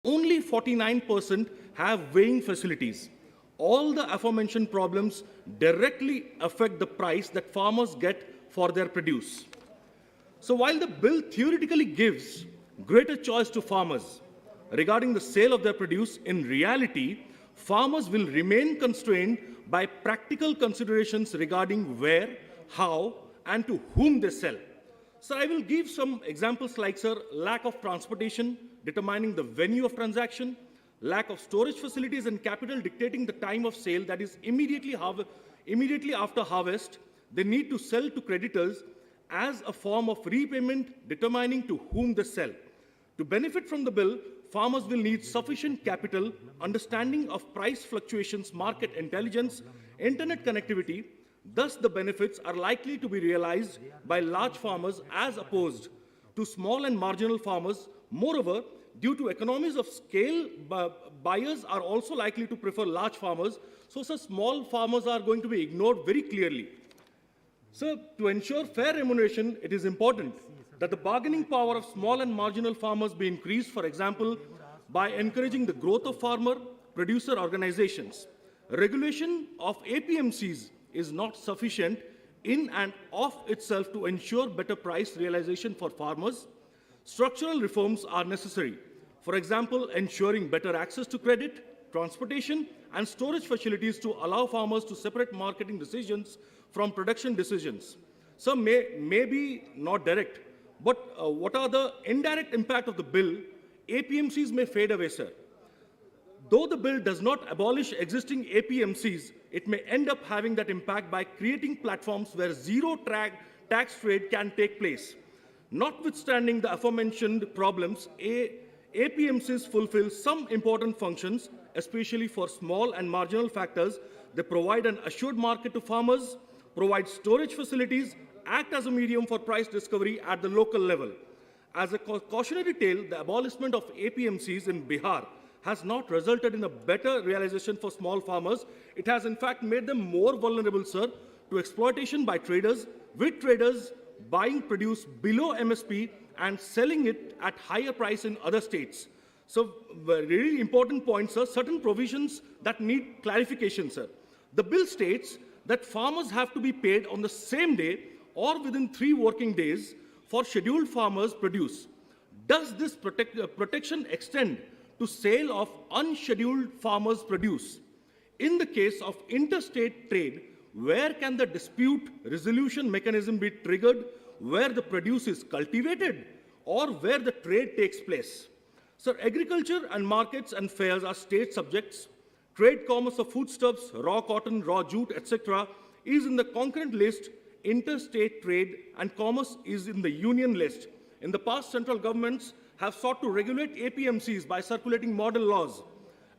Only 49% have weighing facilities. All the aforementioned problems directly affect the price that farmers get for their produce. So while the bill theoretically gives greater choice to farmers regarding the sale of their produce, in reality, farmers will remain constrained by practical considerations regarding where, how, and to whom they sell. So I will give some examples like, sir, lack of transportation, determining the venue of transaction, lack of storage facilities and capital dictating the time of sale, that is immediately after harvest, they need to sell to creditors as a form of repayment, determining to whom they sell. To benefit from the bill, farmers will need sufficient capital, understanding of price fluctuations, market intelligence, internet connectivity. Thus, the benefits are likely to be realized by large farmers as opposed to small and marginal farmers. Moreover, due to economies of scale, buyers are also likely to prefer large farmers, so small farmers are going to be ignored very clearly. So, to ensure fair remuneration, it is important that the bargaining power of small and marginal farmers be increased, for example, by encouraging the growth of farmer-producer organizations. Regulation of APMCs is not sufficient in and of itself to ensure better price realization for farmers. Structural reforms are necessary. For example, ensuring better access to credit, transportation, and storage facilities to allow farmers to separate marketing decisions from production decisions. Some may be not direct, but what are the indirect impact of the bill? APMCs may fade away, sir. Though the bill does not abolish existing APMCs, it may end up having that impact by creating platforms where zero tax trade can take place. Notwithstanding the aforementioned problems, APMCs fulfill some important functions, especially for small and marginal factors. They provide an assured market to farmers, provide storage facilities, act as a medium for price discovery at the local level. As a cautionary tale, the abolishment of APMCs in Bihar has not resulted in a better realization for small farmers. It has in fact made them more vulnerable, sir, to exploitation by traders, with traders buying produce below MSP and selling it at higher price in other states. So, really important point, sir, certain provisions that need clarification, sir. The bill states that farmers have to be paid on the same day or within 3 working days for scheduled farmers' produce. Does this protection extend to sale of unscheduled farmers' produce? In the case of interstate trade, where can the dispute resolution mechanism be triggered? Where the produce is cultivated or where the trade takes place? So agriculture and markets and fairs are state subjects. Trade commerce of foodstuffs, raw cotton, raw jute, etc. is in the concurrent list. Interstate trade and commerce is in the union list. In the past, central governments have sought to regulate APMCs by circulating model laws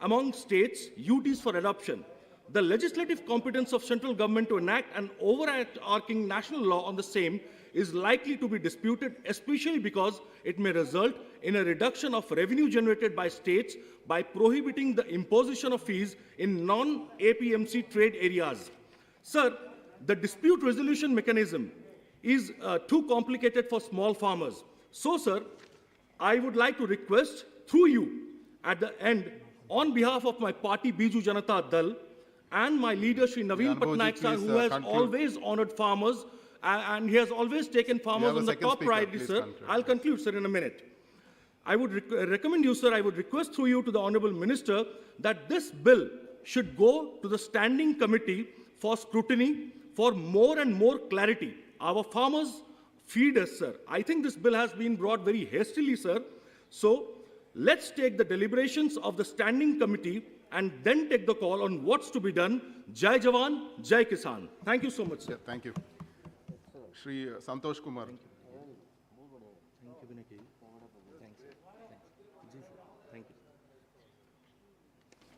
among states, UTs for adoption. The legislative competence of central government to enact an overarching national law on the same is likely to be disputed, especially because it may result in a reduction of revenue generated by states by prohibiting the imposition of fees in non-APMC trade areas. Sir, the dispute resolution mechanism is too complicated for small farmers. So, sir, I would like to request through you at the end, on behalf of my party Biju Janata Dal and my leader Shri Naveen Patnaik sir, who has always honored farmers and he has always taken farmers on the top priority, sir. I'll conclude, sir, in a minute. I would recommend you, sir, I would request through you to the Honorable Minister that this bill should go to the Standing Committee for scrutiny for more and more clarity. Our farmers feed us, sir. I think this bill has been brought very hastily, sir. So let's take the deliberations of the Standing Committee and then take the call on what's to be done. Jai Jawan, Jai Kisan. Thank you so much, sir. Yeah, thank you. Shri Santosh Kumar.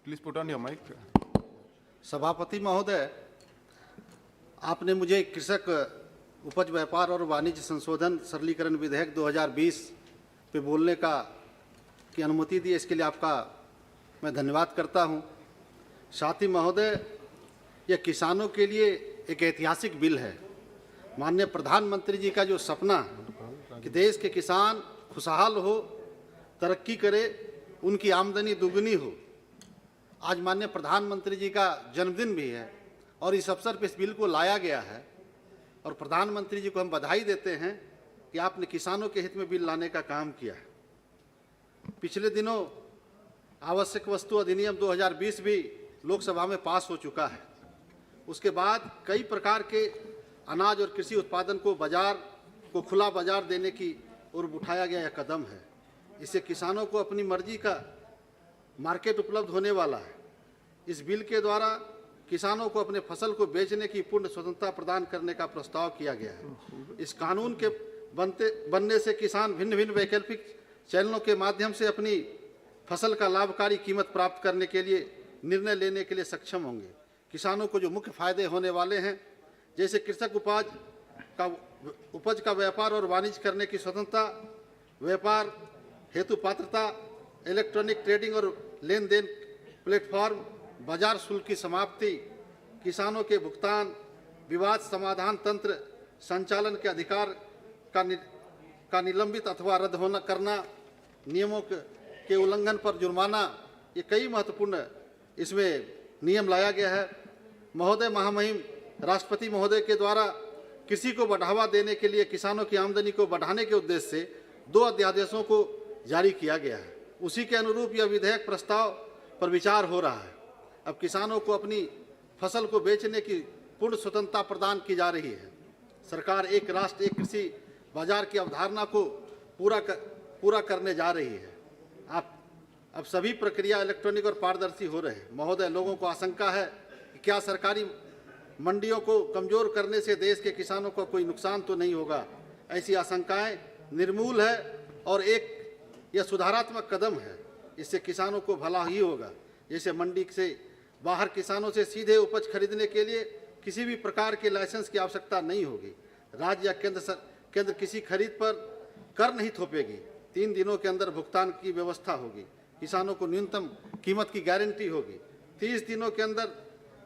Please put on your mic. सभापति महोदय, आपने मुझे कृषक उपज व्यापार और वाणिज्य संशोधन सरलीकरण विधेयक 2020 पे बोलने की अनुमति दी, इसके लिए आपका मैं धन्यवाद करता हूं। साथ ही महोदय, यह किसानों के लिए एक ऐतिहासिक बिल है। माननीय प्रधानमंत्री जी का जो सपना कि देश के किसान खुशहाल हो, तरक्की करे उनकी आमदनी दुगनी हो। आज माननीय प्रधानमंत्री जी का जन्मदिन भी है और इस अवसर पर इस बिल को लाया गया है और प्रधानमंत्री जी को हम बधाई देते हैं कि आपने किसानों के हित में बिल लाने का काम किया है। पिछले दिनों आवश्यक वस्तु अधिनियम 2020 भी लोकसभा में पास हो चुका है। उसके बाद कई प्रकार के अनाज और कृषि उत्पादन को खुला बाजार देने की ओर उठाया गया यह कदम है। इससे किसानों को अपनी मर्जी का मार्केट उपलब्ध होने वाला है। इस बिल के द्वारा किसानों को अपने फसल को बेचने की पूर्ण स्वतंत्रता प्रदान करने का प्रस्ताव किया गया है। इस कानून के बनने से किसान भिन्न भिन्न वैकल्पिक चैनलों के माध्यम से अपनी फसल का लाभकारी कीमत प्राप्त करने के लिए निर्णय लेने के लिए सक्षम होंगे। किसानों को जो मुख्य फायदे होने वाले हैं, जैसे कृषक उपज का व्यापार और वाणिज्य करने की स्वतंत्रता, व्यापार हेतु पात्रता, इलेक्ट्रॉनिक ट्रेडिंग और लेन देन प्लेटफॉर्म, बाजार शुल्क की समाप्ति, किसानों के भुगतान, विवाद समाधान तंत्र, संचालन के अधिकार का निलंबित अथवा रद्द होना करना, नियमों के उल्लंघन पर जुर्माना, ये कई महत्वपूर्ण इसमें नियम लाया गया है। महोदय, महामहिम राष्ट्रपति महोदय के द्वारा कृषि को बढ़ावा देने के लिए किसानों की आमदनी को बढ़ाने के उद्देश्य से 2 अध्यादेशों को जारी किया गया है। उसी के अनुरूप यह विधेयक प्रस्ताव पर विचार हो रहा है। अब किसानों को अपनी फसल को बेचने की पूर्ण स्वतंत्रता प्रदान की जा रही है। सरकार एक राष्ट्र एक कृषि बाजार की अवधारणा को पूरा करने जा रही है। अब सभी प्रक्रिया इलेक्ट्रॉनिक और पारदर्शी हो रहे हैं। महोदय, लोगों को आशंका है कि क्या सरकारी मंडियों को कमजोर करने से देश के किसानों को कोई नुकसान तो नहीं होगा। ऐसी आशंकाएं निर्मूल है और यह सुधारात्मक कदम है। इससे किसानों को भला ही होगा। जैसे मंडी से बाहर किसानों से सीधे उपज खरीदने के लिए किसी भी प्रकार के लाइसेंस की आवश्यकता नहीं होगी। राज्य या केंद्र किसी खरीद पर कर नहीं थोपेगी। 3 दिनों के अंदर भुगतान की व्यवस्था होगी। किसानों को न्यूनतम कीमत की गारंटी होगी। 30 दिनों के अंदर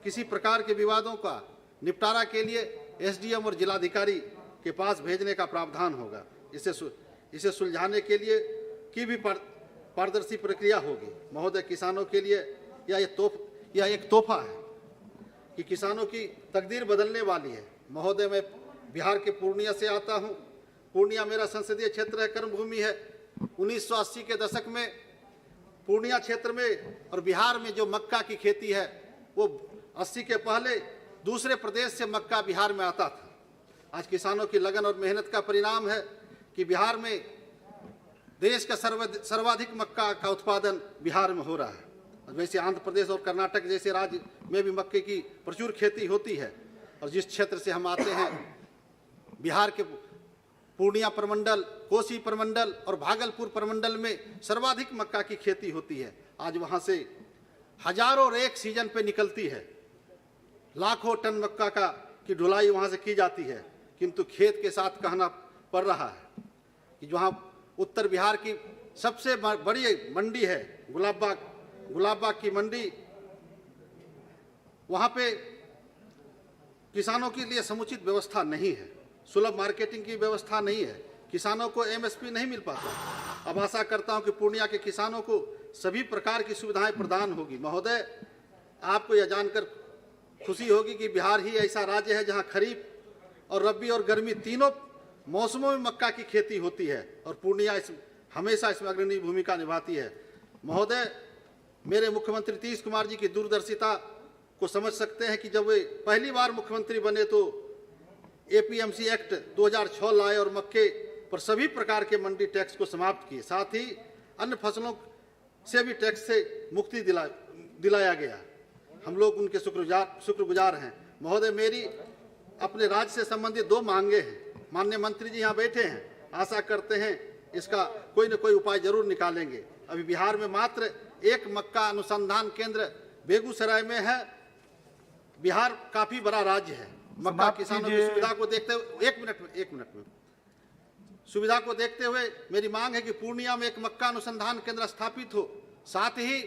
किसी प्रकार के विवादों का निपटारा के लिए एसडीएम और जिलाधिकारी के पास भेजने का प्रावधान होगा। इसे सुलझाने के लिए की भी पारदर्शी प्रक्रिया होगी। महोदय, किसानों के लिए यह एक तोहफा है कि किसानों की तकदीर बदलने वाली है। महोदय, मैं बिहार के पूर्णिया से आता हूँ। पूर्णिया मेरा संसदीय क्षेत्र है, कर्मभूमि है। 1980 के दशक में पूर्णिया क्षेत्र में और बिहार में जो मक्का की खेती है वो 80 के पहले दूसरे प्रदेश से मक्का बिहार में आता था। आज किसानों की लगन और मेहनत का परिणाम है कि बिहार में देश का सर्वाधिक मक्का का उत्पादन बिहार में हो रहा है। वैसे आंध्र प्रदेश और कर्नाटक जैसे राज्य में भी मक्के की प्रचुर खेती होती है। और जिस क्षेत्र से हम आते हैं, बिहार के पूर्णिया प्रमंडल, कोसी प्रमंडल और भागलपुर प्रमंडल में सर्वाधिक मक्का की खेती होती है। आज वहाँ से हजारों रेक सीजन पे निकलती है। लाखों टन मक्का की ढुलाई वहाँ से की जाती है। किंतु खेत के साथ कहना पड़ रहा है कि जहाँ उत्तर बिहार की सबसे बड़ी मंडी है गुलाबबाग की मंडी, वहाँ पे किसानों के लिए समुचित व्यवस्था नहीं है। सुलभ मार्केटिंग की व्यवस्था नहीं है। किसानों को एमएसपी नहीं मिल पाता। अब आशा करता हूं कि पूर्णिया के किसानों को सभी प्रकार की सुविधाएं प्रदान होगी। महोदय, आपको यह जानकर खुशी होगी कि बिहार ही ऐसा राज्य है जहां खरीफ और रबी और गर्मी तीनों मौसमों में मक्का की खेती होती है और पूर्णिया हमेशा इसमें अग्रणी भूमिका निभाती है। महोदय, मेरे मुख्यमंत्री नीतीश कुमार जी की दूरदर्शिता को समझ सकते हैं कि जब वे पहली बार मुख्यमंत्री बने तो एपीएमसी एक्ट 2006 लाए और मक्के पर सभी प्रकार के मंडी टैक्स को समाप्त किए। साथ ही अन्य फसलों से भी टैक्स से मुक्ति दिलाया गया। हम लोग उनके शुक्रगुजार हैं। महोदय, मेरी अपने राज्य से संबंधित 2 मांगे हैं। माननीय मंत्री जी यहाँ बैठे हैं, आशा करते हैं इसका कोई न कोई उपाय जरूर निकालेंगे। अभी बिहार में मात्र एक मक्का अनुसंधान केंद्र बेगूसराय में है। बिहार काफी बड़ा राज्य है। मक्का किसानों की सुविधा को देखते हुए एक मिनट में सुविधा को देखते हुए मेरी मांग है कि पूर्णिया में एक मक्का अनुसंधान केंद्र स्थापित हो। साथ ही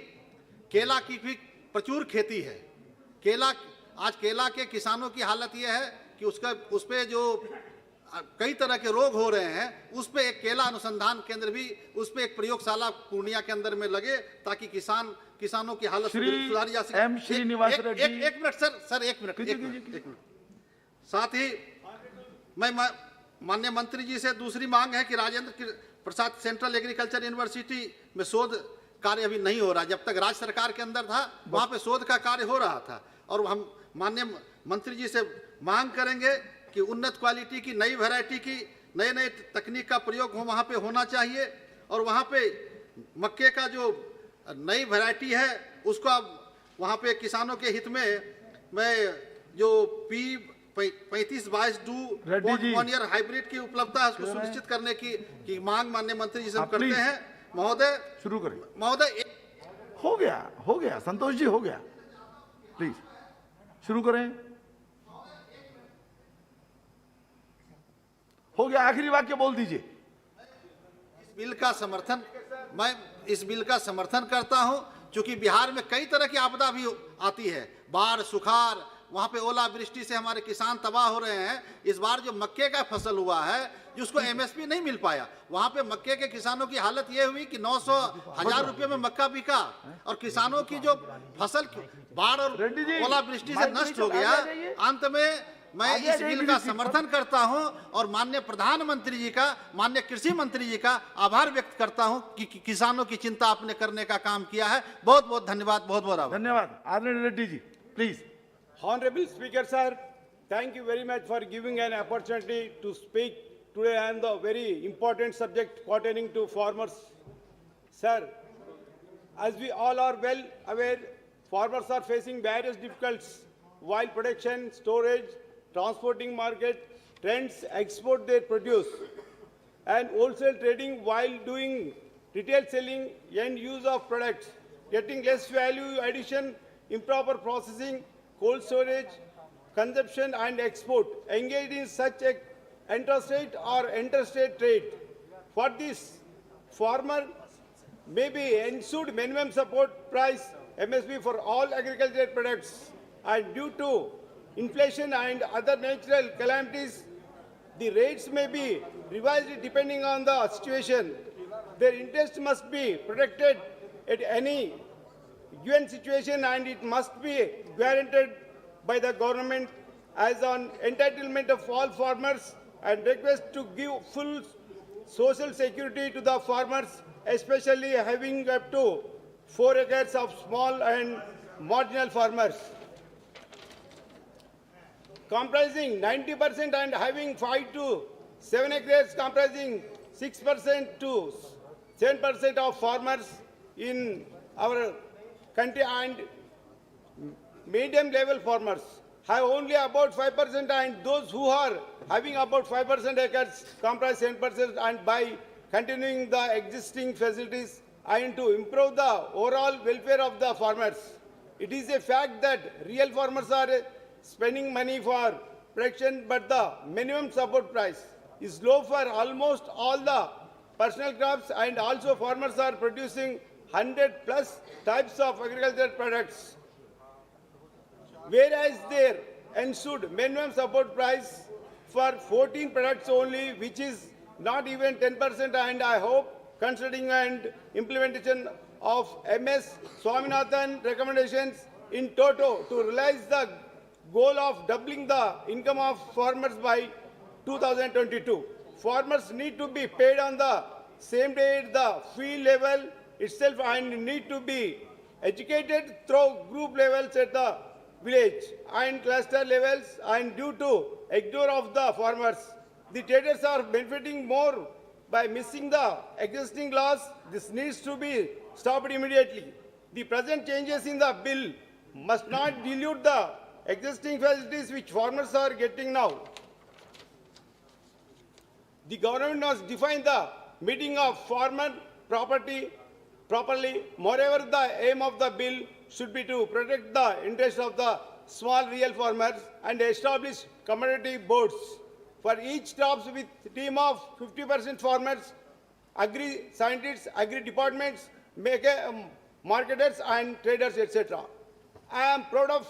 केला की भी प्रचुर खेती है। केला के किसानों की हालत यह है कि उस पे जो कई तरह के रोग हो रहे हैं, उस पे एक केला अनुसंधान केंद्र भी, उस पे एक प्रयोगशाला पूर्णिया के अंदर में लगे ताकि किसानों की हालत सुधारी जा सके। एम श्रीनिवास रेड्डी। एक मिनट सर, एक मिनट। साथ ही मैं माननीय मंत्री जी से दूसरी मांग है कि Rajendra Prasad central agriculture university में शोध कार्य अभी नहीं हो रहा। जब तक राज्य सरकार के अंदर था वहां पे शोध का कार्य हो रहा था, और हम माननीय मंत्री जी से मांग करेंगे कि उन्नत क्वालिटी की नई वैरायटी की नए तकनीक का प्रयोग वहाँ पे होना चाहिए, और वहाँ पे मक्के का जो नई वैरायटी है उसको वहाँ पे किसानों के हित में मैं जो P3522 1 ईयर हाइब्रिड की उपलब्धता है उसको सुनिश्चित करने की मांग माननीय मंत्री जी से हम करते हैं। महोदय शुरू करें। महोदय हो गया संतोष जी, हो गया, प्लीज शुरू करें। हो गया, आखिरी वाक्य बोल दीजिए। मैं इस बिल का समर्थन करता हूं, क्योंकि बिहार में कई तरह की आपदा भी आती है, बाढ़, सुखाड़, वहां पे ओलावृष्टि से हमारे किसान तबाह हो रहे हैं। इस बार जो मक्के का फसल हुआ है जिसको एमएसपी नहीं मिल पाया, वहां पे मक्के के किसानों की हालत यह हुई कि 900,000 रुपए में मक्का बिका, और किसानों की जो फसल बाढ़ और ओलावृष्टि से नष्ट हो गया। अंत में मैं इस बिल का समर्थन करता हूं और माननीय प्रधानमंत्री जी का, माननीय कृषि मंत्री जी का आभार व्यक्त करता हूं कि किसानों की चिंता आपने करने का काम किया है। बहुत बहुत धन्यवाद, बहुत बहुत आभार। धन्यवाद। आदरणीय Reddy ji, please. Honorable Speaker, sir, thank you very much for giving an opportunity to speak today on the very important subject pertaining to farmers. Sir, as we all are well aware, farmers are facing various difficulties while production, storage, transporting market, trends, export their produce, and wholesale trading while doing retail selling and use of products, getting less value addition, improper processing, cold storage, consumption and export, engaged in such a interstate or interstate trade. For this, farmer may be ensured minimum support price MSP for all agricultural products, and due to inflation and other natural calamities, the rates may be revised depending on the situation. Their interest must be protected at any given situation, and it must be guaranteed by the government as an entitlement of all farmers, and request to give full social security to the farmers, especially having up to 4 acres of small and marginal farmers, comprising 90% and having 5 to 7 acres comprising 6% to 10% of farmers in our country, and medium level farmers have only about 5%, and those who are having about 5% acres comprise 10%, and by continuing the existing facilities and to improve the overall welfare of the farmers. It is a fact that real farmers are spending money for production, but the minimum support price is low for almost all the personal crops, and also farmers are producing 100+ types of agricultural products, whereas their ensued minimum support price for 14 products only, which is not even 10%, and I hope considering and implementation of MS Swaminathan recommendations in toto to realize the goal of doubling the income of farmers by 2022. Farmers need to be paid on the same day at the field level itself, and need to be educated through group levels at the village and cluster levels, and due to ignore of the farmers, the traders are benefiting more by missing the existing laws. This needs to be stopped immediately. The present changes in the bill must not dilute the existing facilities which farmers are getting now. The government must define the meaning of farmer property properly. Moreover, the aim of the bill should be to protect the interests of the small real farmers and establish commodity boards for each crops with team of 50% farmers, agri-scientists, agri-departments, marketers and traders, etc. I am proud of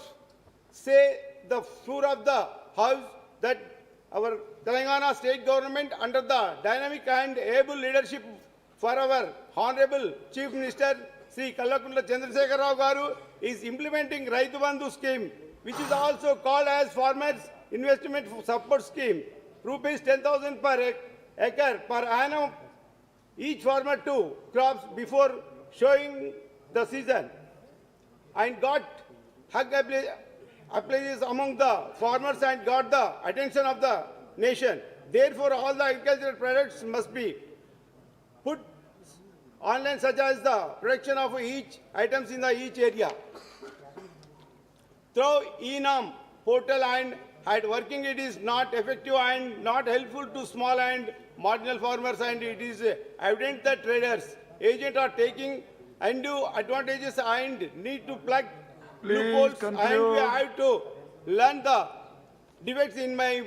say the floor of the house that our Telangana state government under the dynamic and able leadership for our Honorable Chief Minister Sri Kallakundla Chandrasekhar Rao Garu is implementing Raitu Bandhu scheme, which is also called as Farmers Investment Support Scheme, rupees 10,000 per acre per annum each farmer to crops before showing the season, and got hug applies among the farmers and got the attention of the nation. Therefore, all the agricultural products must be put online, such as the production of each items in the each area. Through e-nam portal and at working, it is not effective and not helpful to small and marginal farmers, and it is evident that traders, agents are taking undue advantages and need to plug loopholes, and we have to learn the defects in my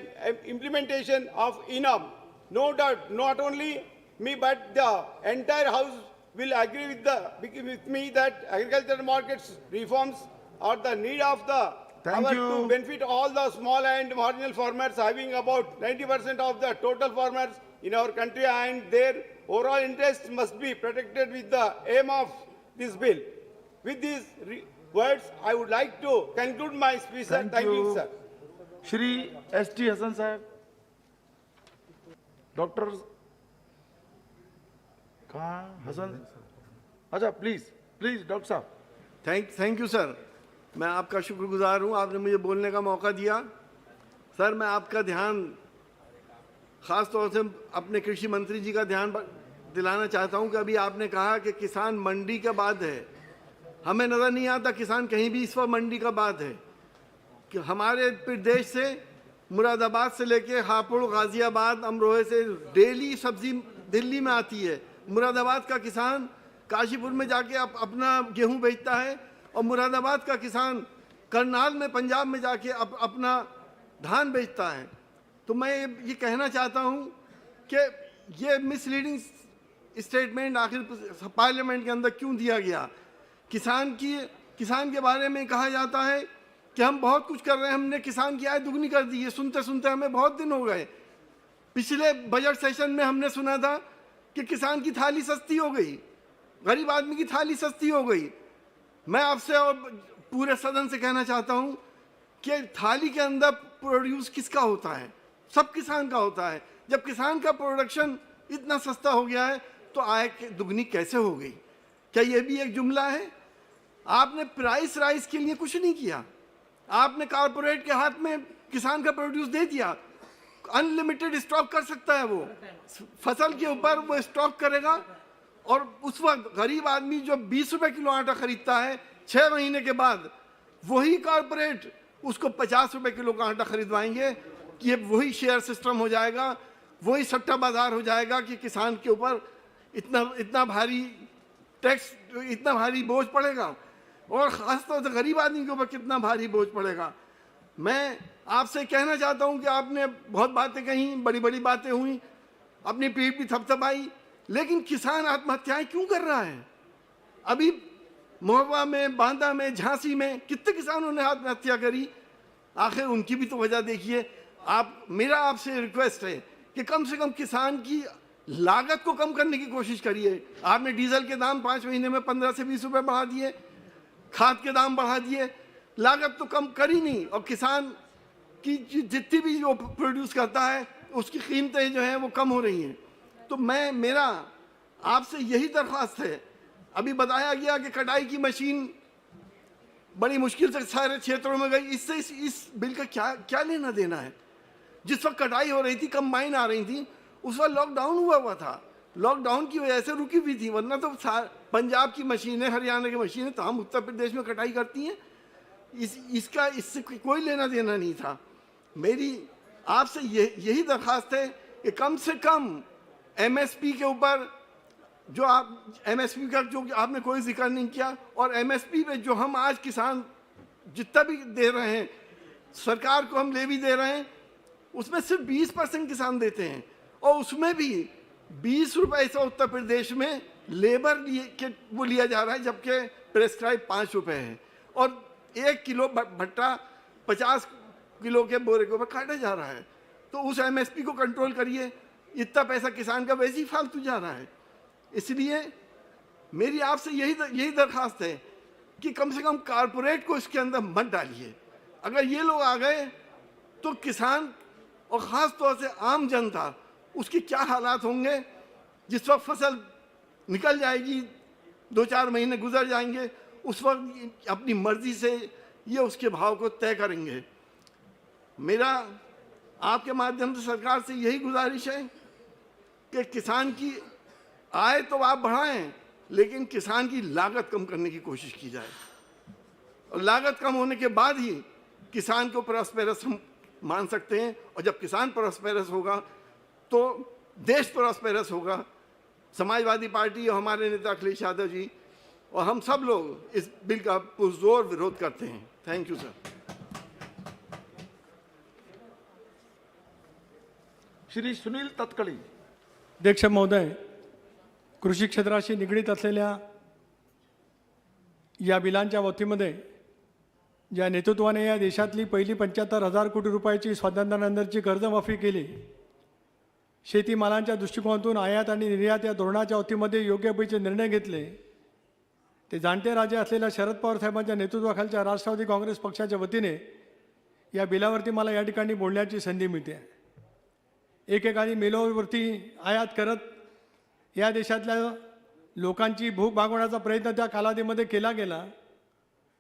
implementation of e-nam. No doubt, not only me but the entire house will agree with me that agricultural markets reforms are the need of the Thank hour you. to benefit all the small and marginal farmers, having about 90% of the total farmers in our country, and their overall interests must be protected with the aim of this bill. With these words, I would like to conclude my speech, sir. Thank you, sir. Shri S.T. Hasan साहब, doctor कहाँ हसन, अच्छा please doctor साहब। Thank you sir, मैं आपका शुक्रगुजार हूं, आपने मुझे बोलने का मौका दिया। सर, मैं आपका ध्यान ख़ास तौर से अपने कृषि मंत्री जी का ध्यान दिलाना चाहता हूं कि अभी आपने कहा कि किसान मंडी का बाद है। हमें नज़र नहीं आता किसान कहीं भी इस वक्त मंडी का बाद है कि हमारे प्रदेश से मुरादाबाद से लेके हापुड़, गाज़ियाबाद, अमरोहे से डेली सब्जी दिल्ली में आती है। मुरादाबाद का किसान काशीपुर में जाके अपना गेहूं बेचता है, और मुरादाबाद का किसान करनाल में, पंजाब में जाके अपना धान बेचता है। तो मैं ये कहना चाहता हूं कि ये मिसलीडिंग स्टेटमेंट आखिर पार्लियामेंट के अंदर क्यों दिया गया। किसान के बारे में कहा जाता है कि हम बहुत कुछ कर रहे हैं, हमने किसान की आय दुगनी कर दी है। सुनते सुनते हमें बहुत दिन हो गए। पिछले बजट सेशन में हमने सुना था कि किसान की थाली सस्ती हो गई, गरीब आदमी की थाली सस्ती हो गई। मैं आपसे और पूरे सदन से कहना चाहता हूं कि थाली के अंदर प्रोड्यूस किसका होता है? सब किसान का होता है। जब किसान का प्रोडक्शन इतना सस्ता हो गया है तो आय दुगनी कैसे हो गई? क्या यह भी एक जुमला है? आपने प्राइस राइज के लिए कुछ नहीं किया, आपने कारपोरेट के हाथ में किसान का प्रोड्यूस दे दिया। अनलिमिटेड स्टॉक कर सकता है, वो फसल के ऊपर वो स्टॉक करेगा, और उस वक्त गरीब आदमी जो 20 रुपए किलो आटा खरीदता है, 6 महीने के बाद वही कारपोरेट उसको 50 रुपए किलो का आटा खरीदवाएंगे। कि ये वही शेयर सिस्टम हो जाएगा, वही सट्टा बाजार हो जाएगा कि किसान के ऊपर इतना भारी टैक्स, इतना भारी बोझ पड़ेगा, और ख़ासतौर से गरीब आदमी के ऊपर कितना भारी बोझ पड़ेगा। मैं आपसे कहना चाहता हूं कि आपने बहुत बातें कही, बड़ी बड़ी बातें हुई, अपनी पीठ भी थपथपाई, लेकिन किसान आत्महत्याएं क्यों कर रहा है? अभी महोबा में, बांदा में, झांसी में कितने किसानों ने आत्महत्या करी। आखिर उनकी भी तो वजह देखिए। मेरा आपसे रिक्वेस्ट है कि कम से कम किसान की लागत को कम करने की कोशिश करिए। आपने डीजल के दाम 5 महीने में 15 से 20 रुपए बढ़ा दिए, खाद के दाम बढ़ा दिए, लागत तो कम करी नहीं, और किसान की जितनी भी जो प्रोड्यूस करता है उसकी कीमतें जो हैं वो कम हो रही हैं। तो मेरा आपसे यही दरख्वास्त है। अभी बताया गया कि कटाई की मशीन बड़ी मुश्किल से सारे क्षेत्रों में गई। इससे इस बिल का क्या लेना देना है? जिस वक्त कटाई हो रही थी, कंबाइन आ रही थी, उस वक्त लॉकडाउन हुआ था। लॉकडाउन की वजह से रुकी हुई थी, वरना तो पंजाब की मशीनें, हरियाणा की मशीनें तमाम उत्तर प्रदेश में कटाई करती हैं। इससे कोई लेना देना नहीं था। मेरी आपसे यही दरख्वास्त है कि कम से कम एमएसपी के ऊपर जो आप एमएसपी का जो आपने कोई जिक्र नहीं किया, और एमएसपी पे जो हम आज किसान जितना भी दे रहे हैं, सरकार को हम लेवी दे रहे हैं, उसमें सिर्फ 20% किसान देते हैं, और उसमें भी 20 रुपए से उत्तर प्रदेश में लेबर वो लिया जा रहा है, जबकि प्रेस्क्राइब 5 रुपए है, और 1 किलो भट्टा 50 किलो के बोरे के ऊपर काटा जा रहा है। तो उस एमएसपी को कंट्रोल करिए। इतना पैसा किसान का वैसे ही फालतू जा रहा है। इसलिए मेरी आपसे यही दरखास्त है कि कम से कम कारपोरेट को इसके अंदर मत डालिए। अगर ये लोग आ गए तो किसान और ख़ास तौर से आम जनता, उसके क्या हालात होंगे। जिस वक्त फसल निकल जाएगी, 2-4 महीने गुजर जाएंगे, उस वक्त अपनी मर्जी से ये उसके भाव को तय करेंगे। मेरा आपके माध्यम से सरकार से यही गुजारिश है कि किसान की आय तो आप बढ़ाएं, लेकिन किसान की लागत कम करने की कोशिश की जाए। और लागत कम होने के बाद ही किसान को प्रॉस्पेरस हम मान सकते हैं। और जब किसान प्रॉस्पेरस होगा तो देश प्रॉस्पेरस होगा। समाजवादी पार्टी और हमारे नेता अखिलेश यादव जी और हम सब लोग इस बिल का पुरजोर विरोध करते हैं। थैंक यू सर। श्री सुनील तत्कळी। अध्यक्ष महोदय, कृषी क्षेत्राशी निगडीत असलेल्या या बिलांच्या बाबतीमध्ये ज्या नेतृत्वाने या देशातली पहिली 75,000 कोटी रुपयाची स्वातंत्र्यानंतरची कर्जमाफी केली, शेतीमालांच्या दृष्टिकोनातून आयात आणि निर्यात या धोरणाच्या बाबतीमध्ये योग्य पैसे निर्णय घेतले, ते जाणते राजे असलेल्या शरद पवार साहेबांच्या नेतृत्वाखालच्या राष्ट्रवादी काँग्रेस पक्षाच्या वतीने या बिलावरती मला या ठिकाणी बोलण्याची संधी मिळते आहे। एकेकाळी मिलोवरती आयात करत या देशातल्या लोकांची भूक भागवण्याचा प्रयत्न त्या कालावधीमध्ये केला गेला,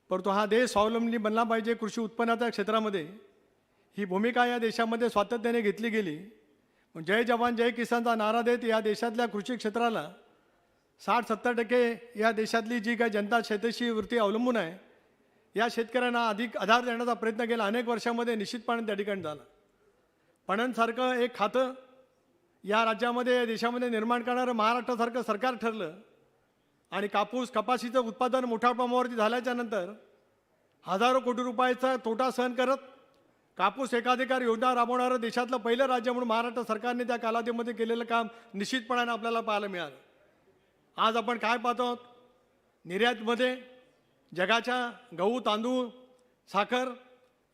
परंतु हा देश स्वावलंबी बनला पाहिजे कृषी उत्पन्नाच्या क्षेत्रामध्ये, ही भूमिका या देशामध्ये सातत्याने घेतली गेली। जय जवान जय किसानचा नारा देत या देशातल्या कृषी क्षेत्राला 60-70% या देशातली जी काही जनता शेतीशी वृत्ती अवलंबून आहे, या शेतकऱ्यांना अधिक आधार देण्याचा प्रयत्न केला। अनेक वर्षामध्ये निश्चितपणे त्या ठिकाणी झाला। पणनसारखं एक खातं या राज्यामध्ये या देशामध्ये निर्माण करणारं महाराष्ट्रासारखं सरकार ठरलं आणि कापूस कपाशीचं उत्पादन मोठ्या प्रमाणावरती झाल्याच्या नंतर हजारो कोटी रुपयाचा तोटा सहन करत कापूस एकाधिकार योजना राबवणारं देशातलं पहिलं राज्य म्हणून महाराष्ट्र सरकारने त्या कालावधीमध्ये केलेलं काम निश्चितपणाने आपल्याला पाहायला मिळालं। आज आपण काय पाहतो आहोत, निर्यातमध्ये जगाच्या गहू, तांदूळ, साखर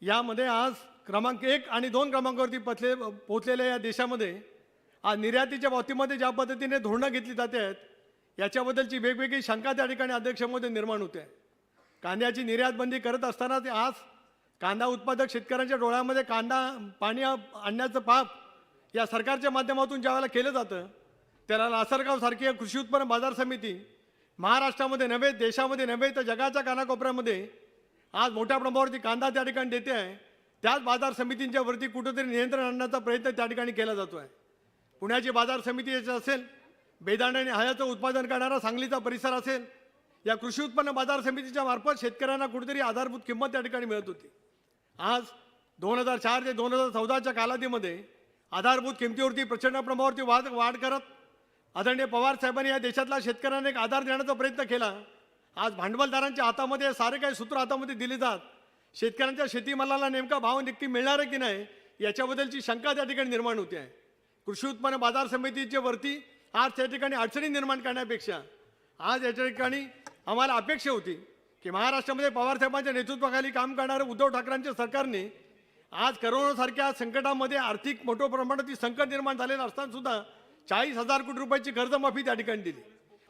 यामध्ये आज क्रमांक 1 आणि 2 क्रमांकावरती पोचलेल्या या देशामध्ये आज निर्यातीच्या बाबतीमध्ये ज्या पद्धतीने धोरणं घेतली जात आहेत, याच्याबद्दलची वेगवेगळी शंका त्या ठिकाणी अध्यक्षांमध्ये निर्माण होते। कांद्याची निर्यात बंदी करत असताना ते आज कांदा उत्पादक शेतकऱ्यांच्या डोळ्यामध्ये कांदा पाणी आणण्याचं पाप या सरकारच्या माध्यमातून ज्यावेळेला केलं जातं, त्याला लासलगावसारखी कृषी उत्पन्न बाजार समिती महाराष्ट्रामध्ये नव्हे, देशामध्ये नव्हे तर जगाच्या कानाकोपऱ्यामध्ये आज मोठ्या प्रमाणावरती कांदा त्या ठिकाणी देते आहे। त्याच बाजार समितींच्या वरती कुठंतरी नियंत्रण आणण्याचा प्रयत्न त्या ठिकाणी केला जातो आहे। पुण्याची बाजार समिती असेल, बेदाणे आणि हळदीचं उत्पादन करणारा सांगलीचा परिसर असेल, या कृषी उत्पन्न बाजार समितीच्या मार्फत शेतकऱ्यांना कुठेतरी आधारभूत किंमत त्या ठिकाणी मिळत होती। आज 2004 ते 2014च्या कालावधीमध्ये आधारभूत किमतीवरती प्रचंड प्रमाणावरती वाढ करत आदरणीय पवार साहेबांनी या देशातल्या शेतकऱ्यांना एक आधार देण्याचा प्रयत्न केला। आज भांडवलदारांच्या हातामध्ये सारे काही सूत्र हातामध्ये दिले जात, शेतकऱ्यांच्या शेतीमालाला नेमका भाव नक्की मिळणार आहे की नाही याच्याबद्दलची शंका त्या ठिकाणी निर्माण होते आहे। कृषी उत्पन्न बाजार समितीच्या वरती आज त्या ठिकाणी अडचणी निर्माण करण्यापेक्षा आज या ठिकाणी आम्हाला अपेक्षा होती की महाराष्ट्रामध्ये पवारसाहेबांच्या नेतृत्वाखाली काम करणाऱ्या उद्धव ठाकरेंच्या सरकारने आज करोनासारख्या संकटामध्ये आर्थिक मोठ्या प्रमाणात संकट निर्माण झालेलं असताना सुद्धा 40,000 कोटी रुपयाची कर्जमाफी त्या ठिकाणी दिली।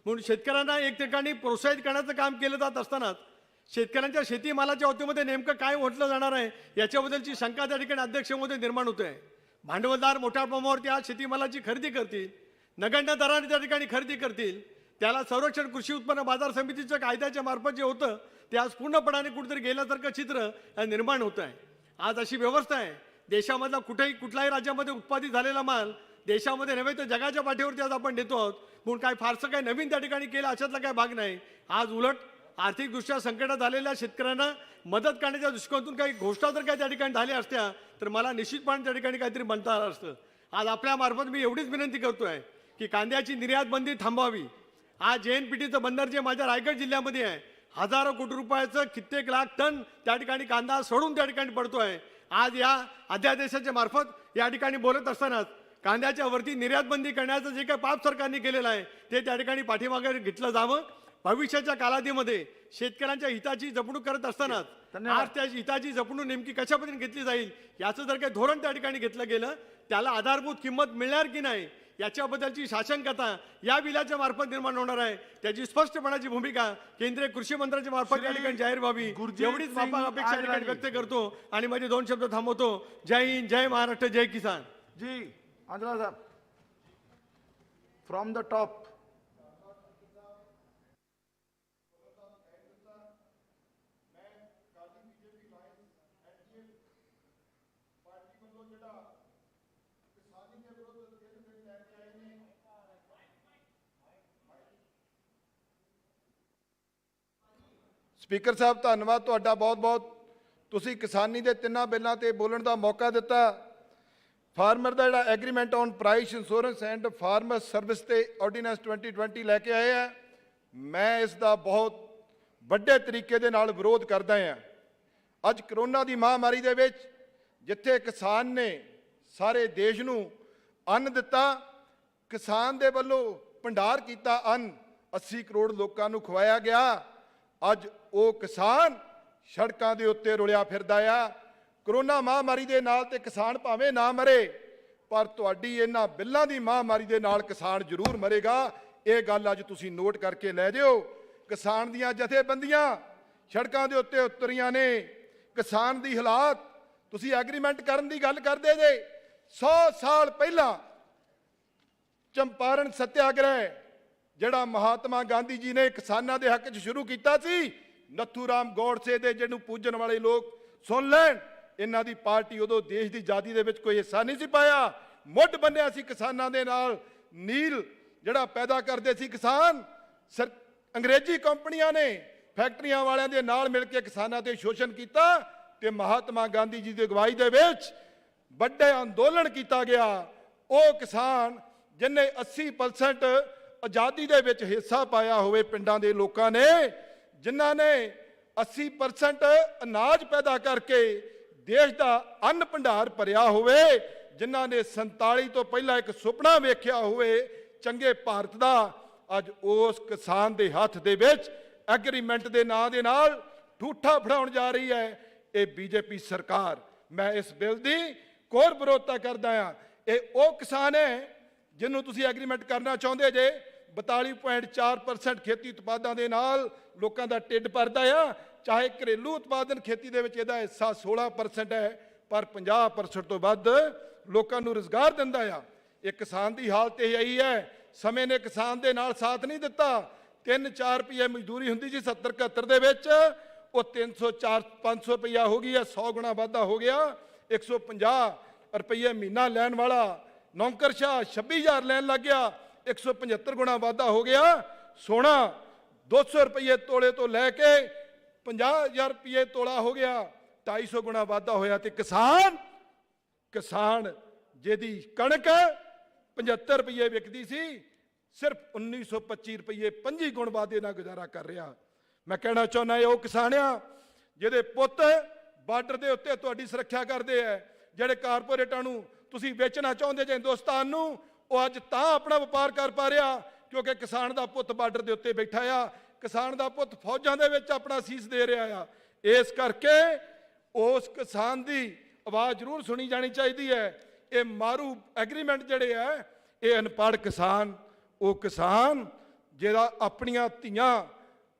म्हणून शेतकऱ्यांना एक ठिकाणी प्रोत्साहित करण्याचं काम केलं जात असताना शेतकऱ्यांच्या शेतीमालाच्या बाबतीमध्ये नेमकं काय म्हटलं जाणार आहे याच्याबद्दलची शंका त्या ठिकाणी अध्यक्षांमध्ये निर्माण होते आहे। भांडवलदार मोठ्या प्रमाणावरती आज शेतीमालाची खरेदी करतील, नगण्य दराने त्या ठिकाणी खरेदी करतील, त्याला संरक्षण कृषी उत्पन्न बाजार समितीच्या कायद्याच्या मार्फत जे होतं ते आज पूर्णपणाने कुठेतरी गेल्यासारखं चित्र निर्माण होतं आहे। आज अशी व्यवस्था आहे, देशामधला कुठल्याही राज्यामध्ये उत्पादित झालेला माल देशामध्ये नव्हे तर जगाच्या पाठीवरती आज आपण देतो आहोत। म्हणून काय फारसं काही नवीन त्या ठिकाणी केलं अशातला काय भाग नाही। आज उलट आर्थिकदृष्ट्या संकटात झालेल्या शेतकऱ्यांना मदत करण्याच्या दृष्टिकोनातून काही घोषणा जर काही त्या ठिकाणी झाल्या असत्या तर मला निश्चितपणे त्या ठिकाणी काहीतरी म्हणता आलं असतं। आज आपल्या मार्फत मी एवढीच विनंती करतोय की कांद्याची निर्यात बंदी थांबवावी। आज JNPTचं बंदर जे माझ्या रायगड जिल्ह्यामध्ये आहे, हजारो कोटी रुपयाचं कित्येक लाख टन त्या ठिकाणी कांदा सोडून त्या ठिकाणी पडतोय। आज या अध्यादेशाच्या मार्फत या ठिकाणी बोलत असतानाच कांद्याच्या वरती निर्यात बंदी करण्याचं जे काही पाप सरकारने केलेलं आहे ते त्या ठिकाणी पाठीमागे घेतलं जावं। भविष्याच्या कालावधीमध्ये शेतकऱ्यांच्या हिताची जपणूक करत असताना आज त्या हिताची जपणूक नेमकी कशा पद्धतीने घेतली जाईल याचं जर काही धोरण त्या ठिकाणी घेतलं गेलं त्याला आधारभूत किंमत मिळणार की नाही याच्याबद्दलची शासनकथा या बिलाच्या मार्फत निर्माण होणार आहे. त्याची स्पष्टपणाची भूमिका केंद्रीय कृषी मंत्र्यांच्या मार्फत या ठिकाणी जाहीर व्हावी गुरजीत एवढीच सिंग अपेक्षा या ठिकाणी आडवाणी. व्यक्त करतो आणि माझे 2 शब्द थांबवतो. जय हिंद, जय महाराष्ट्र, जय किसान. जी आंध्रा साहब फ्रॉम द टॉप. ਸਪੀਕਰ ਸਾਹਿਬ ਧੰਨਵਾਦ ਤੁਹਾਡਾ ਬਹੁਤ-ਬਹੁਤ। ਤੁਸੀਂ ਕਿਸਾਨੀ ਦੇ ਤਿੰਨਾਂ ਬਿੱਲਾਂ ਤੇ ਬੋਲਣ ਦਾ ਮੌਕਾ ਦਿੱਤਾ। ਫਾਰਮਰ ਦਾ ਜਿਹੜਾ agreement on price insurance and farmer service ਤੇ ਆਰਡੀਨੈਂਸ 2020 ਲੈ ਕੇ ਆਏ ਆ, ਮੈਂ ਇਸ ਦਾ ਬਹੁਤ ਵੱਡੇ ਤਰੀਕੇ ਦੇ ਨਾਲ ਵਿਰੋਧ ਕਰਦਾ ਹਾਂ। ਅੱਜ ਕਰੋਨਾ ਦੀ ਮਹਾਮਾਰੀ ਦੇ ਵਿੱਚ ਜਿੱਥੇ ਕਿਸਾਨ ਨੇ ਸਾਰੇ ਦੇਸ਼ ਨੂੰ ਅੰਨ ਦਿੱਤਾ, ਕਿਸਾਨ ਦੇ ਵੱਲੋਂ ਭੰਡਾਰ ਕੀਤਾ ਅੰਨ 80 ਕਰੋੜ ਲੋਕਾਂ ਨੂੰ ਖਵਾਇਆ ਗਿਆ, ਅੱਜ ਉਹ ਕਿਸਾਨ ਸੜਕਾਂ ਦੇ ਉੱਤੇ ਰੁਲਿਆ ਫਿਰਦਾ ਆ। ਕਰੋਨਾ ਮਹਾਮਾਰੀ ਦੇ ਨਾਲ ਤੇ ਕਿਸਾਨ ਭਾਵੇਂ ਨਾ ਮਰੇ, ਪਰ ਤੁਹਾਡੀ ਇਹਨਾਂ ਬਿੱਲਾਂ ਦੀ ਮਹਾਮਾਰੀ ਦੇ ਨਾਲ ਕਿਸਾਨ ਜ਼ਰੂਰ ਮਰੇਗਾ। ਇਹ ਗੱਲ ਅੱਜ ਤੁਸੀਂ ਨੋਟ ਕਰਕੇ ਲੈ ਦਿਓ। ਕਿਸਾਨ ਦੀਆਂ ਜਥੇਬੰਦੀਆਂ ਸੜਕਾਂ ਦੇ ਉੱਤੇ ਉਤਰੀਆਂ ਨੇ। ਕਿਸਾਨ ਦੀ ਹਾਲਾਤ, ਤੁਸੀਂ ਐਗਰੀਮੈਂਟ ਕਰਨ ਦੀ ਗੱਲ ਕਰਦੇ ਜੇ, 100 ਸਾਲ ਪਹਿਲਾਂ ਚੰਪਾਰਣ ਸੱਤਿਆਗ੍ਰਹਿ ਜਿਹੜਾ ਮਹਾਤਮਾ ਗਾਂਧੀ ਜੀ ਨੇ ਕਿਸਾਨਾਂ ਦੇ ਹੱਕ 'ਚ ਸ਼ੁਰੂ ਕੀਤਾ ਸੀ, ਨੱਥੂ ਰਾਮ ਗੋਡਸੇ ਦੇ ਜਿਹਨੂੰ ਪੂਜਣ ਵਾਲੇ ਲੋਕ ਸੁਣ ਲੈਣ, ਇਹਨਾਂ ਦੀ ਪਾਰਟੀ ਉਦੋਂ ਦੇਸ਼ ਦੀ ਆਜ਼ਾਦੀ ਦੇ ਵਿੱਚ ਕੋਈ ਹਿੱਸਾ ਨਹੀਂ ਸੀ ਪਾਇਆ। ਮੁੱਢ ਬੰਨਿਆ ਸੀ ਕਿਸਾਨਾਂ ਦੇ ਨਾਲ। ਨੀਲ ਜਿਹੜਾ ਪੈਦਾ ਕਰਦੇ ਸੀ ਕਿਸਾਨ, ਅੰਗਰੇਜ਼ੀ ਕੰਪਨੀਆਂ ਨੇ ਫੈਕਟਰੀਆਂ ਵਾਲਿਆਂ ਦੇ ਨਾਲ ਮਿਲ ਕੇ ਕਿਸਾਨਾਂ ਤੇ ਸ਼ੋਸ਼ਣ ਕੀਤਾ ਤੇ ਮਹਾਤਮਾ ਗਾਂਧੀ ਜੀ ਦੀ ਅਗਵਾਈ ਦੇ ਵਿੱਚ ਵੱਡੇ ਅੰਦੋਲਨ ਕੀਤਾ ਗਿਆ। ਉਹ ਕਿਸਾਨ ਜਿਨ੍ਹਾਂ 80% ਆਜ਼ਾਦੀ ਦੇ ਵਿੱਚ ਹਿੱਸਾ ਪਾਇਆ ਹੋਵੇ, ਪਿੰਡਾਂ ਦੇ ਲੋਕਾਂ ਨੇ ਜਿਨ੍ਹਾਂ ਨੇ 80% ਅਨਾਜ ਪੈਦਾ ਕਰਕੇ ਦੇਸ਼ ਦਾ ਅੰਨ ਭੰਡਾਰ ਭਰਿਆ ਹੋਵੇ, ਜਿਨ੍ਹਾਂ ਨੇ 47 ਤੋਂ ਪਹਿਲਾਂ ਇੱਕ ਸੁਪਨਾ ਵੇਖਿਆ ਹੋਵੇ ਚੰਗੇ ਭਾਰਤ ਦਾ, ਅੱਜ ਉਸ ਕਿਸਾਨ ਦੇ ਹੱਥ ਦੇ ਵਿੱਚ ਐਗਰੀਮੈਂਟ ਦੇ ਨਾਂ ਦੇ ਨਾਲ ਠੂਠਾ ਫੜਾਉਣ ਜਾ ਰਹੀ ਹੈ ਇਹ ਬੀਜੇਪੀ ਸਰਕਾਰ। ਮੈਂ ਇਸ ਬਿੱਲ ਦੀ ਘੋਰ ਵਿਰੋਧਤਾ ਕਰਦਾ ਹਾਂ। ਇਹ ਉਹ ਕਿਸਾਨ ਹੈ ਜਿਹਨੂੰ ਤੁਸੀਂ ਐਗਰੀਮੈਂਟ ਕਰਨਾ ਚਾਹੁੰਦੇ ਜੇ। 42.4% ਖੇਤੀ ਉਤਪਾਦਾਂ ਦੇ ਨਾਲ ਲੋਕਾਂ ਦਾ ਢਿੱਡ ਭਰਦਾ ਆ। ਚਾਹੇ ਘਰੇਲੂ ਉਤਪਾਦਨ ਖੇਤੀ ਦੇ ਵਿੱਚ ਇਹਦਾ ਹਿੱਸਾ 16% ਹੈ, ਪਰ 50% ਤੋਂ ਵੱਧ ਲੋਕਾਂ ਨੂੰ ਰੁਜ਼ਗਾਰ ਦਿੰਦਾ ਆ। ਇਹ ਕਿਸਾਨ ਦੀ ਹਾਲਤ ਇਹ ਆਈ ਹੈ। ਸਮੇਂ ਨੇ ਕਿਸਾਨ ਦੇ ਨਾਲ ਸਾਥ ਨਹੀਂ ਦਿੱਤਾ। 3-4 ਰੁਪਏ ਮਜ਼ਦੂਰੀ ਹੁੰਦੀ ਸੀ 70-71 ਦੇ ਵਿੱਚ, ਉਹ 300-500 ਰੁਪਇਆ ਹੋ ਗਈ ਹੈ, 100 ਗੁਣਾ ਵਾਧਾ ਹੋ ਗਿਆ। 150 ਰੁਪਏ ਮਹੀਨਾ ਲੈਣ ਵਾਲਾ ਨੌਕਰਸ਼ਾਹ 26,000 ਲੈਣ ਲੱਗ ਗਿਆ, 175 ਗੁਣਾ ਵਾਧਾ ਹੋ ਗਿਆ। ਸੋਨਾ 200 ਰੁਪਏ ਤੋਲੇ ਤੋਂ ਲੈ ਕੇ 50,000 ਰੁਪਏ ਤੋਲਾ ਹੋ ਗਿਆ, 250 ਗੁਣਾ ਵਾਧਾ ਹੋਇਆ। ਤੇ ਕਿਸਾਨ ਜਿਹਦੀ ਕਣਕ 75 ਰੁਪਏ ਵਿਕਦੀ ਸੀ, ਸਿਰਫ 1925 ਰੁਪਏ 25 ਗੁਣ ਵਾਧੇ ਨਾਲ ਗੁਜ਼ਾਰਾ ਕਰ ਰਿਹਾ। ਮੈਂ ਕਹਿਣਾ ਚਾਹੁੰਦਾ ਇਹ ਉਹ ਕਿਸਾਨ ਆ ਜਿਹਦੇ ਪੁੱਤ ਬਾਰਡਰ ਦੇ ਉੱਤੇ ਤੁਹਾਡੀ ਸੁਰੱਖਿਆ ਕਰਦੇ ਆ। ਜਿਹੜੇ ਕਾਰਪੋਰੇਟਾਂ ਨੂੰ ਤੁਸੀਂ ਵੇਚਣਾ ਚਾਹੁੰਦੇ ਜੇ ਹਿੰਦੁਸਤਾਨ ਨੂੰ, ਉਹ ਅੱਜ ਤਾਂ ਆਪਣਾ ਵਪਾਰ ਕਰ ਪਾ ਰਿਹਾ ਕਿਉਂਕਿ ਕਿਸਾਨ ਦਾ ਪੁੱਤ ਬਾਰਡਰ ਦੇ ਉੱਤੇ ਬੈਠਾ ਆ, ਕਿਸਾਨ ਦਾ ਪੁੱਤ ਫੌਜਾਂ ਦੇ ਵਿੱਚ ਆਪਣਾ ਸੀਸ ਦੇ ਰਿਹਾ ਆ। ਇਸ ਕਰਕੇ ਉਸ ਕਿਸਾਨ ਦੀ ਆਵਾਜ਼ ਜ਼ਰੂਰ ਸੁਣੀ ਜਾਣੀ ਚਾਹੀਦੀ ਹੈ। ਇਹ ਮਾਰੂ ਐਗਰੀਮੈਂਟ ਜਿਹੜੇ ਆ, ਇਹ ਅਨਪੜ੍ਹ ਕਿਸਾਨ, ਉਹ ਕਿਸਾਨ ਜਿਹੜਾ ਆਪਣੀਆਂ ਧੀਆਂ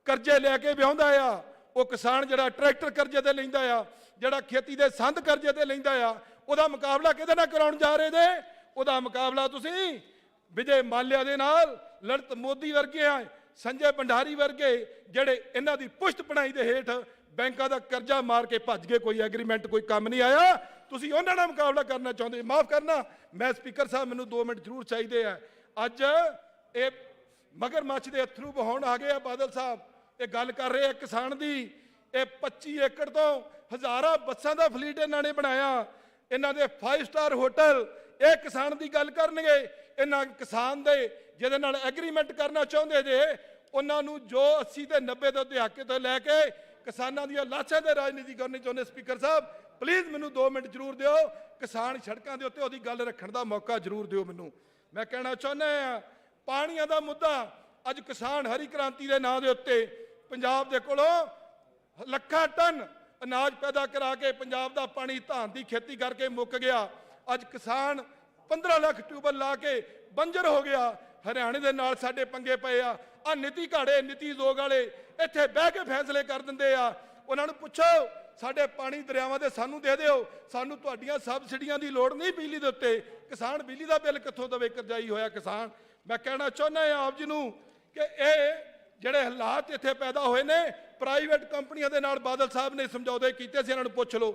ਕਰਜ਼ੇ ਲੈ ਕੇ ਵਿਆਹੁੰਦਾ ਆ, ਉਹ ਕਿਸਾਨ ਜਿਹੜਾ ਟਰੈਕਟਰ ਕਰਜ਼ੇ ਤੇ ਲੈਂਦਾ ਆ, ਜਿਹੜਾ ਖੇਤੀ ਦੇ ਸੰਦ ਕਰਜ਼ੇ ਤੇ ਲੈਂਦਾ ਆ, ਉਹਦਾ ਮੁਕਾਬਲਾ ਕਿਹਦੇ ਨਾਲ ਕਰਾਉਣ ਜਾ ਰਹੇ ਨੇ? ਉਹਦਾ ਮੁਕਾਬਲਾ ਤੁਸੀਂ ਵਿਜੇ ਮਾਲਿਆ ਦੇ ਨਾਲ, ਲਲਿਤ ਮੋਦੀ ਵਰਗੇ ਆ, ਸੰਜੇ ਭੰਡਾਰੀ ਵਰਗੇ ਜਿਹੜੇ ਇਹਨਾਂ ਦੀ ਪੁਸ਼ਤ ਬਣਾਈ ਦੇ ਹੇਠ ਬੈਂਕਾਂ ਦਾ ਕਰਜ਼ਾ ਮਾਰ ਕੇ ਭੱਜ ਗਏ। ਕੋਈ ਐਗਰੀਮੈਂਟ ਕੋਈ ਕੰਮ ਨਹੀਂ ਆਇਆ, ਤੁਸੀਂ ਉਹਨਾਂ ਨਾਲ ਮੁਕਾਬਲਾ ਕਰਨਾ ਚਾਹੁੰਦੇ। ਮਾਫ ਕਰਨਾ, ਮੈਂ ਸਪੀਕਰ ਸਾਹਿਬ ਮੈਨੂੰ 2 ਮਿੰਟ ਜ਼ਰੂਰ ਚਾਹੀਦੇ ਆ। ਅੱਜ ਇਹ ਮਗਰਮੱਛ ਦੇ ਅਥਰੂ ਬਹਾਉਣ ਆ ਗਏ ਆ ਬਾਦਲ ਸਾਹਿਬ। ਇਹ ਗੱਲ ਕਰ ਰਹੇ ਆ ਕਿਸਾਨ ਦੀ। ਇਹ 25 ਏਕੜ ਤੋਂ ਹਜ਼ਾਰਾਂ ਬੱਸਾਂ ਦਾ ਫਲੀਟ ਇਹਨਾਂ ਨੇ ਬਣਾਇਆ। ਇਹਨਾਂ ਦੇ 5 ਸਟਾਰ ਹੋਟਲ ਇਹ ਕਿਸਾਨ ਦੀ ਗੱਲ ਕਰਨਗੇ। ਇਹਨਾਂ ਕਿਸਾਨ ਦੇ ਜਿਹਦੇ ਨਾਲ ਐਗਰੀਮੈਂਟ ਕਰਨਾ ਚਾਹੁੰਦੇ ਜੇ, ਉਹਨਾਂ ਨੂੰ ਜੋ 80 ਤੇ 90 ਦੇ ਦਹਾਕੇ ਤੋਂ ਲੈ ਕੇ ਕਿਸਾਨਾਂ ਦੀਆਂ ਲਾਸ਼ਾਂ ਤੇ ਰਾਜਨੀਤੀ ਕਰਨੀ ਚਾਹੁੰਦੇ। ਸਪੀਕਰ ਸਾਹਿਬ ਪਲੀਜ਼ ਮੈਨੂੰ 2 ਮਿੰਟ ਜ਼ਰੂਰ ਦਿਓ। ਕਿਸਾਨ ਸੜਕਾਂ ਦੇ ਉੱਤੇ ਉਹਦੀ ਗੱਲ ਰੱਖਣ ਦਾ ਮੌਕਾ ਜ਼ਰੂਰ ਦਿਓ ਮੈਨੂੰ। ਮੈਂ ਕਹਿਣਾ ਚਾਹੁੰਦਾ ਹਾਂ ਪਾਣੀਆਂ ਦਾ ਮੁੱਦਾ, ਅੱਜ ਕਿਸਾਨ ਹਰੀ ਕ੍ਰਾਂਤੀ ਦੇ ਨਾਂ ਦੇ ਉੱਤੇ ਪੰਜਾਬ ਦੇ ਕੋਲੋਂ ਲੱਖਾਂ ਟਨ ਅਨਾਜ ਪੈਦਾ ਕਰਾ ਕੇ ਪੰਜਾਬ ਦਾ ਪਾਣੀ ਧਾਨ ਦੀ ਖੇਤੀ ਕਰਕੇ ਮੁੱਕ ਗਿਆ। ਅੱਜ ਕਿਸਾਨ 15 ਲੱਖ ਟਿਊਬਲ ਲਾ ਕੇ ਬੰਜਰ ਹੋ ਗਿਆ। ਹਰਿਆਣੇ ਦੇ ਨਾਲ ਸਾਡੇ ਪੰਗੇ ਪਏ ਆ ਨੀਤੀ ਘਾੜੇ ਨੀਤੀ ਜ਼ੋਗ ਵਾਲੇ ਇੱਥੇ ਬਹਿ ਕੇ ਫੈਸਲੇ ਕਰ ਦਿੰਦੇ ਆ। ਉਹਨਾਂ ਨੂੰ ਪੁੱਛੋ ਸਾਡੇ ਪਾਣੀ ਦਰਿਆਵਾਂ ਦੇ ਸਾਨੂੰ ਦੇ ਦਿਓ, ਸਾਨੂੰ ਤੁਹਾਡੀਆਂ ਸਬਸਿਡੀਆਂ ਦੀ ਲੋੜ ਨਹੀਂ ਬਿਜਲੀ ਦੇ ਉੱਤੇ। ਕਿਸਾਨ ਬਿਜਲੀ ਦਾ ਬਿੱਲ ਕਿੱਥੋਂ ਦੇਵੇ, ਕਰਜ਼ਾਈ ਹੋਇਆ ਕਿਸਾਨ। ਮੈਂ ਕਹਿਣਾ ਚਾਹੁੰਦਾ ਹਾਂ ਆਪ ਜੀ ਨੂੰ ਕਿ ਇਹ ਜਿਹੜੇ ਹਾਲਾਤ ਇੱਥੇ ਪੈਦਾ ਹੋਏ ਨੇ ਪ੍ਰਾਈਵੇਟ ਕੰਪਨੀਆਂ ਦੇ ਨਾਲ ਬਾਦਲ ਸਾਹਿਬ ਨੇ ਸਮਝੌਤੇ ਕੀਤੇ ਸੀ, ਇਹਨਾਂ ਨੂੰ ਪੁੱਛ ਲਓ।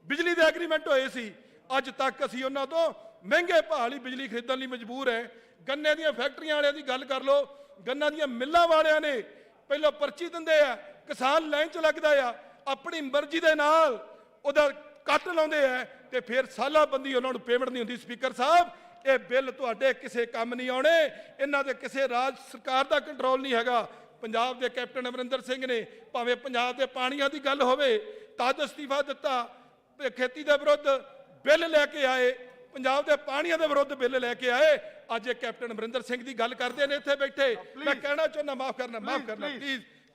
ਬਿਜਲੀ ਦੇ ਐਗਰੀਮੈਂਟ ਹੋਏ ਸੀ, ਅੱਜ ਤੱਕ ਅਸੀਂ ਉਹਨਾਂ ਤੋਂ ਮਹਿੰਗੇ ਭਾਅ ਵਾਲੀ ਬਿਜਲੀ ਖਰੀਦਣ ਲਈ ਮਜਬੂਰ ਹੈ। ਗੰਨੇ ਦੀਆਂ ਫੈਕਟਰੀਆਂ ਵਾਲਿਆਂ ਦੀ ਗੱਲ ਕਰ ਲਓ, ਗੰਨਾ ਦੀਆਂ ਮਿੱਲਾਂ ਵਾਲਿਆਂ ਨੇ ਪਹਿਲਾਂ ਪਰਚੀ ਦਿੰਦੇ ਆ, ਕਿਸਾਨ ਲਾਈਨ 'ਚ ਲੱਗਦਾ ਆ, ਆਪਣੀ ਮਰਜ਼ੀ ਦੇ ਨਾਲ ਉਹਦਾ ਕੱਟ ਲਾਉਂਦੇ ਆ ਤੇ ਫਿਰ ਸਾਲਾਬੰਦੀ ਉਹਨਾਂ ਨੂੰ ਪੇਮੈਂਟ ਨਹੀਂ ਹੁੰਦੀ। ਸਪੀਕਰ ਸਾਹਿਬ, ਇਹ ਬਿੱਲ ਤੁਹਾਡੇ ਕਿਸੇ ਕੰਮ ਨਹੀਂ ਆਉਣੇ, ਇਹਨਾਂ ਦੇ ਕਿਸੇ ਰਾਜ ਸਰਕਾਰ ਦਾ ਕੰਟਰੋਲ ਨਹੀਂ ਹੈਗਾ। ਪੰਜਾਬ ਦੇ ਕੈਪਟਨ ਅਮਰਿੰਦਰ ਸਿੰਘ ਨੇ ਭਾਵੇਂ ਪੰਜਾਬ ਦੇ ਪਾਣੀਆਂ ਦੀ ਗੱਲ ਹੋਵੇ ਤਦ ਅਸਤੀਫਾ ਦਿੱਤਾ, ਖੇਤੀ ਦੇ ਵਿਰੁੱਧ ਬਿੱਲ ਲੈ ਕੇ ਆਏ, ਪੰਜਾਬ ਦੇ ਪਾਣੀਆਂ ਦੇ ਵਿਰੁੱਧ ਬਿੱਲ ਲੈ ਕੇ ਆਏ। ਅੱਜ ਇਹ ਕੈਪਟਨ ਅਮਰਿੰਦਰ ਸਿੰਘ ਦੀ ਗੱਲ ਕਰਦੇ ਨੇ ਇੱਥੇ ਬੈਠੇ। ਮੈਂ ਕਹਿਣਾ ਚਾਹੁੰਦਾ, ਮਾਫ ਕਰਨਾ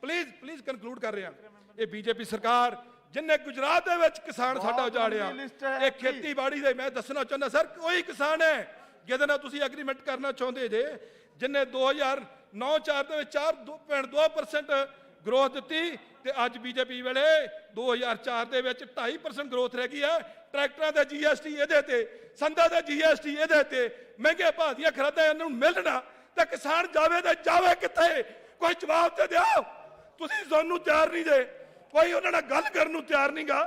ਪਲੀਜ਼ ਕਨਕਲੂਡ ਕਰ ਰਿਹਾ। ਇਹ ਬੀਜੇਪੀ ਸਰਕਾਰ ਜਿੰਨੇ ਗੁਜਰਾਤ ਦੇ ਵਿੱਚ ਕਿਸਾਨ ਸਾਡਾ ਉਜਾੜਿਆ, ਇਹ ਖੇਤੀਬਾੜੀ ਦੇ ਮੈਂ ਦੱਸਣਾ ਚਾਹੁੰਦਾ ਸਰ, ਕੋਈ ਕਿਸਾਨ ਹੈ ਜਿਹਦੇ ਨਾਲ ਤੁਸੀਂ ਐਗਰੀਮੈਂਟ ਕਰਨਾ ਚਾਹੁੰਦੇ ਜੇ, ਜਿਨੇ 2009-4 ਦੇ ਵਿੱਚ 4.2% ਗਰੋਥ ਦਿੱਤੀ ਤੇ ਅੱਜ ਬੀਜੇਪੀ ਵੇਲੇ 2004 ਦੇ ਵਿੱਚ 2.5% ਗਰੋਥ ਰਹਿ ਗਈ ਹੈ। ਟਰੈਕਟਰਾਂ ਦਾ GST ਇਹਦੇ ਤੇ, ਸੰਦਾਂ ਦਾ GST ਇਹਦੇ ਤੇ, ਮਹਿੰਗੇ ਭਾਅ ਦੀਆਂ ਖਰੀਦਾਂ ਇਹਨਾਂ ਨੂੰ ਮਿਲਣਾ ਤਾਂ ਕਿਸਾਨ ਜਾਵੇ ਤੇ ਜਾਵੇ ਕਿੱਥੇ? ਕੋਈ ਜਵਾਬ ਤੇ ਦਿਓ। ਤੁਸੀਂ ਸਾਨੂੰ ਤਿਆਰ ਨਹੀਂ ਜੇ, ਕੋਈ ਉਹਨਾਂ ਨਾਲ ਗੱਲ ਕਰਨ ਨੂੰ ਤਿਆਰ ਨਹੀਂਗਾ।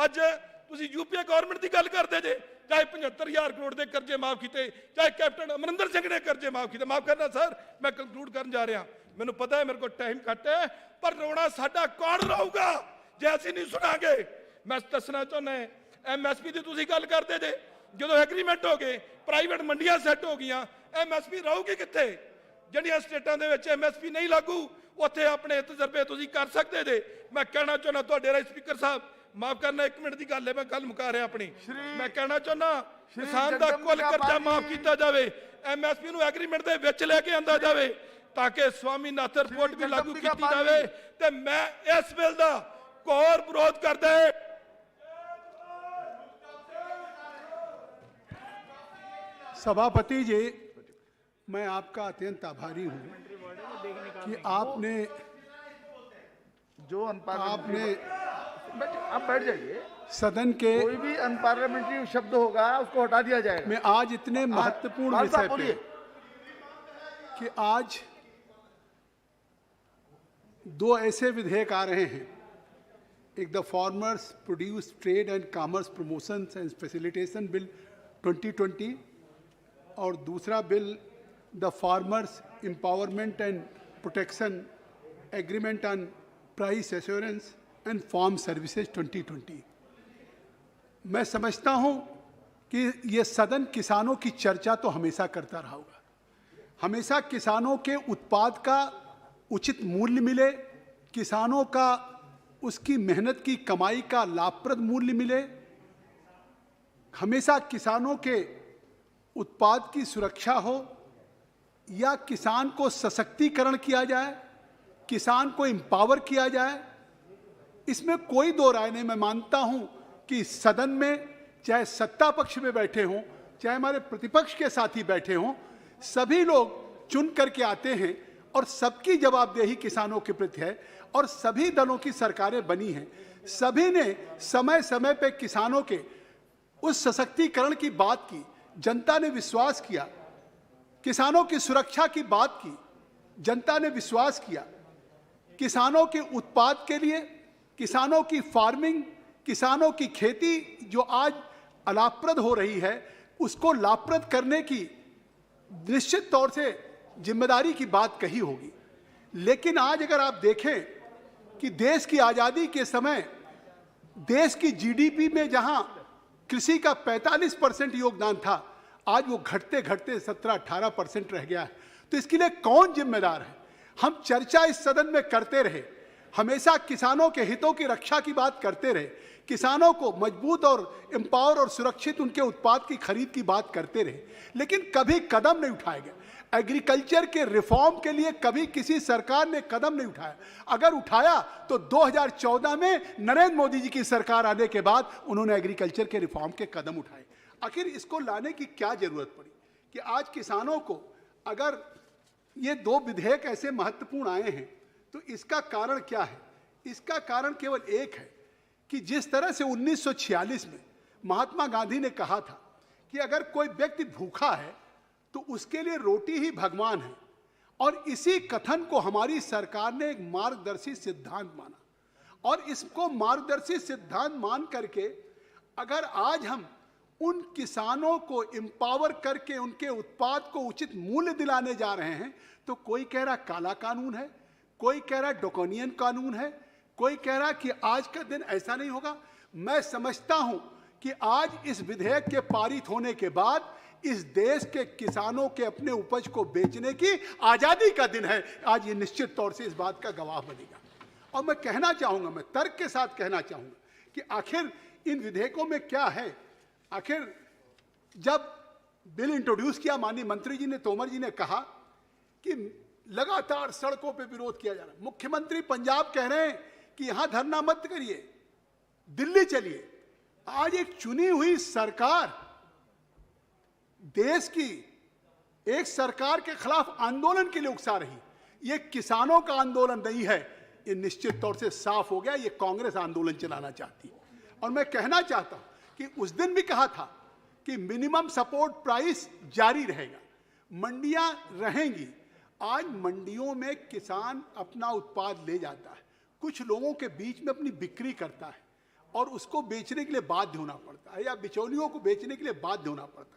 ਅੱਜ ਤੁਸੀਂ UPA ਗਵਰਨਮੈਂਟ ਦੀ ਗੱਲ ਕਰਦੇ ਜੇ, ਚਾਹੇ 75,000 ਕਰੋੜ ਦੇ ਕਰਜ਼ੇ ਮਾਫ ਕੀਤੇ, ਚਾਹੇ ਕੈਪਟਨ ਅਮਰਿੰਦਰ ਸਿੰਘ ਨੇ ਕਰਜ਼ੇ ਮਾਫ ਕੀਤੇ। ਮਾਫ ਕਰਨਾ ਸਰ, ਮੈਂ ਕੰਕਲੂਡ ਕਰਨ ਜਾ ਰਿਹਾ। ਮੈਨੂੰ ਪਤਾ ਹੈ ਮੇਰੇ ਕੋਲ ਟਾਈਮ ਘੱਟ ਹੈ, ਪਰ ਰੋਣਾ ਸਾਡਾ ਕੌਣ ਰਹੂਗਾ ਜੇ ਅਸੀਂ ਨਹੀਂ ਸੁਣਾਂਗੇ। ਮੈਂ ਦੱਸਣਾ ਚਾਹੁੰਦਾ MSP ਦੀ ਤੁਸੀਂ ਗੱਲ ਕਰਦੇ ਜੇ, ਜਦੋਂ ਐਗਰੀਮੈਂਟ ਹੋ ਗਏ, ਪ੍ਰਾਈਵੇਟ ਮੰਡੀਆਂ ਸੈੱਟ ਹੋ ਗਈਆਂ, MSP ਰਹੂਗੀ ਕਿੱਥੇ? ਜਿਹੜੀਆਂ ਸਟੇਟਾਂ ਦੇ ਵਿੱਚ MSP ਨਹੀਂ ਲਾਗੂ, ਉੱਥੇ ਆਪਣੇ ਤਜਰਬੇ ਤੁਸੀਂ ਕਰ ਸਕਦੇ ਜੇ। ਮੈਂ ਕਹਿਣਾ ਚਾਹੁੰਦਾ ਤੁਹਾਡੇ ਰਾਹੀਂ ਸਪੀਕਰ ਸਾਹਿਬ, ਮਾਫ ਕਰਨਾ 1 ਮਿੰਟ ਦੀ ਗੱਲ ਹੈ, ਮੈਂ ਗੱਲ ਮੁਕਾ ਰਿਹਾ ਆਪਣੀ। ਮੈਂ ਕਹਿਣਾ ਚਾਹੁੰਦਾ ਕਿਸਾਨ ਦਾ ਕੁੱਲ ਕਰਜ਼ਾ ਮਾਫ ਕੀਤਾ ਜਾਵੇ, MSP ਨੂੰ ਐਗਰੀਮੈਂਟ ਦੇ ਵਿੱਚ ਲੈ ਕੇ ਆਂਦਾ ਜਾਵੇ ਤਾਂ ਕਿ ਸਵਾਮੀਨਾਥਨ ਰਿਪੋਰਟ ਵੀ ਲਾਗੂ ਕੀਤੀ ਜਾਵੇ। ਤੇ ਮੈਂ ਇਸ ਬਿੱਲ ਦਾ ਘੋਰ ਵਿਰੋਧ ਕਰਦਾ ਹਾਂ। सभापति जी, मैं आपका अत्यंत आभारी हूं कि आपने जो आपने आप बैठ जाइए। सदन के कोई भी अनपार्लियामेंट्री शब्द होगा उसको हटा दिया जाएगा। में आज इतने महत्वपूर्ण विषय पे कि आज 2 ऐसे विधेयक आ रहे हैं, एक the farmers produce trade and commerce promotions and facilitation bill 2020 और दूसरा bill the farmers empowerment and protection agreement on price assurance and farm services 2020। मैं समझता हूं कि ये सदन किसानों की चर्चा तो हमेशा करता रहा होगा, हमेशा किसानों के उत्पाद का उचित मूल्य मिले, किसानों का उसकी मेहनत की कमाई का लाभप्रद मूल्य मिले, हमेशा किसानों के उत्पाद की सुरक्षा हो या किसान को सशक्तिकरण किया जाए, किसान को एम्पावर किया जाए, इसमें कोई दो राय नहीं। मैं मानता हूं कि सदन में चाहे सत्ता पक्ष में बैठे हों, चाहे हमारे प्रतिपक्ष के साथी बैठे हों, सभी लोग चुन करके आते हैं और सबकी जवाबदेही किसानों के प्रति है और सभी दलों की सरकारें बनी हैं। सभी ने समय समय पर किसानों के उस सशक्तिकरण की बात की, जनता ने विश्वास किया, किसानों की सुरक्षा की बात की, जनता ने विश्वास किया। किसानों के उत्पाद के लिए, किसानों की फार्मिंग, किसानों की खेती जो आज अलाभप्रद हो रही है, उसको लाभप्रद करने की निश्चित तौर से जिम्मेदारी की बात कही होगी। लेकिन आज अगर आप देखें कि देश की आज़ादी के समय देश की GDP में जहां कृषि का 45% योगदान था, आज वो घटते घटते 17-18% रह गया है। तो इसके लिए कौन जिम्मेदार है? हम चर्चा इस सदन में करते रहे, हमेशा किसानों के हितों की रक्षा की बात करते रहे, किसानों को मजबूत और एम्पावर और सुरक्षित उनके उत्पाद की खरीद की बात करते रहे, लेकिन कभी कदम नहीं उठाए गए। एग्रीकल्चर के रिफॉर्म के लिए कभी किसी सरकार ने कदम नहीं उठाया। अगर उठाया तो 2014 में नरेंद्र मोदी जी की सरकार आने के बाद उन्होंने एग्रीकल्चर के रिफॉर्म के कदम उठाए। आखिर इसको लाने की क्या जरूरत पड़ी कि आज किसानों को अगर ये दो विधेयक ऐसे महत्वपूर्ण आए हैं तो इसका कारण क्या है? इसका कारण केवल एक है कि जिस तरह से 1946 में महात्मा गांधी ने कहा था कि अगर कोई व्यक्ति भूखा है तो उसके लिए रोटी ही भगवान है, और इसी कथन को हमारी सरकार ने एक मार्गदर्शी सिद्धांत माना, और इसको मार्गदर्शी सिद्धांत मान करके अगर आज हम उन किसानों को एम्पावर करके उनके उत्पाद को उचित मूल्य दिलाने जा रहे हैं, तो कोई कह रहा काला कानून है, कोई कह रहा ड्रैकोनियन कानून है, कोई कह रहा कि आज का दिन ऐसा नहीं होगा। मैं समझता हूं कि आज इस विधेयक के पारित होने के बाद इस देश के किसानों के अपने उपज को बेचने की आजादी का दिन है। आज ये निश्चित तौर से इस बात का गवाह बनेगा। और मैं कहना चाहूंगा, मैं तर्क के साथ कहना चाहूंगा कि आखिर इन विधेयकों में क्या है। आखिर जब बिल इंट्रोड्यूस किया, माननीय मंत्री जी ने, तोमर जी ने कहा कि लगातार सड़कों पे विरोध किया जा रहा है। मुख्यमंत्री पंजाब कह रहे हैं कि यहां धरना मत करिए, दिल्ली चलिए। आज एक चुनी हुई सरकार देश की एक सरकार के खिलाफ आंदोलन के लिए उकसा रही, ये किसानों का आंदोलन नहीं है। ये निश्चित तौर से साफ हो गया, ये कांग्रेस आंदोलन चलाना चाहती है। और मैं कहना चाहता हूं कि उस दिन भी कहा था कि मिनिमम सपोर्ट प्राइस जारी रहेगा, मंडियां रहेंगी। आज मंडियों में किसान अपना उत्पाद ले जाता है, कुछ लोगों के बीच में अपनी बिक्री करता है और उसको बेचने के लिए बाध्य होना पड़ता है, या बिचौलियों को बेचने के लिए बाध्य होना पड़ता है।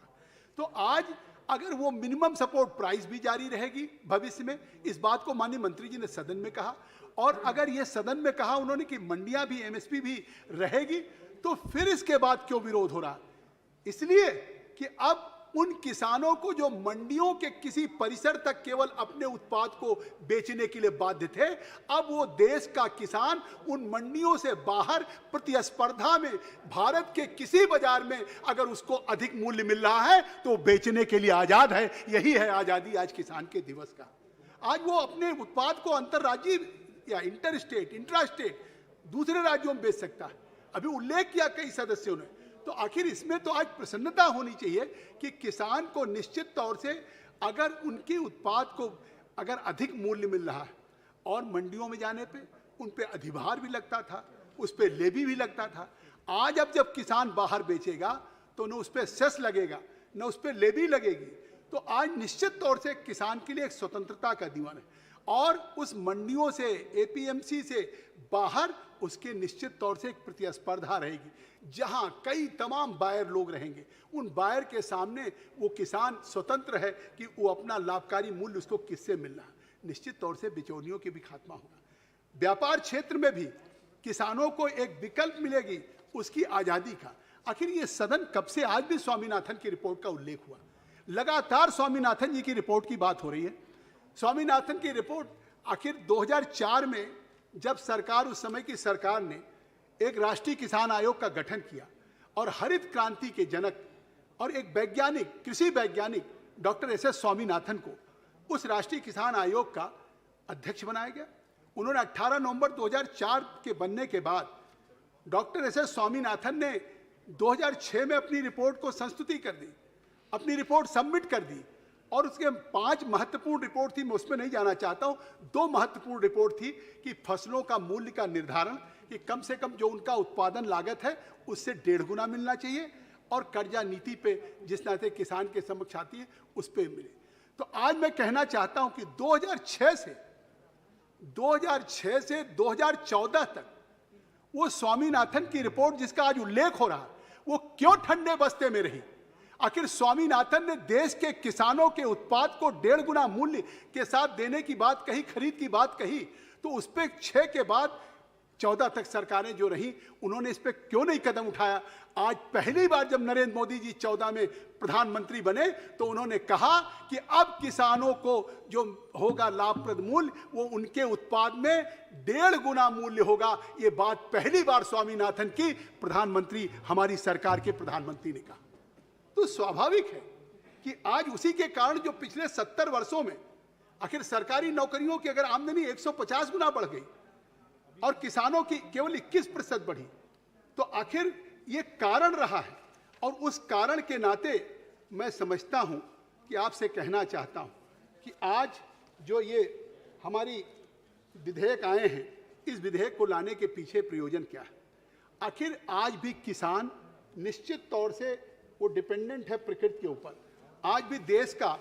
तो आज अगर वो मिनिमम सपोर्ट प्राइस भी जारी रहेगी भविष्य में, इस बात को माननीय मंत्री जी ने सदन में कहा, और अगर ये सदन में कहा उन्होंने कि मंडियां भी, एमएसपी भी रहेगी, तो फिर इसके बाद क्यों विरोध हो रहा है? इसलिए कि अब उन किसानों को जो मंडियों के किसी परिसर तक केवल अपने उत्पाद को बेचने के लिए बाध्य थे, अब वो देश का किसान उन मंडियों से बाहर प्रतिस्पर्धा में भारत के किसी बाजार में अगर उसको अधिक मूल्य मिल रहा है तो बेचने के लिए आजाद है। यही है आजादी आज किसान के दिवस का। आज वो अपने उत्पाद को अंतरराज्यीय या इंटर स्टेट, इंट्रा स्टेट दूसरे राज्यों में बेच सकता है। अभी उल्लेख किया कई सदस्यों ने, तो आखिर इसमें तो आज प्रसन्नता होनी चाहिए कि किसान को निश्चित तौर से अगर उनके उत्पाद को अगर अधिक मूल्य मिल रहा है, और मंडियों में जाने पे उन पे अधिभार भी लगता था, उस पे लेवी भी लगता था। आज अब जब किसान बाहर बेचेगा तो न उस पे सेस लगेगा, न उस पे लेवी लगेगी। तो आज निश्चित तौर से किसान के लिए एक स्वतंत्रता का दीवान है, और उस मंडियों से, एपीएमसी से बाहर उसके निश्चित तौर से एक प्रतिस्पर्धा रहेगी, जहां कई तमाम बायर लोग रहेंगे। उन बायर के सामने वो किसान स्वतंत्र है कि वो अपना लाभकारी मूल्य उसको किससे मिल रहा है। निश्चित तौर से बिचौलियों के भी खात्मा होगा। व्यापार क्षेत्र में भी किसानों को एक विकल्प मिलेगी उसकी आजादी का। आखिर ये सदन कब से, आज भी स्वामीनाथन की रिपोर्ट का उल्लेख हुआ, लगातार स्वामीनाथन जी की रिपोर्ट की बात हो रही है। स्वामीनाथन की रिपोर्ट आखिर 2004 में जब सरकार, उस समय की सरकार ने एक राष्ट्रीय किसान आयोग का गठन किया, और हरित क्रांति के जनक और एक वैज्ञानिक, कृषि वैज्ञानिक डॉक्टर एस.एस. स्वामीनाथन को उस राष्ट्रीय किसान आयोग का अध्यक्ष बनाया गया। उन्होंने 18 नवंबर 2004 के बनने के बाद डॉक्टर एस.एस. स्वामीनाथन ने 2006 में अपनी रिपोर्ट को संस्तुति कर दी, अपनी रिपोर्ट सबमिट कर दी, और उसके 5 महत्वपूर्ण रिपोर्ट थी। मैं उसमें नहीं जाना चाहता हूं। 2 महत्वपूर्ण रिपोर्ट थी कि फसलों का मूल्य का निर्धारण, कि कम से कम जो उनका उत्पादन लागत है उससे 1.5 गुना मिलना चाहिए, और कर्जा नीति पे जिस तरह से किसान के समक्ष आती है उस पे मिले। तो आज मैं कहना चाहता हूं कि 2006 से 2014 तक वो स्वामीनाथन की रिपोर्ट जिसका आज उल्लेख हो रहा है, वो क्यों ठंडे बस्ते में रही? आखिर स्वामीनाथन ने देश के किसानों के उत्पाद को 1.5 गुना मूल्य के साथ देने की बात कही, खरीद की बात कही, तो उस पर 6 के बाद 14 तक सरकारें जो रही, उन्होंने इस पर क्यों नहीं कदम उठाया? आज पहली बार जब नरेंद्र मोदी जी 14 में प्रधानमंत्री बने तो उन्होंने कहा कि अब किसानों को जो होगा लाभप्रद मूल्य, वो उनके उत्पाद में 1.5 गुना मूल्य होगा। ये बात पहली बार स्वामीनाथन की प्रधानमंत्री, हमारी सरकार के प्रधानमंत्री ने कहा। तो स्वाभाविक है कि आज उसी के कारण जो पिछले 70 वर्षों में आखिर सरकारी नौकरियों की अगर आमदनी 150 गुना बढ़ गई और किसानों की केवल 21% बढ़ी, तो आखिर ये कारण रहा है। और उस कारण के नाते मैं समझता हूं कि आपसे कहना चाहता हूं कि आज जो ये हमारी विधेयक आए हैं, इस विधेयक को लाने के पीछे प्रयोजन क्या है? आखिर आज भी किसान निश्चित तौर से वो डिपेंडेंट है प्रकृति के ऊपर। आज भी देश का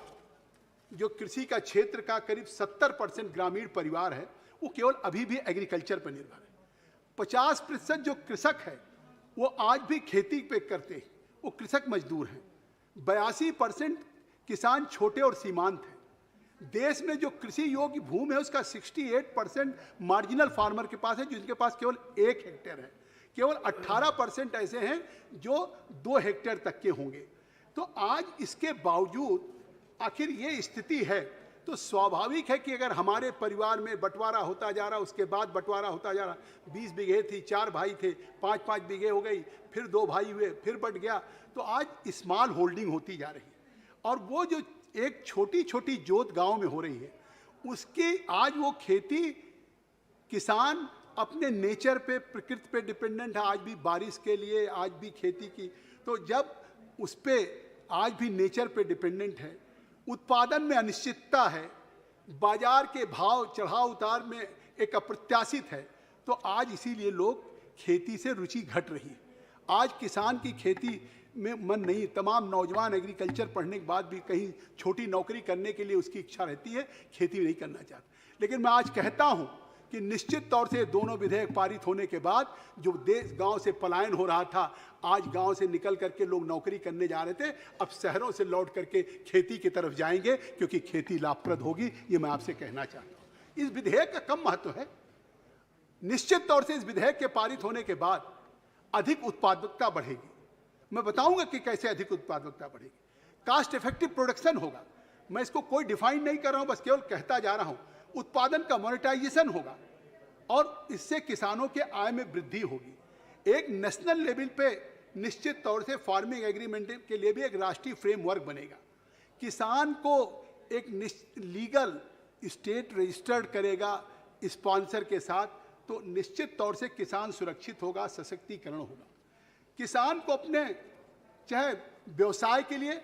जो कृषि का क्षेत्र का करीब 70% ग्रामीण परिवार है, वो केवल अभी भी एग्रीकल्चर पर निर्भर है। 50% जो कृषक है वो आज भी खेती पे करते हैं, वो कृषक मजदूर हैं। 82% किसान छोटे और सीमांत हैं। देश में जो कृषि योग्य भूमि है उसका 68% मार्जिनल फार्मर के पास है, जिनके पास केवल 1 हेक्टेयर है। केवल 18% ऐसे हैं जो 2 हेक्टेयर तक के होंगे। तो आज इसके बावजूद आखिर ये स्थिति है, तो स्वाभाविक है कि अगर हमारे परिवार में बंटवारा होता जा रहा, उसके बाद बंटवारा होता जा रहा, 20 बीघे थी, 4 भाई थे, 5-5 बीघे हो गई, फिर 2 भाई हुए, फिर बंट गया, तो आज स्मॉल होल्डिंग होती जा रही है। और वो जो एक छोटी छोटी जोत गांव में हो रही है, उसकी आज वो खेती, किसान अपने नेचर पे, प्रकृति पे डिपेंडेंट है। आज भी बारिश के लिए, आज भी खेती की, तो जब उस पे आज भी नेचर पे डिपेंडेंट है, उत्पादन में अनिश्चितता है, बाजार के भाव चढ़ाव उतार में एक अप्रत्याशित है, तो आज इसीलिए लोग खेती से रुचि घट रही है। आज किसान की खेती में मन नहीं, तमाम नौजवान एग्रीकल्चर पढ़ने के बाद भी कहीं छोटी नौकरी करने के लिए उसकी इच्छा रहती है, खेती नहीं करना चाहता। लेकिन मैं आज कहता हूं कि निश्चित तौर से दोनों विधेयक पारित होने के बाद जो देश गांव से पलायन हो रहा था, आज गांव से निकल करके लोग नौकरी करने जा रहे थे, अब शहरों से लौट करके खेती की तरफ जाएंगे, क्योंकि खेती लाभप्रद होगी। ये मैं आपसे कहना चाहता हूं। इस विधेयक का कम महत्व है। निश्चित तौर से इस विधेयक के पारित होने के बाद अधिक उत्पादकता बढ़ेगी। मैं बताऊंगा कि कैसे अधिक उत्पादकता बढ़ेगी। कास्ट इफेक्टिव प्रोडक्शन होगा। मैं इसको कोई डिफाइन नहीं कर रहा हूं, बस केवल कहता जा रहा हूं। उत्पादन का मोनेटाइजेशन होगा और इससे किसानों के आय में वृद्धि होगी। एक नेशनल लेवल पे निश्चित तौर से फार्मिंग एग्रीमेंट के लिए भी एक राष्ट्रीय फ्रेमवर्क बनेगा। किसान को एक लीगल स्टेट रजिस्टर्ड करेगा स्पॉन्सर के साथ, तो निश्चित तौर से किसान सुरक्षित होगा, सशक्तिकरण होगा। किसान को अपने चाहे व्यवसाय के लिए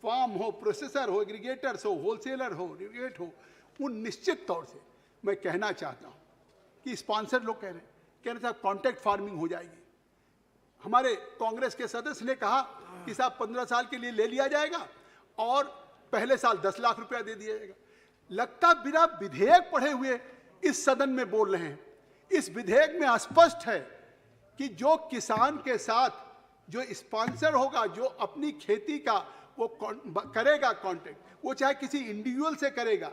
फार्म हो, प्रोसेसर हो, एग्रीगेटर्स हो, होलसेलर हो, रिटेलर हो, वो निश्चित तौर से मैं कहना चाहता हूं कि स्पॉन्सर लोग कह रहे हैं साहब कॉन्ट्रैक्ट फार्मिंग हो जाएगी। हमारे कांग्रेस के सदस्य ने कहा कि साहब 15 साल के लिए ले लिया जाएगा और पहले साल 10 लाख रुपया दे दिया जाएगा। लगता बिना विधेयक पढ़े हुए इस सदन में बोल रहे हैं। इस विधेयक में स्पष्ट है कि जो किसान के साथ जो स्पॉन्सर होगा, जो अपनी खेती का वो करेगा कॉन्ट्रैक्ट, वो चाहे किसी इंडिविजुअल से करेगा,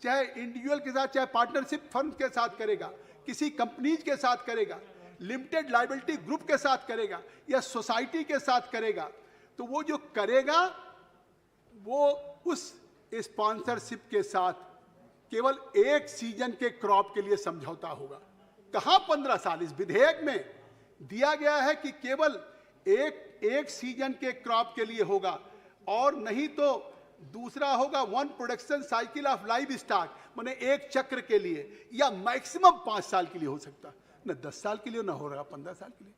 चाहे इंडिविजुअल के साथ, चाहे पार्टनरशिप फर्म के साथ करेगा, किसी कंपनीज के साथ करेगा, लिमिटेड लायबिलिटी ग्रुप के साथ करेगा या सोसाइटी के साथ करेगा, तो वो जो करेगा वो उस स्पॉन्सरशिप के साथ केवल एक सीजन के क्रॉप के लिए समझौता होगा। कहां 15 साल? इस विधेयक में दिया गया है कि केवल एक सीजन के क्रॉप के लिए होगा, और नहीं तो दूसरा होगा 1 production cycle of live stock, माने एक चक्र के लिए, या मैक्सिमम 5 साल के लिए हो सकता, न 10 साल के लिए, न हो रहा 15 साल के लिए।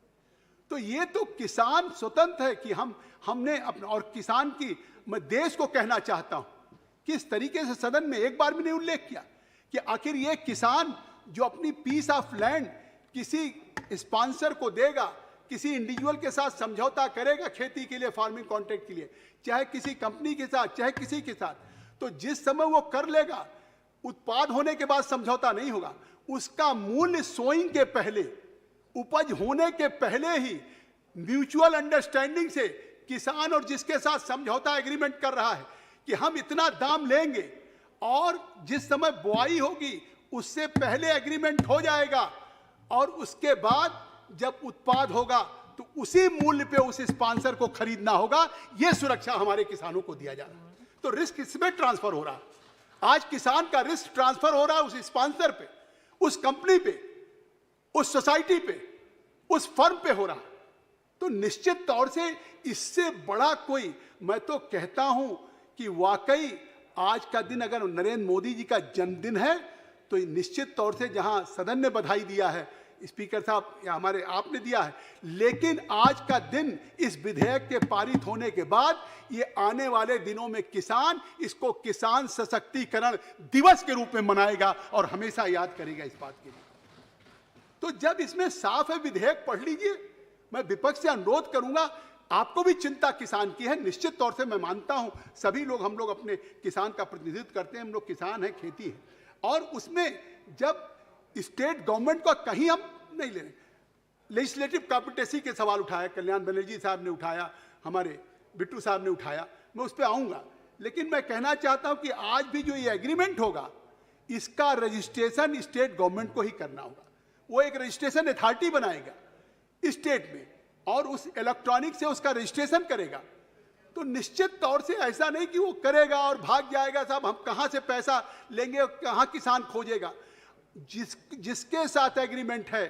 तो ये तो किसान स्वतंत्र है कि हमने अपना, और किसान की मैं देश को कहना चाहता हूं कि इस तरीके से सदन में एक बार भी नहीं उल्लेख किया कि आखिर ये किसान जो अपनी पीस ऑफ लैंड किसी स्पॉन्सर को देगा, किसी इंडिविजुअल के साथ समझौता करेगा खेती के लिए, फार्मिंग कॉन्ट्रैक्ट के लिए, चाहे किसी कंपनी के साथ, चाहे किसी के साथ, तो जिस समय वो कर लेगा, उत्पाद होने के बाद समझौता नहीं होगा। उसका मूल्य सोइंग के पहले, उपज होने के पहले ही म्यूचुअल अंडरस्टैंडिंग से किसान और जिसके साथ समझौता एग्रीमेंट कर रहा है कि हम इतना दाम लेंगे, और जिस समय बुआई होगी उससे पहले एग्रीमेंट हो जाएगा, और उसके बाद जब उत्पाद होगा तो उसी मूल्य पे उस स्पॉन्सर को खरीदना होगा। यह सुरक्षा हमारे किसानों को दिया जा रहा है। तो रिस्क इसमें ट्रांसफर हो रहा है। आज किसान का रिस्क ट्रांसफर हो रहा है उस स्पॉन्सर पे, उस कंपनी पे, उस सोसाइटी पे, उस फर्म पे हो रहा है। तो निश्चित तौर से इससे बड़ा कोई, मैं तो कहता हूं कि वाकई आज का दिन अगर नरेंद्र मोदी जी का जन्मदिन है, तो निश्चित तौर से जहां सदन ने बधाई दिया है, स्पीकर साहब या हमारे आपने दिया है, लेकिन आज का दिन इस विधेयक के पारित होने के बाद ये आने वाले दिनों में किसान इसको किसान सशक्तिकरण दिवस के रूप में मनाएगा और हमेशा याद करेगा इस बात के लिए। तो जब इसमें साफ है विधेयक पढ़ लीजिए। मैं विपक्ष से अनुरोध करूंगा, आपको भी चिंता किसान की है, निश्चित तौर से मैं मानता हूं, सभी लोग हम लोग अपने किसान का प्रतिनिधित्व करते हैं, हम लोग किसान हैं, खेती है, और उसमें जब स्टेट गवर्नमेंट को कहीं हम नहीं ले रहे, लेजिस्लेटिव कॉम्पिटेंसी के सवाल उठाया, कल्याण बनर्जी साहब ने उठाया, हमारे बिट्टू साहब ने उठाया, मैं उस पर आऊंगा, लेकिन मैं कहना चाहता हूं कि आज भी जो ये एग्रीमेंट होगा इसका रजिस्ट्रेशन स्टेट गवर्नमेंट को ही करना होगा। वो एक रजिस्ट्रेशन अथॉरिटी बनाएगा स्टेट में और उस इलेक्ट्रॉनिक से उसका रजिस्ट्रेशन करेगा। तो निश्चित तौर से ऐसा नहीं कि वो करेगा और भाग जाएगा, साहब हम कहां से पैसा लेंगे और कहां किसान खोजेगा। जिसके साथ एग्रीमेंट है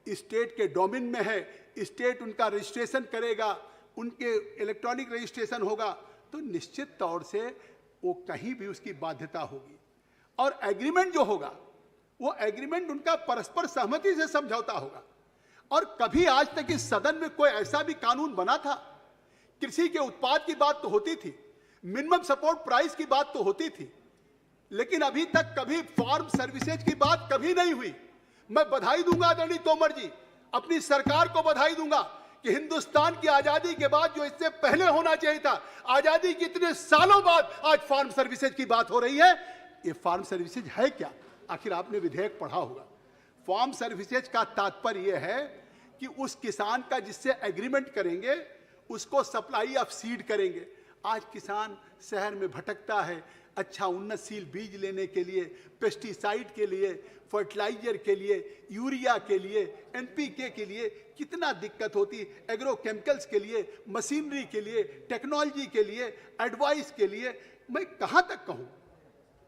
स्टेट के डोमेन में है, स्टेट उनका रजिस्ट्रेशन करेगा, उनके इलेक्ट्रॉनिक रजिस्ट्रेशन होगा, तो निश्चित तौर से वो कहीं भी उसकी बाध्यता होगी। और एग्रीमेंट जो होगा वो एग्रीमेंट उनका परस्पर सहमति से समझौता होगा। और कभी आज तक इस सदन में कोई ऐसा भी कानून बना था? कृषि के उत्पाद की बात तो होती थी, मिनिमम सपोर्ट प्राइस की बात तो होती थी, लेकिन अभी तक कभी फार्म सर्विसेज की बात कभी नहीं हुई। मैं बधाई दूंगा आदरणीय तोमर जी, अपनी सरकार को बधाई दूंगा कि हिंदुस्तान की आजादी के बाद जो इससे पहले होना चाहिए था, आजादी के इतने सालों बाद आज फार्म सर्विसेज की बात हो रही है। ये फार्म सर्विसेज है क्या? आखिर आपने विधेयक पढ़ा होगा। फार्म सर्विसेज का तात्पर्य यह है कि उस किसान का जिससे एग्रीमेंट करेंगे उसको सप्लाई ऑफ सीड करेंगे। आज किसान शहर में भटकता है अच्छा उन्नतशील बीज लेने के लिए, पेस्टिसाइड के लिए, फर्टिलाइजर के लिए, यूरिया के लिए, एनपीके के लिए कितना दिक्कत होती, एग्रोकेमिकल्स के लिए, मशीनरी के लिए, टेक्नोलॉजी के लिए, एडवाइस के लिए। मैं कहां तक कहूं?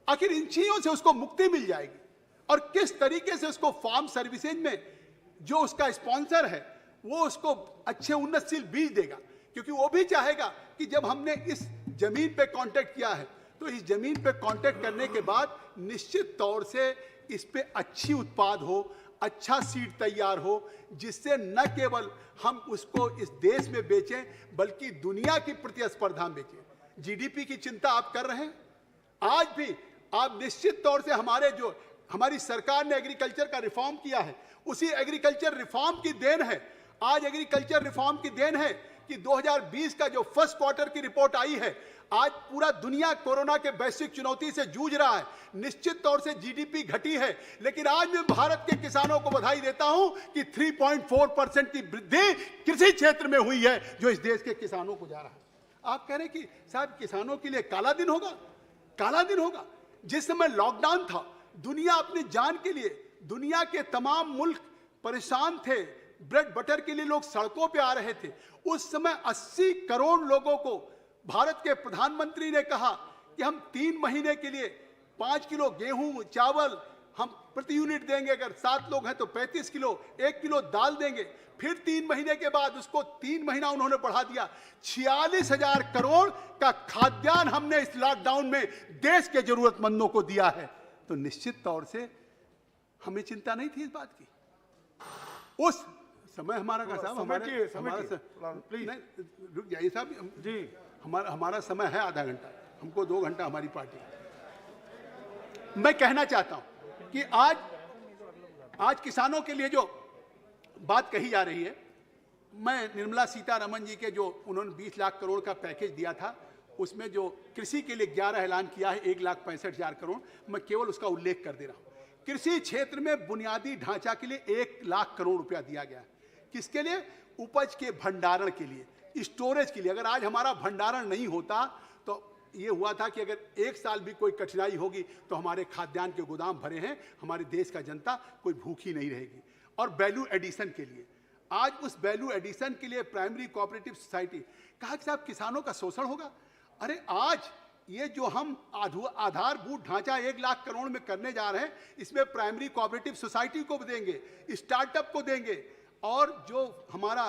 आखिर इन चीजों से उसको मुक्ति मिल जाएगी। और किस तरीके से उसको फार्म सर्विसेज में जो उसका स्पॉन्सर है वो उसको अच्छे उन्नतशील बीज देगा, क्योंकि वो भी चाहेगा कि जब हमने इस जमीन पे कांटेक्ट किया है तो इस जमीन पे कांटेक्ट करने के बाद निश्चित तौर से इस पे अच्छी उत्पाद हो, अच्छा सीड तैयार हो, जिससे न केवल हम उसको इस देश में बेचें बल्कि दुनिया की प्रतिस्पर्धा में बेचें। जीडीपी की चिंता आप कर रहे हैं। आज भी आप निश्चित तौर से हमारी सरकार ने एग्रीकल्चर का रिफॉर्म किया है, उसी एग्रीकल्चर रिफॉर्म की देन है। आज एग्रीकल्चर रिफॉर्म की देन है कि 2020 का जो फर्स्ट क्वार्टर की रिपोर्ट आई है, आज पूरा दुनिया कोरोना के वैश्विक चुनौती से जूझ रहा है। निश्चित तौर से जीडीपी घटी है, लेकिन आज मैं भारत के किसानों को बधाई देता हूं कि 3.4% की वृद्धि कृषि क्षेत्र में हुई है, जो इस देश के किसानों को जा रहा है। आप कह रहे हैं कि साहब किसानों के लिए काला दिन होगा। काला दिन होगा। जिस समय लॉकडाउन था, दुनिया अपनी जान के लिए, दुनिया के तमाम मुल्क परेशान थे, ब्रेड बटर के लिए लोग सड़कों पे आ रहे थे। उस समय 80 करोड़ लोगों को भारत के प्रधानमंत्री ने कहा कि हम 3 महीने के लिए 5 किलो गेहूं चावल हम प्रति यूनिट देंगे, अगर 7 लोग हैं तो 35 किलो, 1 किलो दाल देंगे। फिर 3 महीने के बाद उसको 3 महीना उन्होंने बढ़ा दिया। 46,000 करोड़ का खाद्यान्न हमने इस लॉकडाउन में देश के जरूरतमंदों को दिया है। तो निश्चित तौर से हमें चिंता नहीं थी इस बात की। उस समय हमारा का साहब प्लीज रुक जाइए साहब जी, हमारा समय है आधा घंटा, हमको 2 घंटा हमारी पार्टी। मैं कहना चाहता हूं कि आज किसानों के लिए जो बात कही जा रही है, मैं निर्मला सीतारमण जी के जो उन्होंने 20 लाख करोड़ का पैकेज दिया था, उसमें जो कृषि के लिए 11 ऐलान किया है 1,65,000 करोड़, मैं केवल उसका उल्लेख कर दे रहा हूं। कृषि क्षेत्र में बुनियादी ढांचा के लिए 1 लाख करोड़ रुपया दिया गया है। किसके लिए? उपज के भंडारण के लिए, स्टोरेज के लिए। अगर आज हमारा भंडारण नहीं होता तो ये हुआ था कि अगर 1 साल भी कोई कठिनाई होगी तो हमारे खाद्यान्न के गोदाम भरे हैं, हमारे देश का जनता कोई भूखी नहीं रहेगी। और वैल्यू एडिशन के लिए, आज उस वैल्यू एडिशन के लिए प्राइमरी कोऑपरेटिव सोसाइटी, कहा कि साहब किसानों का शोषण होगा। अरे आज ये जो हम आधारभूत ढांचा 1 लाख करोड़ में करने जा रहे हैं, इसमें प्राइमरी कोऑपरेटिव सोसाइटी को देंगे, स्टार्टअप को देंगे, और जो हमारा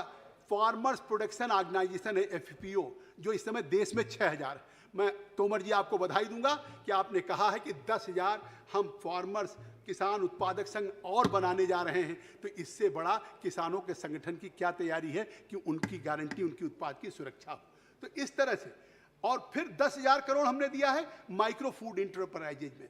फार्मर्स प्रोडक्शन ऑर्गेनाइजेशन है FPO, जो इस समय देश में 6,000 है। मैं तोमर जी आपको बधाई दूंगा कि आपने कहा है कि 10,000 हम फार्मर्स किसान उत्पादक संघ और बनाने जा रहे हैं, तो इससे बड़ा किसानों के संगठन की क्या तैयारी है कि उनकी गारंटी, उनकी उत्पाद की सुरक्षा हो। तो इस तरह से, और फिर 10,000 करोड़ हमने दिया है माइक्रो फूड इंटरप्राइजेज में।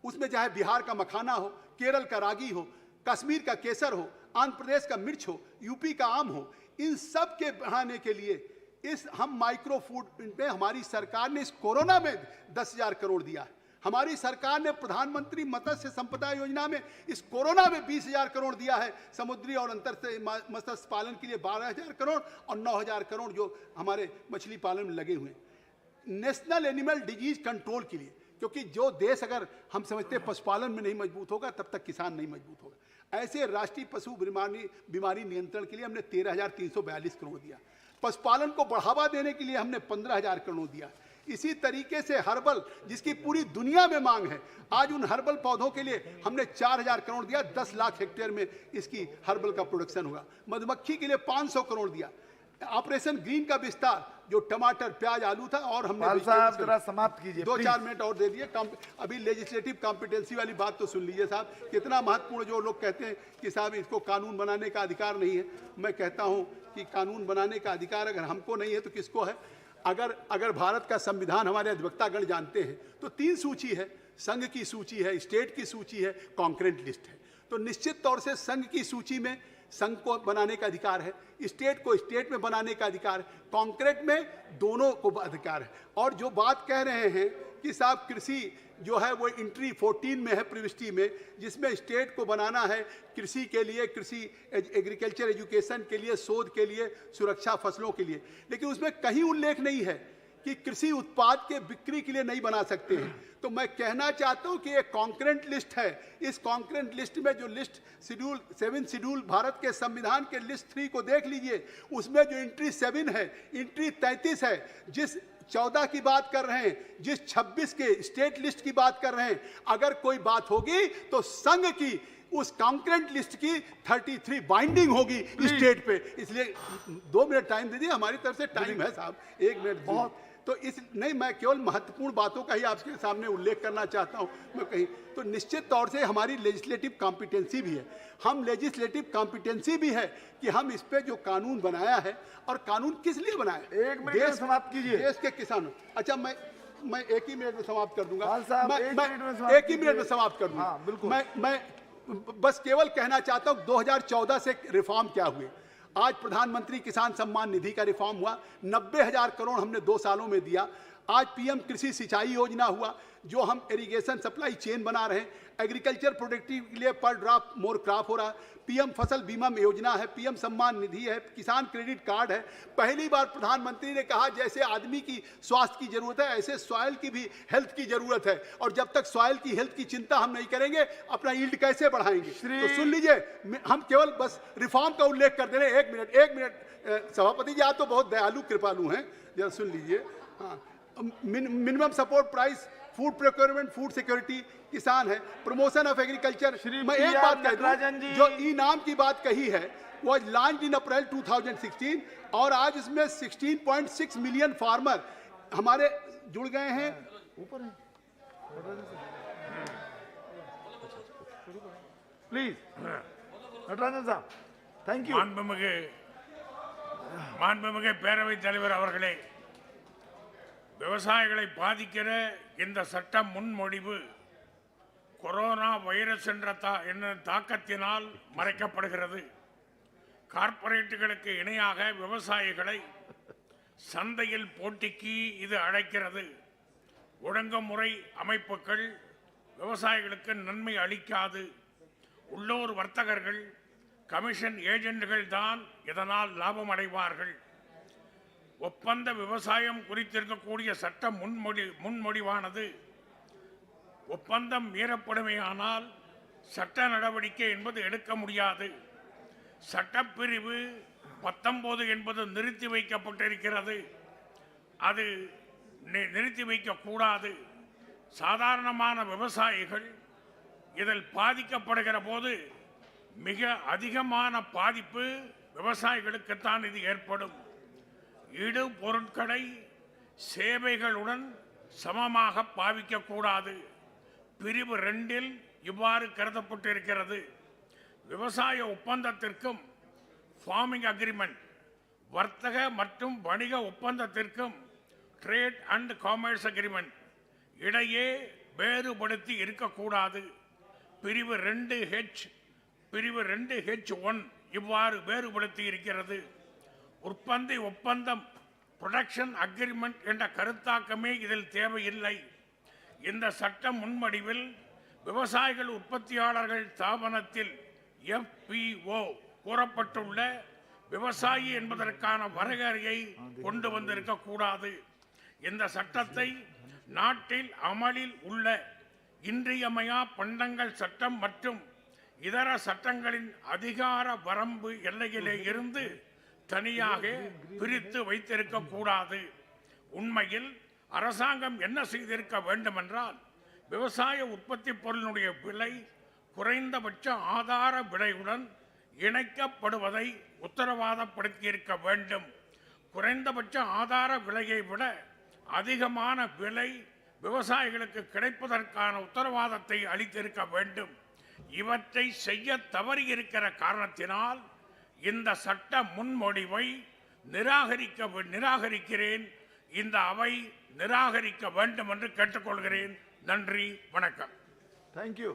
उसमें चाहे बिहार का मखाना हो, केरल का रागी हो, कश्मीर का केसर हो, आंध्र प्रदेश का मिर्च हो, यूपी का आम हो, इन सब के बढ़ाने के लिए इस हम माइक्रो फूड में हमारी सरकार ने इस कोरोना में 10,000 करोड़ दिया है। हमारी सरकार ने प्रधानमंत्री मत्स्य संपदा योजना में इस कोरोना में 20,000 करोड़ दिया है। समुद्री और अंतर से मत्स्य पालन के लिए 12,000 करोड़ और 9,000 करोड़ जो हमारे मछली पालन में लगे हुए हैं। नेशनल एनिमल डिजीज कंट्रोल के लिए, क्योंकि जो देश अगर हम समझते हैं पशुपालन में नहीं मजबूत होगा, तब तक किसान नहीं मजबूत होगा। ऐसे राष्ट्रीय पशु बीमारी नियंत्रण के लिए हमने 13,342 करोड़ दिया। पशुपालन को बढ़ावा देने के लिए हमने 15,000 करोड़ दिया। इसी तरीके से हर्बल, जिसकी पूरी दुनिया में मांग है, आज उन हर्बल पौधों के लिए हमने 4,000 करोड़ दिया। 10 लाख हेक्टेयर में इसकी हर्बल का प्रोडक्शन होगा। मधुमक्खी के लिए 500 करोड़ दिया। ऑपरेशन ग्रीन का विस्तार, जो टमाटर, प्याज, आलू था, और हमने जरा समाप्त कीजिए 2-4 मिनट और दे दिए। अभी लेजिस्लेटिव कॉम्पिटेंसी वाली बात तो सुन लीजिए साहब, कितना महत्वपूर्ण। जो लोग कहते हैं कि साहब इसको कानून बनाने का अधिकार नहीं है, मैं कहता हूं कि कानून बनाने का अधिकार अगर हमको नहीं है तो किसको है? अगर भारत का संविधान हमारे अधिवक्तागण जानते हैं तो 3 सूची है, संघ की सूची है, स्टेट की सूची है, कॉन्करेंट लिस्ट है। तो निश्चित तौर से संघ की सूची में संघ को बनाने का अधिकार है, स्टेट को स्टेट में बनाने का अधिकार है, कॉन्करेंट में दोनों को अधिकार है। और जो बात कह रहे हैं कि साहब कृषि जो है वो एंट्री 14 में है प्रविष्टि में, जिसमें स्टेट को बनाना है कृषि के लिए, कृषि एग्रीकल्चर एजुकेशन के लिए, शोध के लिए, सुरक्षा फसलों के लिए, लेकिन उसमें कहीं उल्लेख नहीं है कि कृषि उत्पाद के बिक्री के लिए नहीं बना सकते हैं। तो मैं कहना चाहता हूं कि एक कॉन्करेंट लिस्ट है। इस कॉन्करेंट लिस्ट में जो लिस्ट शेड्यूल 7 शेड्यूल भारत के संविधान के लिस्ट 3 को देख लीजिए, उसमें जो एंट्री 7 है, एंट्री 33 है, जिस 14 की बात कर रहे हैं, जिस 26 के स्टेट लिस्ट की बात कर रहे हैं, अगर कोई बात होगी तो संघ की उस कॉन्करेंट लिस्ट की 33 बाइंडिंग होगी स्टेट पे। इसलिए 2 मिनट टाइम दीजिए, हमारी तरफ से टाइम है साहब, 1 मिनट बहुत। तो इस नहीं, मैं केवल महत्वपूर्ण बातों का ही आपके सामने उल्लेख करना चाहता हूं। मैं कहीं तो निश्चित तौर से हमारी लेजिस्लेटिव कॉम्पिटेंसी भी है, हम लेजिस्लेटिव कॉम्पिटेंसी भी है कि हम इस पे जो कानून बनाया है, और कानून किस लिए बनाया? 1 मिनट में समाप्त कीजिए। देश के किसानों। अच्छा, मैं 1 ही मिनट में समाप्त कर दूंगा। मैं 1 ही मिनट में समाप्त कर दूंगा। हाँ, बिल्कुल। मैं बस केवल कहना चाहता हूं 2014 से रिफॉर्म क्या हुए। आज प्रधानमंत्री किसान सम्मान निधि का रिफॉर्म हुआ, 90,000 करोड़ हमने 2 सालों में दिया। आज पीएम कृषि सिंचाई योजना हुआ, जो हम इरिगेशन सप्लाई चेन बना रहे हैं। एग्रीकल्चर प्रोडक्टिव के लिए पर ड्रॉप मोर क्रॉप हो रहा है। पीएम फसल बीमा योजना है, पीएम सम्मान निधि है, किसान क्रेडिट कार्ड है। पहली बार प्रधानमंत्री ने कहा जैसे आदमी की स्वास्थ्य की जरूरत है, ऐसे सॉइल की भी हेल्थ की जरूरत है, और जब तक सॉइल की हेल्थ की चिंता हम नहीं करेंगे, अपना यील्ड कैसे बढ़ाएंगे? तो सुन लीजिए, हम केवल बस रिफॉर्म का उल्लेख कर दे रहे हैं। 1 मिनट सभापति जी, आप तो बहुत दयालु कृपालु हैं, जरा सुन लीजिए। हाँ, minimum support price, food procurement, food security, किसान है, प्रमोशन ऑफ एग्रीकल्चर। मैं एक बात कह दूं, जो इनाम की बात कही है वो लॉन्च इन अप्रैल 2016, और आज इसमें 16.6 मिलियन फार्मर हमारे जुड़ गए हैं। ऊपर है, प्लीज नटराजन साहब, थैंक यू। மாண்புமிகு பேரவைத் தலைவர் அவர்களே, விவசாயிகளை பாதிக்கிற இந்த சட்ட முன்மொழிவு கொரோனா வைரஸ் என்ற தாக்கத்தினால் மறைக்கப்படுகிறது. கார்ப்பரேட்டுகளுக்கு இணையாக விவசாயிகளை சந்தையில் போட்டிக்கு இது அழைக்கிறது. ஒழுங்குமுறை அமைப்புகள் விவசாயிகளுக்கு நன்மை அளிக்காது. உள்ளூர் வர்த்தகர்கள், கமிஷன் ஏஜென்ட்கள் தான் இதனால் லாபம் அடைவார்கள். ஒப்பந்த விவசாயம் குறித்திருக்கக்கூடிய சட்ட முன்மொழிவானது ஒப்பந்தம் மீறப்படுமையானால் சட்ட நடவடிக்கை என்பது எடுக்க முடியாது. சட்டப்பிரிவு 19 என்பது நிறுத்தி வைக்கப்பட்டிருக்கிறது. அது நிறுத்தி வைக்கக்கூடாது. சாதாரணமான விவசாயிகள் இதில் பாதிக்கப்படுகிற போது மிக அதிகமான பாதிப்பு விவசாயிகளுக்குத்தான் இது ஏற்படும். இடு பொருட்களை சேவைகளுடன் சமமாக பாவிக்கக்கூடாது. பிரிவு 2 இவ்வாறு கருதப்பட்டிருக்கிறது. விவசாய ஒப்பந்தத்திற்கும் ஃபார்மிங் அக்ரிமெண்ட், வர்த்தக மற்றும் வணிக ஒப்பந்தத்திற்கும் ட்ரேட் அண்ட் காமர்ஸ் அக்ரிமெண்ட் இடையே வேறுபடுத்தி இருக்கக்கூடாது. பிரிவு 2H பிரிவு 2H1 இவ்வாறு வேறுபடுத்தி இருக்கிறது. உற்பத்தி ஒப்பந்தம் ப்ரொடக்ஷன் அக்ரிமெண்ட் என்ற கருத்தாக்கமே இதில் தேவையில்லை. இந்த சட்ட முன்வடிவில் விவசாயிகள் உற்பத்தியாளர்கள் ஸ்தாபனத்தில் FPO கூறப்பட்டுள்ள விவசாயி என்பதற்கான வரையறையை கொண்டு வந்திருக்க கூடாது. இந்த சட்டத்தை நாட்டில் அமலில் உள்ள இன்றியமையா பண்டங்கள் சட்டம் மற்றும் இதர சட்டங்களின் அதிகார வரம்பு எல்லையிலே இருந்து தனியாக பிரித்து வைத்திருக்க கூடாது. உண்மையில் அரசாங்கம் என்ன செய்திருக்க வேண்டுமென்றால், விவசாய உற்பத்தி பொருளினுடைய விலை குறைந்தபட்ச ஆதார விலையுடன் இணைக்கப்படுவதை உத்தரவாதப்படுத்தியிருக்க வேண்டும். குறைந்தபட்ச ஆதார விலையை விட அதிகமான விலை விவசாயிகளுக்கு கிடைப்பதற்கான உத்தரவாதத்தை அளித்திருக்க வேண்டும். இவற்றை செய்ய தவறியிருக்கிற காரணத்தினால் இந்த சட்ட முன்மொழிவை நிராகரிக்கிறேன். இந்த அவை நிராகரிக்க வேண்டும் என்று கேட்டுக்கொள்கிறேன். நன்றி, வணக்கம். Thank you.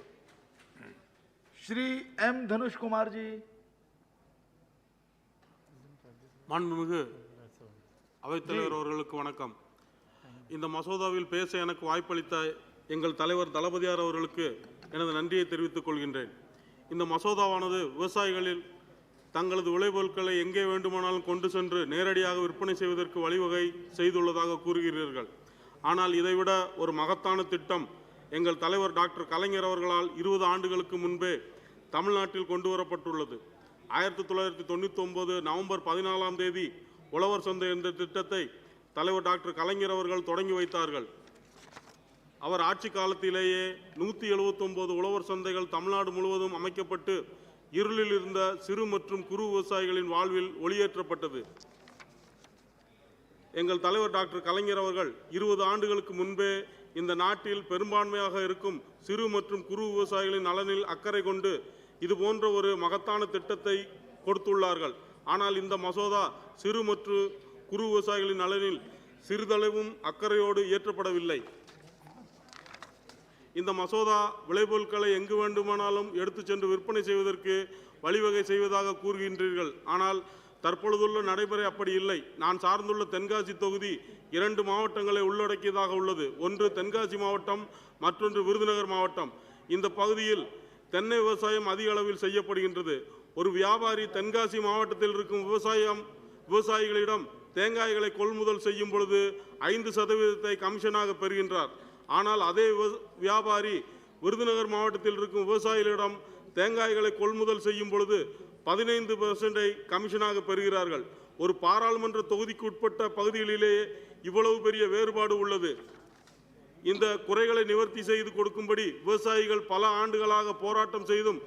Shri M Dhanush Kumar ji. மாண்புமிகு அவைத்தலைவர் அவர்களுக்கு வணக்கம். இந்த மசோதாவில் பேச எனக்கு வாய்ப்பளித்த எங்கள் தலைவர் தளபதியார் அவர்களுக்கு எனது நன்றியை தெரிவித்துக் கொள்கின்றேன். இந்த மசோதாவானது விவசாயிகளில் தங்களது விளைபொருட்களை எங்கே வேண்டுமானாலும் கொண்டு சென்று நேரடியாக விற்பனை செய்வதற்கு வழிவகை செய்துள்ளதாக கூறுகிறீர்கள். ஆனால் இதைவிட ஒரு மகத்தான திட்டம் எங்கள் தலைவர் டாக்டர் கலைஞர் அவர்களால் 20 ஆண்டுகளுக்கு முன்பே தமிழ்நாட்டில் கொண்டு வரப்பட்டுள்ளது. 1999 நவம்பர் 14ஆம் தேதி உழவர் சந்தை என்ற திட்டத்தை தலைவர் டாக்டர் கலைஞர் அவர்கள் தொடங்கி வைத்தார்கள். அவர் ஆட்சி காலத்திலேயே 179 உழவர் சந்தைகள் தமிழ்நாடு முழுவதும் அமைக்கப்பட்டு இருளில் இருந்த சிறு மற்றும் குறு விவசாயிகளின் வாழ்வில் ஒளியேற்றப்பட்டது. எங்கள் தலைவர் டாக்டர் கலைஞர் அவர்கள் 20 ஆண்டுகளுக்கு முன்பே இந்த நாட்டில் பெரும்பான்மையாக இருக்கும் சிறு மற்றும் குறு விவசாயிகளின் நலனில் அக்கறை கொண்டு இது போன்ற ஒரு மகத்தான திட்டத்தை கொடுத்துள்ளார்கள். ஆனால் இந்த மசோதா சிறு மற்றும் குறு விவசாயிகளின் நலனில் சிறிதளவும் அக்கறையோடு இயற்றப்படவில்லை. இந்த மசோதா விளைபொருட்களை எங்கு வேண்டுமானாலும் எடுத்துச் சென்று விற்பனை செய்வதற்கு வழிவகை செய்வதாக கூறுகின்றீர்கள். ஆனால் தற்பொழுதுள்ள நடைமுறை அப்படி இல்லை. நான் சார்ந்துள்ள தென்காசி தொகுதி 2 மாவட்டங்களை உள்ளடக்கியதாக உள்ளது. ஒன்று தென்காசி மாவட்டம், மற்றொன்று விருதுநகர் மாவட்டம். இந்த பகுதியில் தென்னை விவசாயம் அதிக அளவில் செய்யப்படுகின்றது. ஒரு வியாபாரி தென்காசி மாவட்டத்தில் இருக்கும் விவசாயிகளிடம் தேங்காய்களை கொள்முதல் செய்யும் பொழுது 5% கமிஷனாக பெறுகின்றார். ஆனால் அதே வியாபாரி விருதுநகர் மாவட்டத்தில் இருக்கும் விவசாயிகளிடம் தேங்காய்களை கொள்முதல் செய்யும் பொழுது 15% கமிஷனாக பெறுகிறார்கள். ஒரு பாராளுமன்ற தொகுதிக்கு உட்பட்ட பகுதிகளிலேயே இவ்வளவு பெரிய வேறுபாடு உள்ளது. இந்த குறைகளை நிவர்த்தி செய்து கொடுக்கும்படி விவசாயிகள் பல ஆண்டுகளாக போராட்டம் செய்தும்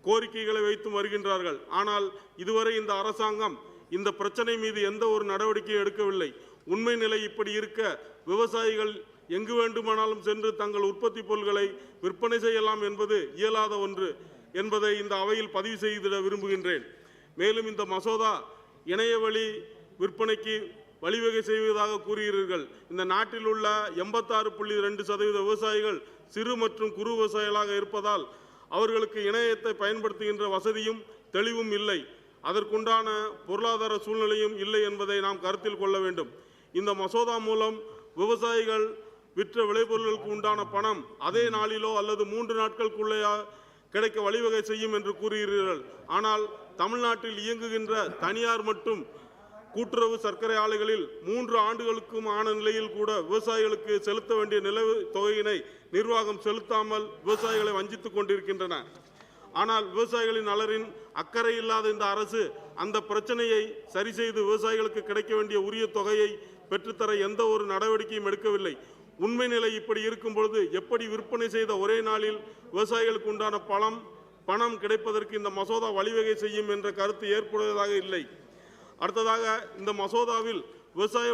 கோரிக்கைகளை வைத்தும் வருகின்றார்கள். ஆனால் இதுவரை இந்த அரசாங்கம் இந்த பிரச்சனை மீது எந்த ஒரு நடவடிக்கையும் எடுக்கவில்லை. உண்மை நிலை இப்படி இருக்க விவசாயிகள் எங்கு வேண்டுமானாலும் சென்று தங்கள் உற்பத்தி பொருட்களை விற்பனை செய்யலாம் என்பது இயலாத ஒன்று என்பதை இந்த அவையில் பதிவு செய்திட விரும்புகின்றேன். மேலும் இந்த மசோதா இணையவழி விற்பனைக்கு வழிவகை செய்வதாக கூறுகிறீர்கள். இந்த நாட்டில் உள்ள 86.2% விவசாயிகள் சிறு மற்றும் குறு விவசாயிகளாக இருப்பதால் அவர்களுக்கு இணையத்தை பயன்படுத்துகின்ற வசதியும் தெளிவும் இல்லை. அதற்குண்டான பொருளாதார சூழ்நிலையும் இல்லை என்பதை நாம் கருத்தில் கொள்ள வேண்டும். இந்த மசோதா மூலம் விவசாயிகள் விற்ற விளைபொருளுக்கு உண்டான பணம் அதே நாளிலோ அல்லது 3 நாட்களுக்குள்ளேயோ கிடைக்க வழிவகை செய்யும் என்று கூறுகிறீர்கள். ஆனால் தமிழ்நாட்டில் இயங்குகின்ற தனியார் மற்றும் கூட்டுறவு சர்க்கரை ஆலைகளில் 3 ஆண்டுகளுக்கும் ஆன நிலையில் கூட விவசாயிகளுக்கு செலுத்த வேண்டிய நிலவு தொகையினை நிர்வாகம் செலுத்தாமல் விவசாயிகளை வஞ்சித்துக் கொண்டிருக்கின்றன. ஆனால் விவசாயிகளின் நலனின் அக்கறை இல்லாத இந்த அரசு அந்த பிரச்சனையை சரி செய்து விவசாயிகளுக்கு கிடைக்க வேண்டிய உரிய தொகையை பெற்றுத்தர எந்த ஒரு நடவடிக்கையும் எடுக்கவில்லை. உண்மை நிலை இப்படி இருக்கும் பொழுது எப்படி விற்பனை செய்த ஒரே நாளில் விவசாயிகளுக்கு உண்டான பணம் கிடைப்பதற்கு இந்த மசோதா வழிவகை செய்யும் என்ற கருத்து ஏற்படுவதாக இல்லை. அடுத்ததாக, இந்த மசோதாவில் விவசாய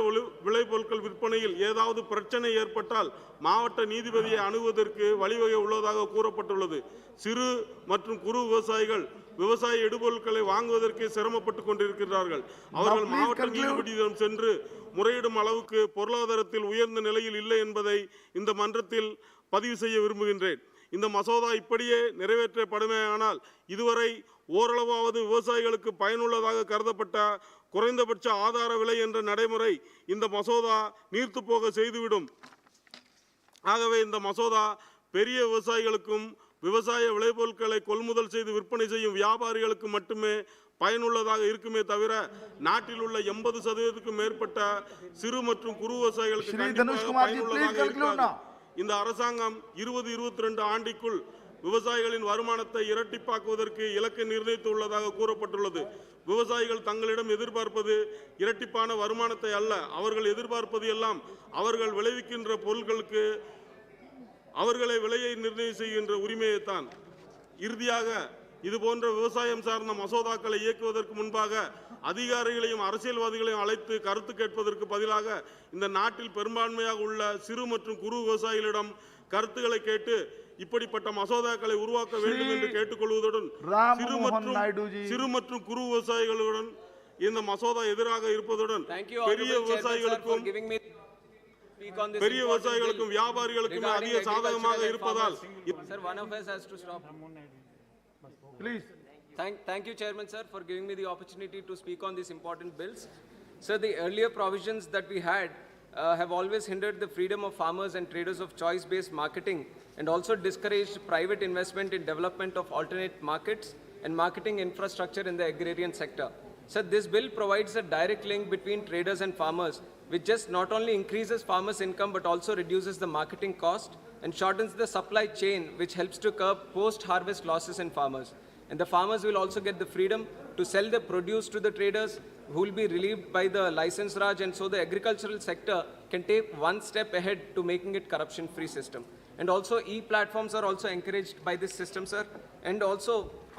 விளைபொருட்கள் விற்பனையில் ஏதாவது பிரச்சனை ஏற்பட்டால் மாவட்ட நீதிபதியை அணுகுவதற்கு வழிவகை உள்ளதாக கூறப்பட்டுள்ளது. சிறு மற்றும் குறு விவசாயிகள் விவசாய இடுபொருட்களை வாங்குவதற்கு சிரமப்பட்டு கொண்டிருக்கிறார்கள். அவர்கள் மாவட்ட நீதிபதியிடம் சென்று முறையிடும் அளவுக்கு பொருளாதாரத்தில் உயர்ந்த நிலையில் இல்லை என்பதை இந்த மன்றத்தில் பதிவு செய்ய விரும்புகின்றேன். இந்த மசோதா இப்படியே நிறைவேற்றப்படுமேயானால் இதுவரை ஓரளவாவது விவசாயிகளுக்கு பயனுள்ளதாக கருதப்பட்ட குறைந்தபட்ச ஆதார விலை என்ற நடைமுறை இந்த மசோதா நீர்த்து போக செய்துவிடும். ஆகவே இந்த மசோதா பெரிய விவசாயிகளுக்கும் விவசாய விளைபொருட்களை கொள்முதல் செய்து விற்பனை செய்யும் வியாபாரிகளுக்கு மட்டுமே பயனுள்ளதாக இருக்குமே தவிர நாட்டில் உள்ள 80% மேற்பட்ட சிறு மற்றும் குறு விவசாயிகளுக்கு பயனுள்ளதாக இருக்காது. இந்த அரசாங்கம் 2022 ஆண்டிற்குள் விவசாயிகளின் வருமானத்தை இரட்டிப்பாக்குவதற்கு இலக்கை நிர்ணயித்துள்ளதாக கூறப்பட்டுள்ளது. விவசாயிகள் தங்களிடம் எதிர்பார்ப்பது இரட்டிப்பான வருமானத்தை அல்ல. அவர்கள் எதிர்பார்ப்பது எல்லாம் அவர்கள் விளைவிக்கின்ற பொருட்களுக்கு அவர்களை விலையை நிர்ணயம் செய்கின்ற உரிமையைத்தான். இறுதியாக இதுபோன்ற விவசாயம் சார்ந்த மசோதாக்களை இயக்குவதற்கு முன்பாக அதிகாரிகளையும் அரசியல்வாதிகளையும் அழைத்து கருத்து கேட்பதற்கு பதிலாக இந்த நாட்டில் பெரும்பான்மையாக உள்ள சிறு மற்றும் குறு விவசாயிகளிடம் கருத்துக்களை கேட்டு இப்படிப்பட்ட மசோதாக்களை உருவாக்க வேண்டும் என்று கேட்டுக்கொள்வதுடன் சிறு மற்றும் குறு விவசாயிகளுடன் இந்த மசோதா எதிராக இருப்பதுடன் பெரிய விவசாயிகளுக்கும் வியாபாரிகளுக்கும் அதிக சாதகமாக இருப்பதால் Please. Thank you, Chairman, sir, for giving me the opportunity to speak on these important bills. Sir, the earlier provisions that we had have always hindered the freedom of farmers and traders of choice-based marketing and also discouraged private investment in development of alternate markets and marketing infrastructure in the agrarian sector. Sir, this bill provides a direct link between traders and farmers, which just not only increases farmers' income but also reduces the marketing cost and shortens the supply chain, which helps to curb post-harvest losses in farmers. And the farmers will also get the freedom to sell the produce to the traders, who will be relieved by the license Raj, and so the agricultural sector can take one step ahead to making it corruption-free system. And also e-platforms are also encouraged by this system, sir. And also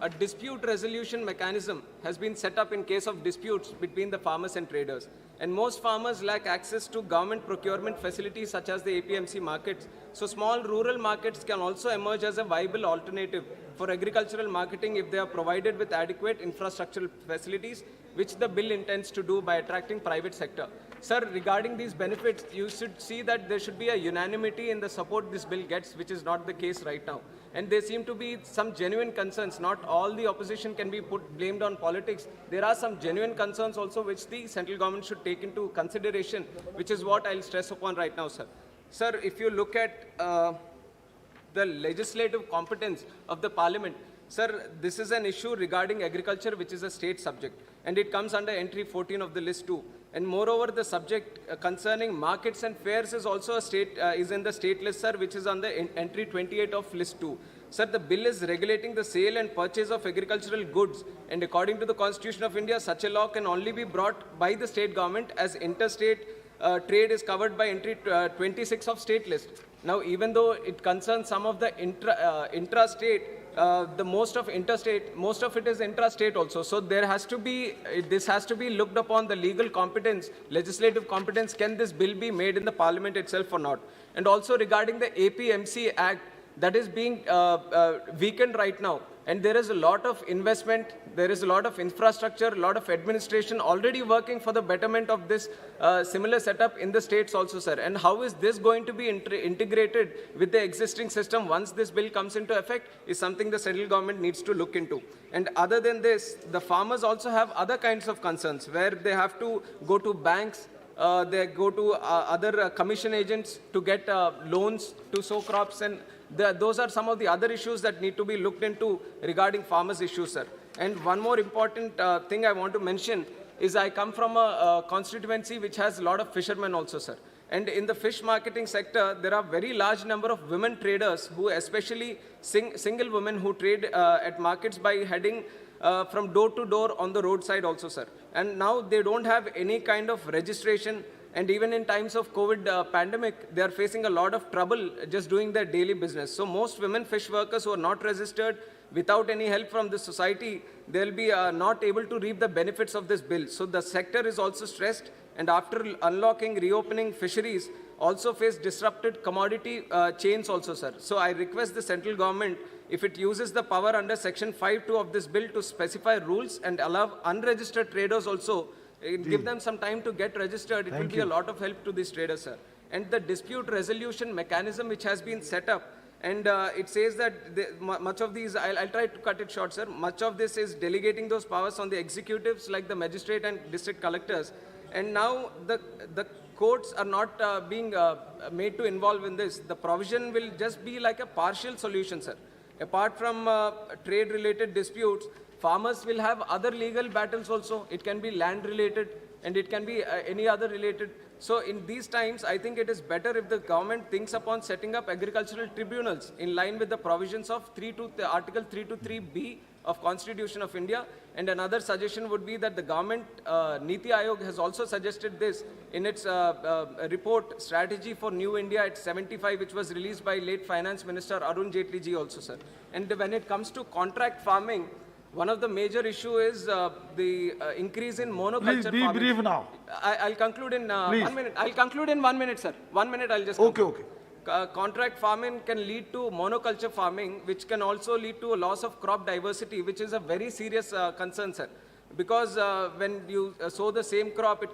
a dispute resolution mechanism has been set up in case of disputes between the farmers and traders. And most farmers lack access to government procurement facilities such as the APMC markets. So small rural markets can also emerge as a viable alternative for agricultural marketing if they are provided with adequate infrastructural facilities, which the bill intends to do by attracting private sector. Sir, regarding these benefits, you should see that there should be a unanimity in the support this bill gets, which is not the case right now. And there seem to be some genuine concerns. Not all the opposition can be blamed on politics. There are some genuine concerns also which the central government should take into consideration, which is what I'll stress upon right now, sir. Sir, if you look at the legislative competence of the parliament, sir, this is an issue regarding agriculture, which is a state subject, and it comes under entry 14 of the list too. And moreover, the subject concerning markets and fairs is also is in the state list, sir, which is on the entry 28 of list 2. Sir, the bill is regulating the sale and purchase of agricultural goods, and according to the Constitution of India, such a law can only be brought by the state government as interstate trade is covered by entry 26 of state list. Now, even though it concerns some of the intrastate, most of it is intrastate also. So this has to be looked upon the legal competence, legislative competence. Can this bill be made in the parliament itself or not? And also regarding the APMC Act, that is being weakened right now. And there is a lot of investment, there is a lot of infrastructure, a lot of administration already working for the betterment of this similar setup in the states also, sir. And how is this going to be integrated with the existing system once this bill comes into effect is something the central government needs to look into. And other than this, the farmers also have other kinds of concerns where they have to go to banks, they go to other commission agents to get loans to sow crops, and those are some of the other issues that need to be looked into regarding farmers' issues, sir. And one more important thing I want to mention is I come from a constituency which has a lot of fishermen also, sir. And in the fish marketing sector, there are very large number of women traders who, especially single women who trade at markets by heading from door to door on the roadside also, sir. And now they don't have any kind of registration And even in times of COVID pandemic, they are facing a lot of trouble just doing their daily business. So most women fish workers who are not registered, without any help from the society, they'll be not able to reap the benefits of this bill. So the sector is also stressed, and after unlocking, reopening fisheries, also face disrupted commodity chains also, sir. So I request the central government, if it uses the power under Section 5(2) of this bill to specify rules and allow unregistered traders also, give them some time to get registered, it will be a lot of help to these traders, sir. And the dispute resolution mechanism which has been set up, and it says that much of these, I'll try to cut it short, sir, much of this is delegating those powers on the executives like the magistrate and district collectors. And now the courts are not being made to involve in this. The provision will just be like a partial solution, sir. Apart from trade-related disputes, farmers will have other legal battles also. It can be land-related, and it can be any other related. So in these times, I think it is better if the government thinks upon setting up agricultural tribunals in line with the provisions of Article 323B of Constitution of India. And another suggestion would be that the government, Niti Aayog has also suggested this in its report, Strategy for New India at 75, which was released by late Finance Minister Arun Jaitley ji also, sir. And when it comes to contract farming, one of the major issue is the increase in monoculture Please be farming. brief now. I'll conclude in 1 minute. I'll conclude in 1 minute, sir. 1 minute, I'll just conclude. Okay. Contract farming can lead to monoculture farming, which can also lead to a loss of crop diversity, which is a very serious concern, sir. Because when you sow the same crop, it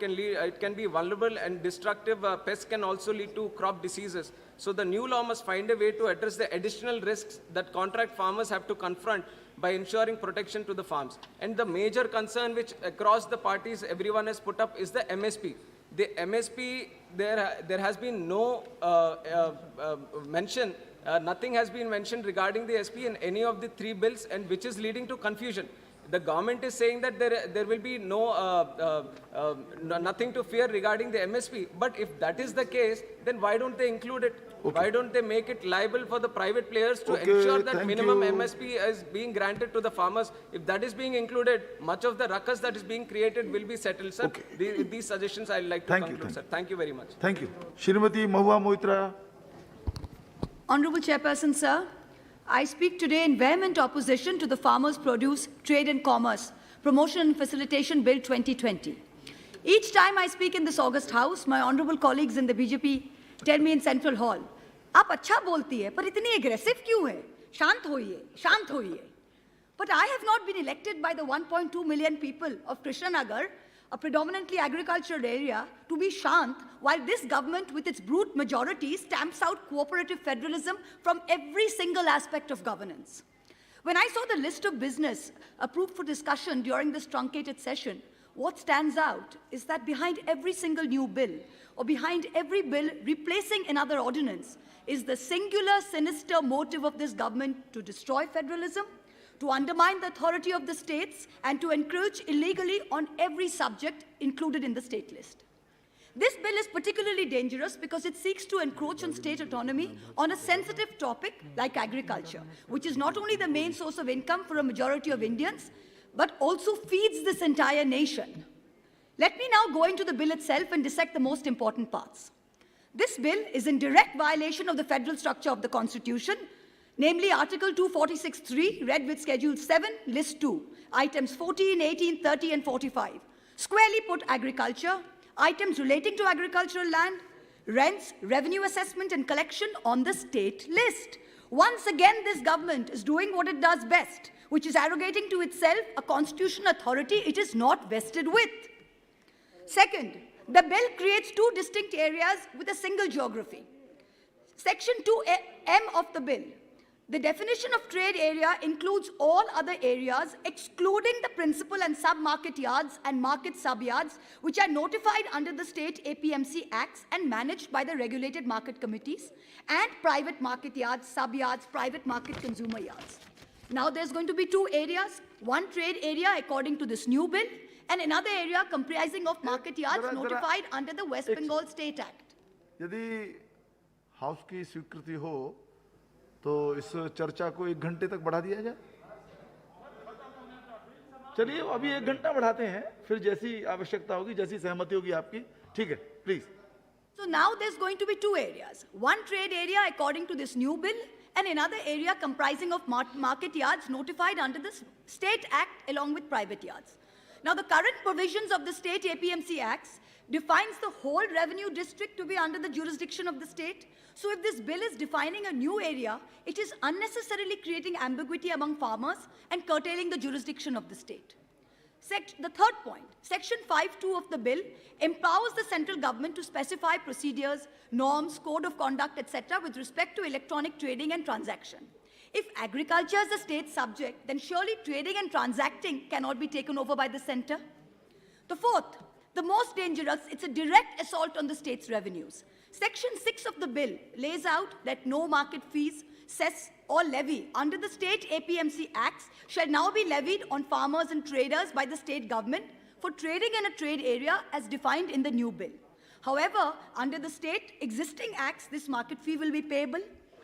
can be vulnerable, and destructive pests can also lead to crop diseases. So the new law must find a way to address the additional risks that contract farmers have to confront by ensuring protection to the farms. And the major concern which across the parties everyone has put up is the MSP. The MSP, there has been no mention, nothing has been mentioned regarding the SP in any of the three bills, and which is leading to confusion. The government is saying that there will be nothing to fear regarding the MSP. But if that is the case, then why don't they include it? Okay. Why don't they make it liable for the private players to ensure that minimum MSP is being granted to the farmers? If that is being included, much of the ruckus that is being created will be settled, sir. Okay. These suggestions I'd like to conclude, sir. Thank you very much. Thank you. Shrimati Mahua Moitra. Honorable Chairperson, sir, I speak today in vehement opposition to the Farmers' Produce, Trade and Commerce, Promotion and Facilitation Bill 2020. Each time I speak in this august house, my honorable colleagues in the BJP tell me in Central Hall, "आप अच्छा बोलती है, पर इतनी aggressive क्यों है? शांत होइए, शांत होइए." But I have not been elected by the 1.2 million people of Krishnanagar, a predominantly agricultural area, to be shant, while this government with its brute majority stamps out cooperative federalism from every single aspect of governance. When I saw the list of business approved for discussion during this truncated session, what stands out is that behind every single new bill, or behind every bill replacing another ordinance, is the singular sinister motive of this government to destroy federalism, to undermine the authority of the states, and to encroach illegally on every subject included in the state list. This bill is particularly dangerous because it seeks to encroach on state autonomy on a sensitive topic like agriculture, which is not only the main source of income for a majority of Indians, but also feeds this entire nation. Let me now go into the bill itself and dissect the most important parts. This bill is in direct violation of the federal structure of the Constitution, namely Article 246(3), read with Schedule 7, List 2, items 14, 18, 30, and 45. Squarely put agriculture, items relating to agricultural land, rents, revenue assessment, and collection on the state list. Once again, this government is doing what it does best, which is arrogating to itself a constitutional authority it is not vested with. Second, the bill creates two distinct areas with a single geography. Section 2M of the bill. The definition of trade area includes all other areas excluding the principal and sub-market yards and market sub-yards which are notified under the state APMC Acts and managed by the regulated market committees, and private market yards, sub-yards, private market consumer yards. Now there's going to be two areas, one trade area according to this new bill, and another area comprising of market yards notified under the West Bengal State Act. यदि house की स्वीकृति हो तो इस चर्चा को 1 घंटे तक बढ़ा दिया जाए। चलिए अभी 1 घंटा बढ़ाते हैं, फिर जैसी आवश्यकता होगी, जैसी सहमति होगी आपकी, ठीक है, please. So now there's going to be two areas. One trade area according to this new bill and another area comprising of market yards notified under the State Act along with private yards. Now the current provisions of the State APMC Acts defines the whole revenue district to be under the jurisdiction of the state. So if this bill is defining a new area, it is unnecessarily creating ambiguity among farmers and curtailing the jurisdiction of the state. The third point, Section 5(2) of the bill empowers the central government to specify procedures, norms, code of conduct, etc. with respect to electronic trading and transaction. If agriculture is a state subject, then surely trading and transacting cannot be taken over by the center. The fourth, the most dangerous, it's a direct assault on the state's revenues. Section 6 of the bill lays out that no market fees, cess or levy under the state APMC Acts shall now be levied on farmers and traders by the state government for trading in a trade area as defined in the new bill. However, under the state existing acts, this market fee will be payable.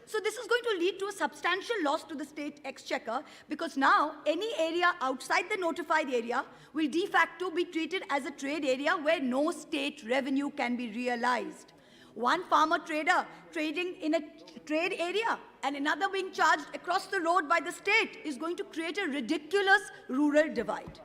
So this is going to lead to a substantial loss to the state exchequer because now any area outside the notified area will de facto be treated as a trade area where no state revenue can be realized. One farmer trader trading in a trade area and another being charged across the road by the state is going to create a ridiculous rural divide.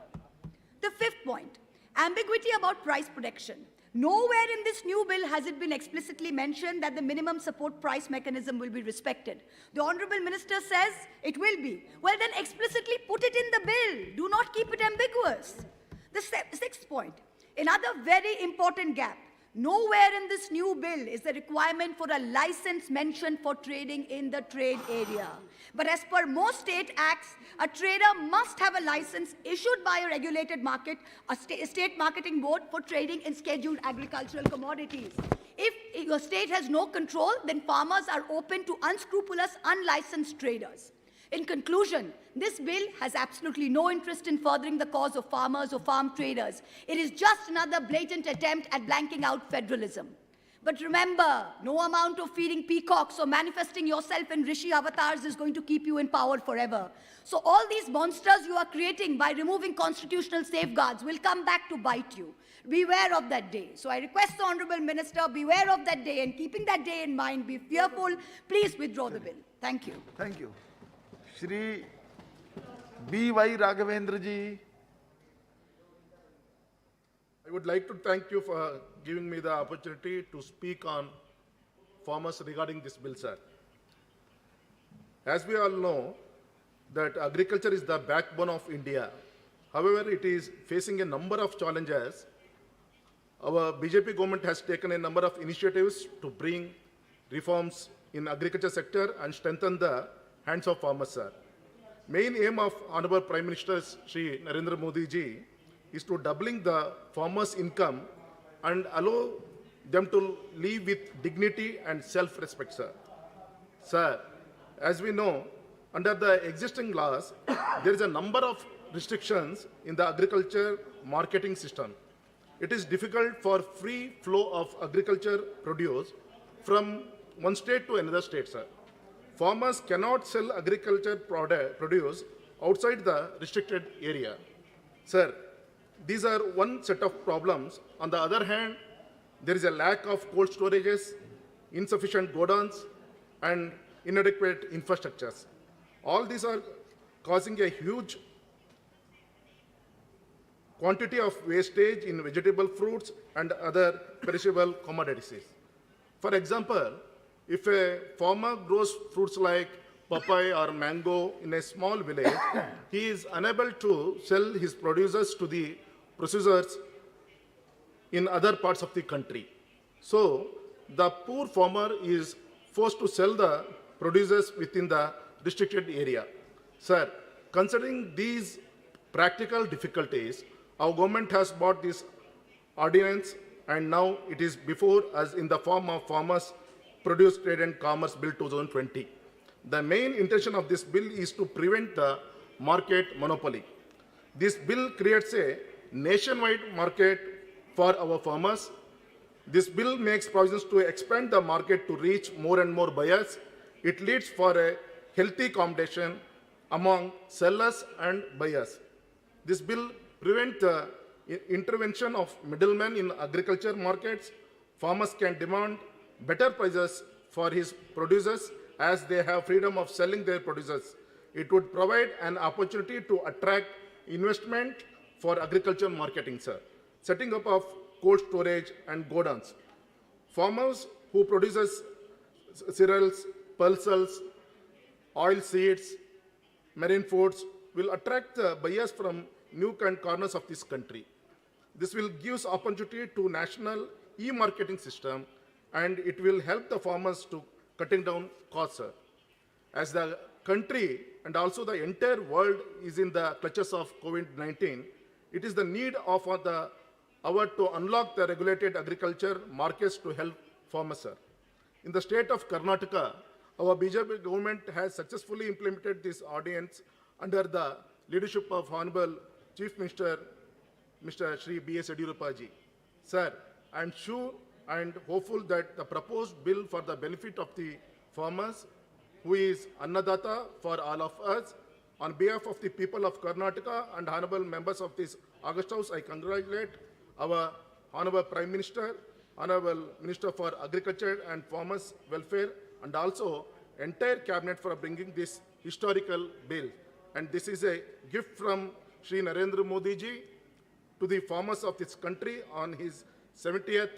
The fifth point, ambiguity about price protection. Nowhere in this new bill has it been explicitly mentioned that the minimum support price mechanism will be respected. The Honorable Minister says it will be. Well, then explicitly put it in the bill. Do not keep it ambiguous. The sixth point, another very important gap. Nowhere in this new bill is the requirement for a license mentioned for trading in the trade area. But as per most state acts, a trader must have a license issued by a regulated market, a state marketing board for trading in scheduled agricultural commodities. If your state has no control, then farmers are open to unscrupulous, unlicensed traders. In conclusion, this bill has absolutely no interest in furthering the cause of farmers or farm traders. It is just another blatant attempt at blanking out federalism. But remember, no amount of feeding peacocks or manifesting yourself in Rishi avatars is going to keep you in power forever. So all these monsters you are creating by removing constitutional safeguards will come back to bite you. Beware of that day. So I request the Honorable Minister, beware of that day, and keeping that day in mind, be fearful. Please withdraw the bill. Thank you. Thank you. Shri B.Y. Raghavendra ji. I would like to thank you for giving me the opportunity to speak on farmers regarding this bill, sir. As we all know, that agriculture is the backbone of India. However, it is facing a number of challenges. Our BJP government has taken a number of initiatives to bring reforms in agriculture sector and strengthen the hands of farmers, sir. Main aim of Honorable Prime Minister Shri Narendra Modi ji is to doubling the farmers' income and allow them to live with dignity and self-respect, sir. Sir, as we know, under the existing laws, there is a number of restrictions in the agriculture marketing system. It is difficult for free flow of agriculture produce from one state to another state, sir. Farmers cannot sell agriculture produce outside the restricted area. Sir, these are one set of problems. On the other hand, there is a lack of cold storages, insufficient godowns, and inadequate infrastructures. All these are causing a huge quantity of wastage in vegetable fruits and other perishable commodities. For example, if a farmer grows fruits like papaya or mango in a small village, he is unable to sell his produces to the processors in other parts of the country. So, the poor farmer is forced to sell the produces within the restricted area. Sir, considering these practical difficulties, our government has brought this ordinance and now it is before us in the form of Farmers Produce Trade and Commerce Bill 2020. The main intention of this bill is to prevent the market monopoly. This bill creates a nationwide market for our farmers. This bill makes provisions to expand the market to reach more and more buyers. It leads for a healthy competition among sellers and buyers. This bill prevents the intervention of middlemen in agriculture markets. Farmers can demand better prices for his producers as they have freedom of selling their producers. It would provide an opportunity to attract investment for agriculture marketing, sir. Setting up of cold storage and godowns. Farmers who produces cereals, pulses, oil seeds, marine foods will attract buyers from nook and corners of this country. This will give opportunity to national e-marketing system, and it will help the farmers to cutting down costs, sir. As the country and also the entire world is in the clutches of COVID-19, it is the need of the hour to unlock the regulated agriculture markets to help farmers, sir. In the state of Karnataka, our BJP government has successfully implemented this ordinance under the leadership of Honorable Chief Minister, Mr. Shri B.S. Yediyurappa ji. Sir, I am sure and hopeful that the proposed bill for the benefit of the farmers, who is Annadata for all of us, on behalf of the people of Karnataka and honorable members of this August House, I congratulate our Honorable Prime Minister, Honorable Minister for Agriculture and Farmers Welfare, and also entire cabinet for bringing this historical bill. And this is a gift from Shri Narendra Modi ji to the farmers of this country on his 70th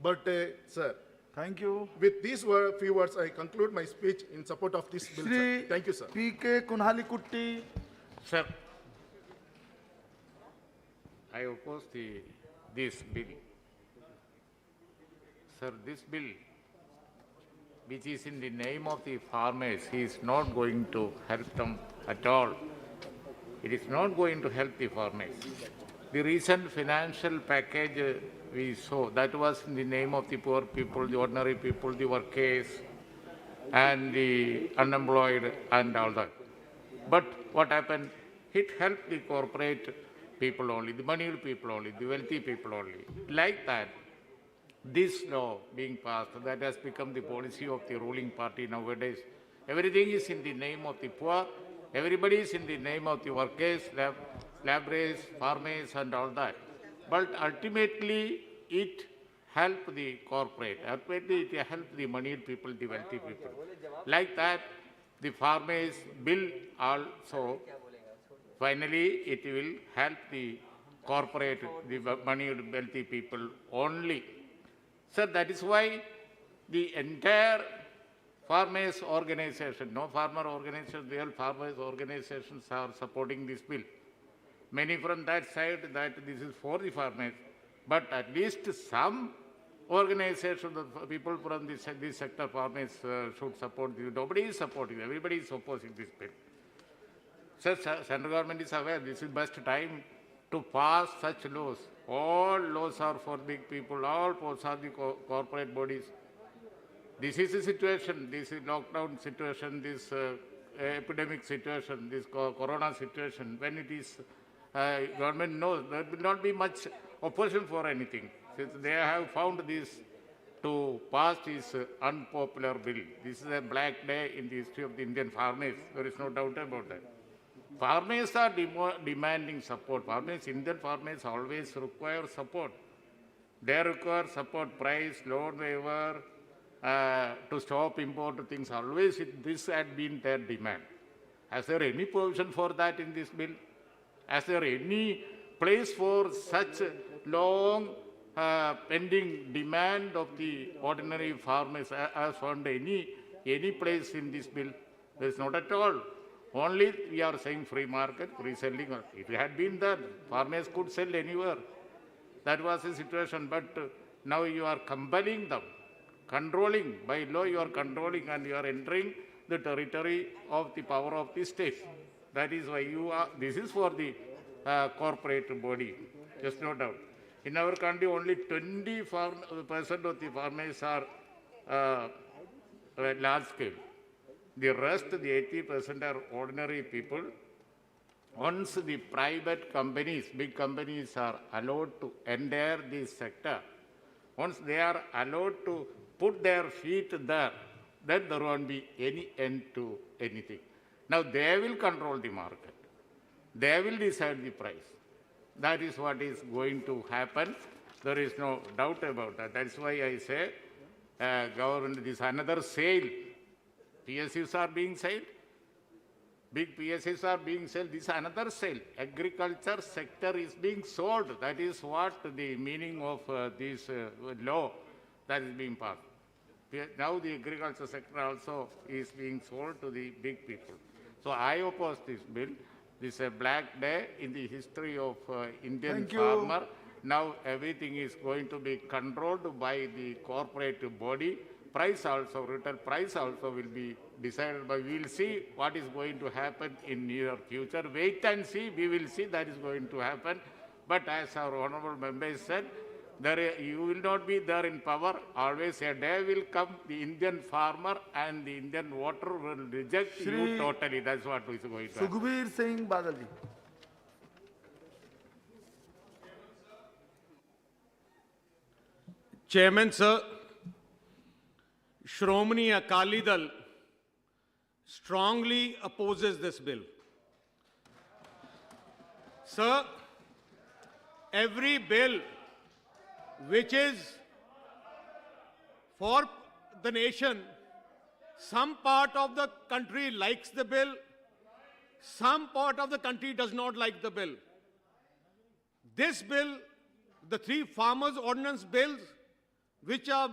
birthday, sir. Thank you. With these few words, I conclude my speech in support of this bill, sir. Thank you, sir. P.K. Kunhalikutti. Sir, I oppose this bill. Sir, this bill, which is in the name of the farmers, is not going to help them at all. It is not going to help the farmers. The recent financial package we saw, that was in the name of the poor people, the ordinary people, the workers, and the unemployed and all that. But what happened? It helped the corporate people only, the moneyed people only, the wealthy people only. Like that, this law being passed, that has become the policy of the ruling party nowadays. Everything is in the name of the poor, everybody is in the name of the workers, laborers, farmers and all that. But ultimately, it helped the corporate, ultimately it helped the moneyed people, the wealthy people. Like that, the farmers bill also, finally it will help the corporate, the moneyed wealthy people only. Sir, that is why the entire farmers organization, no farmer organization, real farmers organizations are supporting this bill. Many from that side that this is for the farmers, but at least some organization, the people from this sector, farmers should support this. Nobody is supporting, everybody is opposing this bill. Sir, central government is aware this is best time to pass such laws. All laws are for big people, all laws are the corporate bodies. This is the situation, this is lockdown situation, this epidemic situation, this corona situation. When it is government knows there will not be much opposition for anything. Since they have found this to pass this unpopular bill. This is a black day in the history of the Indian farmers. There is no doubt about that. Farmers are demanding support. Farmers, Indian farmers always require support. They require support, price, loan waiver, to stop import things. Always this had been their demand. Is there any provision for that in this bill? Is there any place for such long pending demand of the ordinary farmers? As found any place in this bill? There is not at all. Only we are saying free market, free selling. If it had been there, farmers could sell anywhere. That was the situation. But now you are compelling them, controlling. By law you are controlling and you are entering the territory of the power of the state. That is why you are, this is for the corporate body, just no doubt. In our country, only 20% of the farmers are large scale. The rest, the 80% are ordinary people. Once the private companies, big companies are allowed to enter this sector, once they are allowed to put their feet there, then there won't be any end to anything. Now they will control the market. They will decide the price. That is what is going to happen. There is no doubt about that. That's why I say government, this another sale. PSUs are being sold. Big PSUs are being sold. This is another sale. Agriculture sector is being sold. That is what the meaning of this law that is being passed. Now the agriculture sector also is being sold to the big people. So I oppose this bill. This is a black day in the history of Indian farmer. Now everything is going to be controlled by the corporate body. Price also, retail price also will be decided by, we will see what is going to happen in near future. Wait and see, we will see that is going to happen. But as our honorable member said, you will not be there in power. Always a day will come, the Indian farmer and the Indian voter will reject you totally. That's what is going to happen. Sukhbir Singh Badal ji. Chairman, sir, Shromani Akali Dal strongly opposes this bill. Sir, every bill which is for the nation, some part of the country likes the bill, some part of the country does not like the bill. This bill, the three farmers' ordinance bills, which are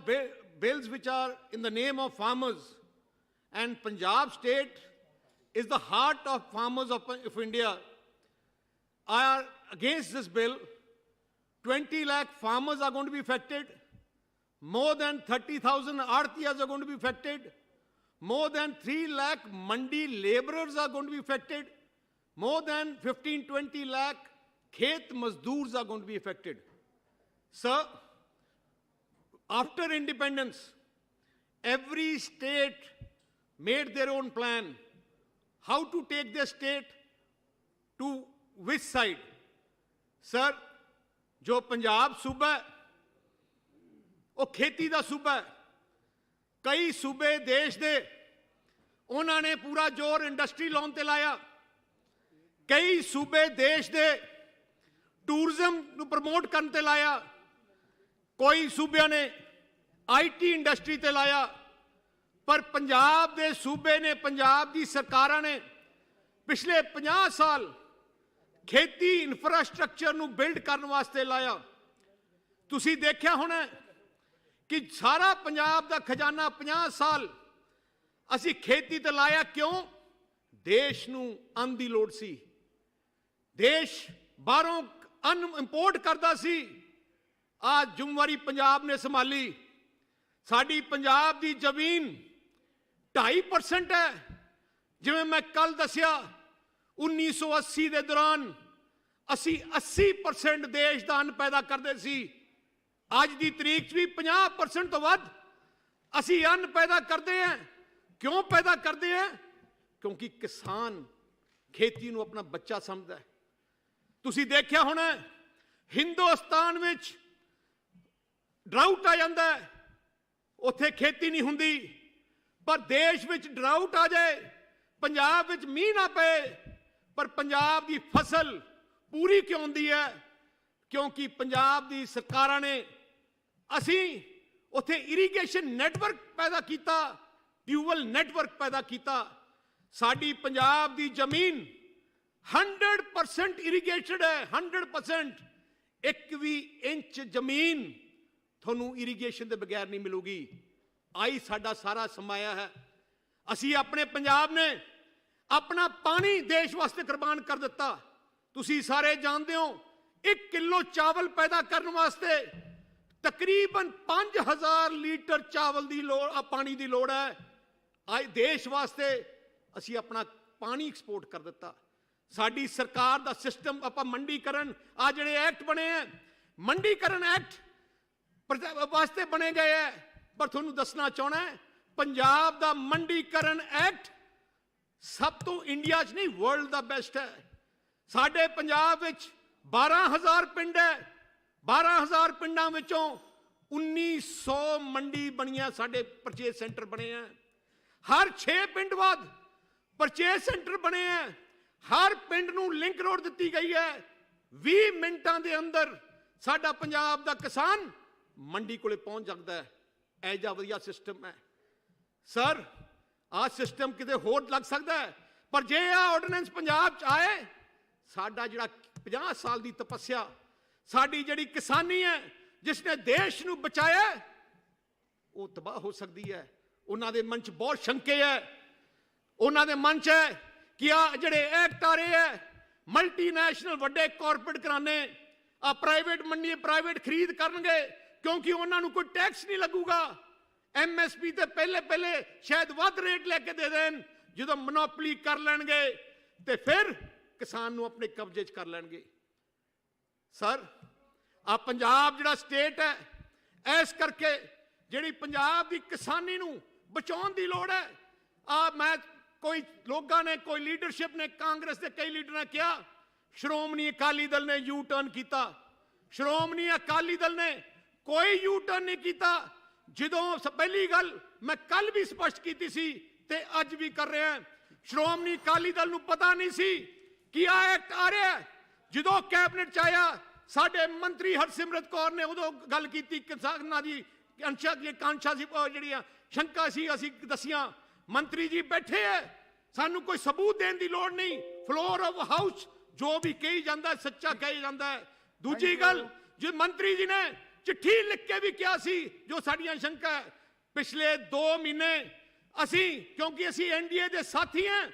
bills which are in the name of farmers, and Punjab state is the heart of farmers of India, are against this bill. 20 lakh farmers are going to be affected. More than 30,000 artiyas are going to be affected. More than 3 lakh mandi laborers are going to be affected. More than 15-20 lakh khet mazdoors are going to be affected. Sir, after independence, every state made their own plan how to take their state to which side. Sir, जो पंजाब सूबा है वो खेती दा सूबा है. कई सूबे देश दे उन्होंने पूरा जोर इंडस्ट्री लाने ते लाया. कई सूबे देश दे टूरिज्म नू प्रमोट करने ते लाया. कोई सूबे ने IT इंडस्ट्री ते लाया. पर पंजाब दे सूबे ने, पंजाब दी सरकारां ने पिछले 50 साल खेती इंफ्रास्ट्रक्चर ਨੂੰ ਬਿਲਡ ਕਰਨ ਵਾਸਤੇ ਲਾਇਆ. ਤੁਸੀਂ ਦੇਖਿਆ ਹੋਣਾ ਕਿ ਸਾਰਾ ਪੰਜਾਬ ਦਾ ਖਜ਼ਾਨਾ 50 ਸਾਲ ਅਸੀਂ ਖੇਤੀ ਤੇ ਲਾਇਆ. ਕਿਉਂ? ਦੇਸ਼ ਨੂੰ ਅੰਨ ਦੀ ਲੋੜ ਸੀ. ਦੇਸ਼ ਬਾਹਰੋਂ ਅੰਨ ਇੰਪੋਰਟ ਕਰਦਾ ਸੀ. ਆ ਜ਼ਿੰਮੇਵਾਰੀ ਪੰਜਾਬ ਨੇ ਸੰਭਾਲੀ. ਸਾਡੀ ਪੰਜਾਬ ਦੀ ਜ਼ਮੀਨ 2.5% ਹੈ. ਜਿਵੇਂ ਮੈਂ ਕੱਲ ਦੱਸਿਆ 1980 ਦੇ ਦੌਰਾਨ ਅਸੀਂ 80% ਦੇਸ਼ ਦਾ ਅੰਨ ਪੈਦਾ ਕਰਦੇ ਸੀ. ਅੱਜ ਦੀ ਤਰੀਕ 'ਚ ਵੀ 50% ਤੋਂ ਵੱਧ ਅਸੀਂ ਅੰਨ ਪੈਦਾ ਕਰਦੇ ਹਾਂ. ਕਿਉਂ ਪੈਦਾ ਕਰਦੇ ਹਾਂ? ਕਿਉਂਕਿ ਕਿਸਾਨ ਖੇਤੀ ਨੂੰ ਆਪਣਾ ਬੱਚਾ ਸਮਝਦਾ ਹੈ. ਤੁਸੀਂ ਦੇਖਿਆ ਹੋਣਾ ਹਿੰਦੁਸਤਾਨ ਵਿੱਚ ਡਰਾਊਟ ਆ ਜਾਂਦਾ ਹੈ, ਉੱਥੇ ਖੇਤੀ ਨਹੀਂ ਹੁੰਦੀ. ਪਰ ਦੇਸ਼ ਵਿੱਚ ਡਰਾਊਟ ਆ ਜਾਏ, ਪੰਜਾਬ ਵਿੱਚ ਮੀਂਹ ਨਾ ਪਏ, ਪਰ ਪੰਜਾਬ ਦੀ ਫਸਲ ਪੂਰੀ ਕਿਉਂ ਹੁੰਦੀ ਹੈ? ਕਿਉਂਕਿ ਪੰਜਾਬ ਦੀ ਸਰਕਾਰਾਂ ਨੇ ਅਸੀਂ ਉੱਥੇ ਇਰੀਗੇਸ਼ਨ ਨੈਟਵਰਕ ਪੈਦਾ ਕੀਤਾ, ਟਿਊਬਵੈਲ ਨੈਟਵਰਕ ਪੈਦਾ ਕੀਤਾ. ਸਾਡੀ ਪੰਜਾਬ ਦੀ ਜ਼ਮੀਨ 100% ਇਰੀਗੇਟਡ ਹੈ. 100%. ਇੱਕ ਵੀ ਇੰਚ ਜ਼ਮੀਨ ਤੁਹਾਨੂੰ ਇਰੀਗੇਸ਼ਨ ਦੇ ਬਗੈਰ ਨਹੀਂ ਮਿਲੂਗੀ. ਆਈ ਸਾਡਾ ਸਾਰਾ ਸਮਾਇਆ ਹੈ. ਅਸੀਂ ਆਪਣੇ ਪੰਜਾਬ ਨੇ ਆਪਣਾ ਪਾਣੀ ਦੇਸ਼ ਵਾਸਤੇ ਕੁਰਬਾਨ ਕਰ ਦਿੱਤਾ. ਤੁਸੀਂ ਸਾਰੇ ਜਾਣਦੇ ਹੋ 1 ਕਿਲੋ ਚਾਵਲ ਪੈਦਾ ਕਰਨ ਵਾਸਤੇ ਤਕਰੀਬਨ 5000 ਲੀਟਰ ਚਾਵਲ ਦੀ ਲੋੜ, ਪਾਣੀ ਦੀ ਲੋੜ ਹੈ. ਅੱਜ ਦੇਸ਼ ਵਾਸਤੇ ਅਸੀਂ ਆਪਣਾ ਪਾਣੀ ਐਕਸਪੋਰਟ ਕਰ ਦਿੱਤਾ. ਸਾਡੀ ਸਰਕਾਰ ਦਾ ਸਿਸਟਮ ਆਪਾਂ ਮੰਡੀਕਰਨ, ਆ ਜਿਹੜੇ ਐਕਟ ਬਣੇ ਹੈ, ਮੰਡੀਕਰਨ ਐਕਟ ਵਾਸਤੇ ਬਣੇ ਗਏ ਹੈ. ਪਰ ਤੁਹਾਨੂੰ ਦੱਸਣਾ ਚਾਹਣਾ ਹੈ ਪੰਜਾਬ ਦਾ ਮੰਡੀਕਰਨ ਐਕਟ ਸਭ ਤੋਂ ਇੰਡੀਆ 'ਚ ਨਹੀਂ ਵਰਲਡ ਦਾ ਬੈਸਟ ਹੈ. ਸਾਡੇ ਪੰਜਾਬ ਵਿੱਚ 12000 ਪਿੰਡ ਹੈ. 12000 ਪਿੰਡਾਂ ਵਿੱਚੋਂ 1900 ਮੰਡੀ ਬਣੀਆਂ, ਸਾਡੇ ਪਰਚੇਸ ਸੈਂਟਰ ਬਣੇ ਆ. ਹਰ 6 ਪਿੰਡ ਬਾਅਦ ਪਰਚੇਸ ਸੈਂਟਰ ਬਣੇ ਆ. ਹਰ ਪਿੰਡ ਨੂੰ ਲਿੰਕ ਰੋਡ ਦਿੱਤੀ ਗਈ ਹੈ। 20 ਮਿੰਟਾਂ ਦੇ ਅੰਦਰ ਸਾਡਾ ਪੰਜਾਬ ਦਾ ਕਿਸਾਨ ਮੰਡੀ ਕੋਲੇ ਪਹੁੰਚ ਜਾਂਦਾ ਹੈ। ਇਹ ਜਿਹਾ ਵਧੀਆ ਸਿਸਟਮ ਹੈ ਸਰ। ਆਹ ਸਿਸਟਮ ਕਿਤੇ ਹੋਰ ਲੱਗ ਸਕਦਾ ਹੈ, ਪਰ ਜੇ ਆਹ ਆਰਡੀਨੈਂਸ ਪੰਜਾਬ 'ਚ ਆਏ, ਸਾਡਾ ਜਿਹੜਾ 50 ਸਾਲ ਦੀ ਤਪੱਸਿਆ, ਸਾਡੀ ਜਿਹੜੀ ਕਿਸਾਨੀ ਹੈ ਜਿਸ ਨੇ ਦੇਸ਼ ਨੂੰ ਬਚਾਇਆ, ਉਹ ਤਬਾਹ ਹੋ ਸਕਦੀ ਹੈ। ਉਹਨਾਂ ਦੇ ਮਨ 'ਚ ਬਹੁਤ ਸ਼ੰਕੇ ਹੈ। ਉਹਨਾਂ ਦੇ ਮਨ 'ਚ ਹੈ ਕਿ ਆ ਜਿਹੜੇ ਐਕਟ ਆ ਰਹੇ ਹੈ, ਮਲਟੀਨੈਸ਼ਨਲ ਵੱਡੇ ਕਾਰਪੋਰੇਟ ਘਰਾਣੇ ਆ ਪ੍ਰਾਈਵੇਟ ਮੰਡੀ ਪ੍ਰਾਈਵੇਟ ਖਰੀਦ ਕਰਨਗੇ, ਕਿਉਂਕਿ ਉਹਨਾਂ ਨੂੰ ਕੋਈ ਟੈਕਸ ਨਹੀਂ ਲੱਗੂਗਾ। ਐਮਐਸਪੀ ਤੇ ਪਹਿਲੇ ਸ਼ਾਇਦ ਵੱਧ ਰੇਟ ਲੈ ਕੇ ਦੇ ਦੇਣ, ਜਦੋਂ ਮੋਨੋਪੋਲੀ ਕਰ ਲੈਣਗੇ ਤੇ ਫਿਰ ਕਿਸਾਨ ਨੂੰ ਆਪਣੇ ਕਬਜ਼ੇ 'ਚ ਕਰ ਲੈਣਗੇ। ਸਰ ਆ ਪੰਜਾਬ ਜਿਹੜਾ ਸਟੇਟ ਹੈ, ਇਸ ਕਰਕੇ ਜਿਹੜੀ ਪੰਜਾਬ ਦੀ ਕਿਸਾਨੀ ਨੂੰ ਬਚਾਉਣ ਦੀ ਲੋੜ ਹੈ। ਆ ਮੈਂ ਕੋਈ ਲੋਕਾਂ ਨੇ, ਕੋਈ ਲੀਡਰਸ਼ਿਪ ਨੇ, ਕਾਂਗਰਸ ਦੇ ਕਈ ਲੀਡਰ ਨੇ ਕਿਹਾ ਸ਼੍ਰੋਮਣੀ ਅਕਾਲੀ ਦਲ ਨੇ ਯੂ ਟਰਨ ਕੀਤਾ। ਸ਼੍ਰੋਮਣੀ ਅਕਾਲੀ ਦਲ ਨੇ ਕੋਈ ਯੂ ਟਰਨ ਨਹੀਂ ਕੀਤਾ। ਜਦੋਂ ਪਹਿਲੀ ਗੱਲ ਮੈਂ ਕੱਲ ਵੀ ਸਪਸ਼ਟ ਕੀਤੀ ਸੀ ਤੇ ਅੱਜ ਵੀ ਕਰ ਰਿਹਾ, ਸ਼੍ਰੋਮਣੀ ਅਕਾਲੀ ਦਲ ਨੂੰ ਪਤਾ ਨਹੀਂ ਸੀ ਕਿ ਆ ਐਕਟ ਆ ਰਿਹਾ। ਜਦੋਂ ਕੈਬਨਿਟ 'ਚ ਆਇਆ, ਸਾਡੇ ਮੰਤਰੀ ਹਰਸਿਮਰਤ ਕੌਰ ਨੇ ਉਦੋਂ ਗੱਲ ਕੀਤੀ, ਕਿਸਾਨਾਂ ਦੀ ਕਾਂਸ਼ਾ ਸੀ, ਜਿਹੜੀਆਂ ਸ਼ੰਕਾ ਸੀ ਅਸੀਂ ਦੱਸੀਆਂ। ਮੰਤਰੀ ਜੀ ਬੈਠੇ ਹੈ, ਸਾਨੂੰ ਕੋਈ ਸਬੂਤ ਦੇਣ ਦੀ ਲੋੜ ਨਹੀਂ। ਫਲੋਰ ਆਫ ਹਾਊਸ ਜੋ ਵੀ ਕਹੀ ਜਾਂਦਾ ਸੱਚਾ ਕਹੀ ਜਾਂਦਾ ਹੈ। ਦੂਜੀ ਗੱਲ, ਜੇ ਮੰਤਰੀ ਜੀ ਨੇ ਚਿੱਠੀ ਲਿਖ ਕੇ ਵੀ ਕਿਹਾ ਸੀ ਜੋ ਸਾਡੀਆਂ ਸ਼ੰਕਾ ਹੈ, ਪਿਛਲੇ 2 ਮਹੀਨੇ ਅਸੀਂ, ਕਿਉਂਕਿ ਅਸੀਂ ਐਨਡੀਏ ਦੇ ਸਾਥੀ ਹਾਂ,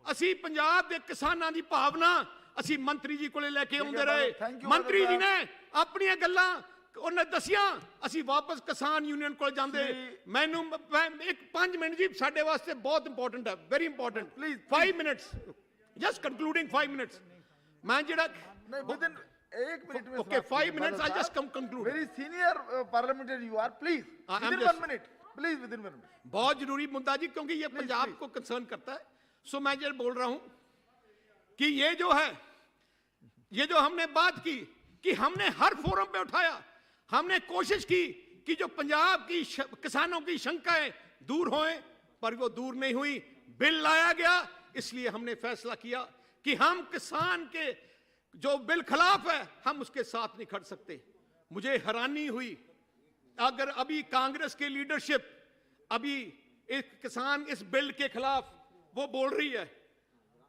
ਅਸੀਂ ਪੰਜਾਬ ਦੇ ਕਿਸਾਨਾਂ ਦੀ ਭਾਵਨਾ ਅਸੀਂ ਮੰਤਰੀ ਜੀ ਕੋਲੇ ਲੈ ਕੇ ਆਉਂਦੇ ਰਹੇ। ਮੰਤਰੀ ਜੀ ਨੇ ਆਪਣੀਆਂ ਗੱਲਾਂ ਉਹਨੇ ਦੱਸਿਆ, ਅਸੀਂ ਵਾਪਸ ਕਿਸਾਨ ਯੂਨੀਅਨ ਕੋਲ ਜਾਂਦੇ। ਮੈਨੂੰ 5 ਮਿੰਟ ਜੀ ਸਾਡੇ ਵਾਸਤੇ ਬਹੁਤ ਇੰਪੋਰਟੈਂਟ ਹੈ, very important. Please 5 minutes, just concluding 5 minutes. ਮੈਂ ਜਿਹੜਾ within 1 minute में okay 5 minutes I'll just conclude. Very senior parliamentary you are, please within 1 minute, please within 1 minute. बहुत जरूरी मुद्दा जी, क्योंकि ये पंजाब को कंसर्न करता है। सो मैं जो बोल रहा हूं कि ये जो है, ये जो हमने बात की कि हमने हर फोरम पे उठाया, हमने कोशिश की कि जो पंजाब की किसानों की शंकाएं दूर होएं, पर वो दूर नहीं हुई। बिल लाया गया, इसलिए हमने फैसला किया कि हम किसान के जो बिल खिलाफ है हम उसके साथ नहीं खड़ सकते। मुझे हैरानी हुई अगर अभी कांग्रेस की लीडरशिप अभी एक किसान इस बिल के खिलाफ वो बोल रही है।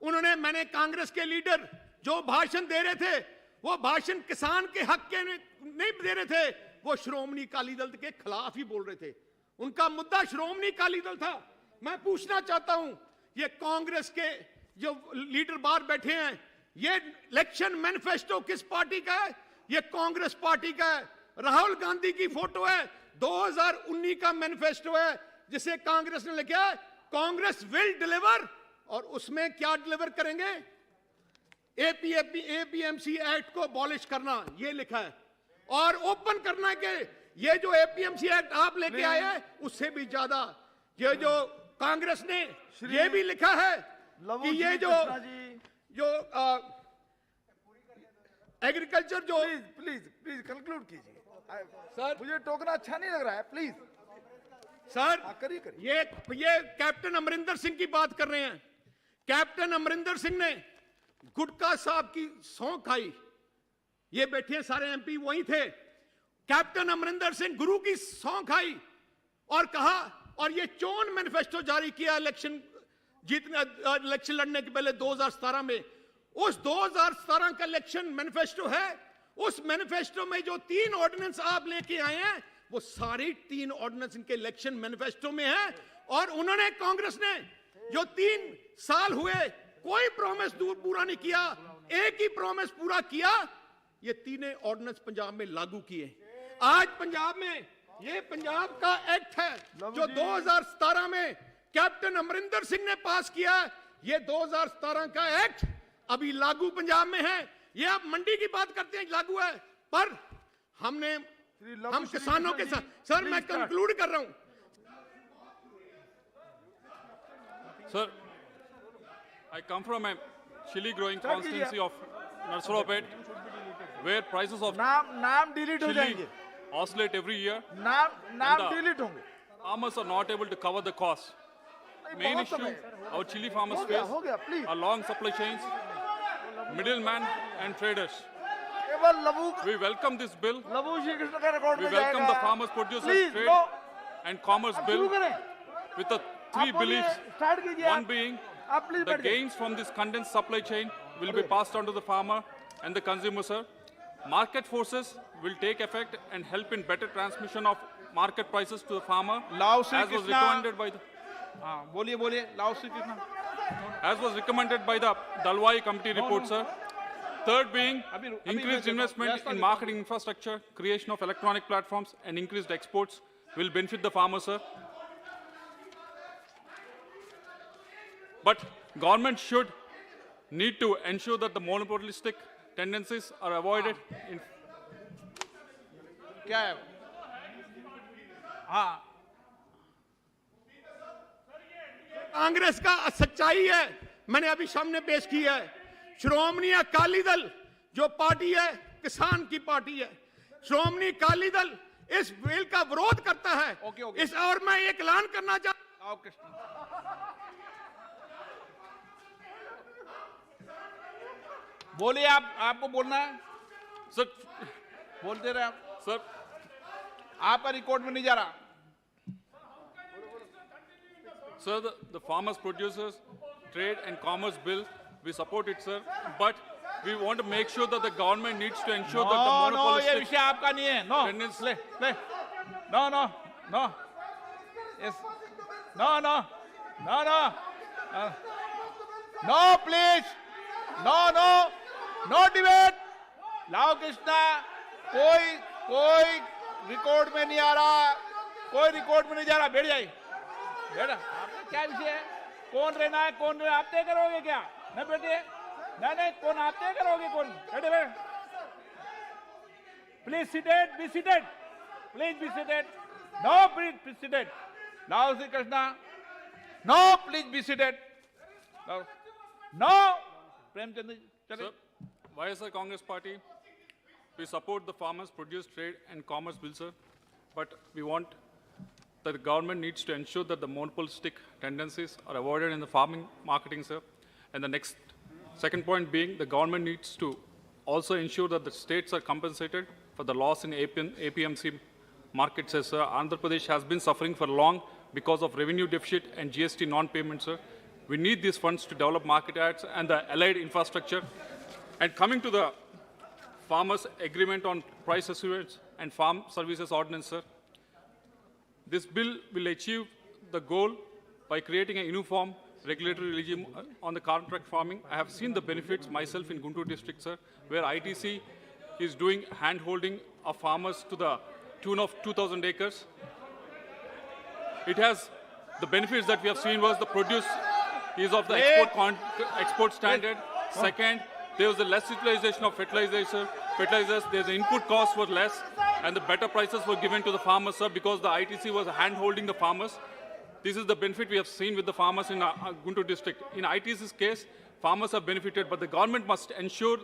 उन्होंने, मैंने कांग्रेस के लीडर जो भाषण दे रहे थे वो भाषण किसान के हक के नहीं दे रहे थे, वो श्रोमणी अकाली दल के खिलाफ ही बोल रहे थे। उनका मुद्दा श्रोमणी अकाली दल था। मैं पूछना चाहता हूं, ये कांग्रेस के जो लीडर बाहर बैठे हैं, ये इलेक्शन मैनिफेस्टो किस पार्टी का है? ये कांग्रेस पार्टी का है। राहुल गांधी की फोटो है, 2019 का मैनिफेस्टो है जिसे कांग्रेस ने लिखा है कांग्रेस विल डिलीवर, और उसमें क्या डिलीवर करेंगे? एपीएमसी एक्ट को अबॉलिश करना, ये लिखा है, और ओपन करना के ये जो एपीएमसी एक्ट आप लेके आए हैं उससे भी ज्यादा ये जो कांग्रेस ने ये भी लिखा है कि ये जो एग्रीकल्चर जो प्लीज कंक्लूड कीजिए सर, मुझे टोकना अच्छा नहीं लग रहा है, प्लीज सर। करिए। ये कैप्टन अमरिंदर सिंह की बात कर रहे हैं। कैप्टन अमरिंदर सिंह ने गुटका साहब की सौं खाई, ये बैठे सारे एमपी वही थे। कैप्टन अमरिंदर सिंह गुरु की सौं खाई और कहा, और ये चोन मैनिफेस्टो जारी किया इलेक्शन लड़ने के पहले 2017 में। उस 2017 का इलेक्शन मैनिफेस्टो है, उस मैनिफेस्टो में जो 3 ऑर्डिनेंस आप लेके आए हैं वो सारी 3 ऑर्डिनेंस इनके इलेक्शन मैनिफेस्टो में है। और उन्होंने, कांग्रेस ने जो 3 साल हुए कोई प्रॉमिस पूरा नहीं किया, एक ही प्रॉमिस पूरा किया, ये 3 ऑर्डिनेंस पंजाब में लागू किए। आज पंजाब में ये पंजाब का एक्ट है जो 2017 में कैप्टन अमरिंदर सिंह ने पास किया। ये 2017 का एक्ट अभी लागू पंजाब में है। ये आप मंडी की बात करते हैं लागू है, पर हम किसानों के साथ, सर मैं कंक्लूड कर रहा हूं sir. I come from a chili growing constituency of Narsaropet, where prices of नाम डिलीट हो जाएंगे, oscillate every year. नाम डिलीट होंगे। Farmers are not able to cover the cost. main issue our chili farmers face are long supply chains, middlemen and traders. We welcome this bill. We welcome the Farmers Producers Trade and Commerce Bill with the three beliefs. One being the gains from this condensed supply chain will be passed on to the farmer and the consumer, sir. Market forces will take effect and help in better transmission of market prices to the farmer, as was recommended by the as was recommended by the Dalwai Committee report, sir. Third being increased investment in marketing infrastructure, creation of electronic platforms, and increased exports will benefit the farmer, sir. But government should need to ensure that the monopolistic tendencies are avoided in Congress का सच्चाई है, मैंने अभी सामने पेश की है। श्रोमणी अकाली दल जो पार्टी है, किसान की पार्टी है। श्रोमणी अकाली दल इस बिल का विरोध करता है। इस और मैं एक ऐलान करना चाहता हूं। बोलिए, आपको बोलना है सर। बोलते रहे आप सर। आपका रिकॉर्ड में नहीं जा रहा। Sir, the Farmers Producers Trade and Commerce Bill, we support it, sir. But we want to make sure that the government needs to ensure that the monopolistic... ये विषय आपका नहीं है। No, yes, no, please, no debate. लाओ कृष्णा, कोई record में नहीं आ रहा, कोई रिकॉर्ड में नहीं जा रहा। बैठ जाइए, बैठा। क्या विषय है? कौन रहना है, कौन रहना? आप तय करोगे क्या? नहीं बैठे, नहीं, कौन आप तय करोगे? कौन बैठे? Please seated, be seated, please be seated. No, please be seated. Now Shri Krishna, no, please be seated. No, Premchand ji चले। YSR Congress Party, we support the Farmers Produce Trade and Commerce Bill, sir. But we want that the government needs to ensure that the monopolistic tendencies are avoided in the farming marketing, sir. And the second point being, the government needs to also ensure that the states are compensated for the loss in APMC markets, sir. Andhra Pradesh has been suffering for long because of revenue deficit and GST non-payment, sir. We need these funds to develop market acts and the allied infrastructure. And coming to the Farmers Agreement on Price Assurance and Farm Services Ordinance, sir. This bill will achieve the goal by creating a uniform regulatory regime on the contract farming. I have seen the benefits myself in Guntur district, sir, where ITC is doing hand-holding of farmers to the tune of 2,000 acres. It has the benefits that we have seen was the produce is of the export standard. Second, there was the less utilization of fertilizers. There's the input costs were less, and the better prices were given to the farmers, sir, because the ITC was hand-holding the farmers. This is the benefit we have seen with the farmers in Guntur district. In ITC's case, farmers have benefited, but the government must ensure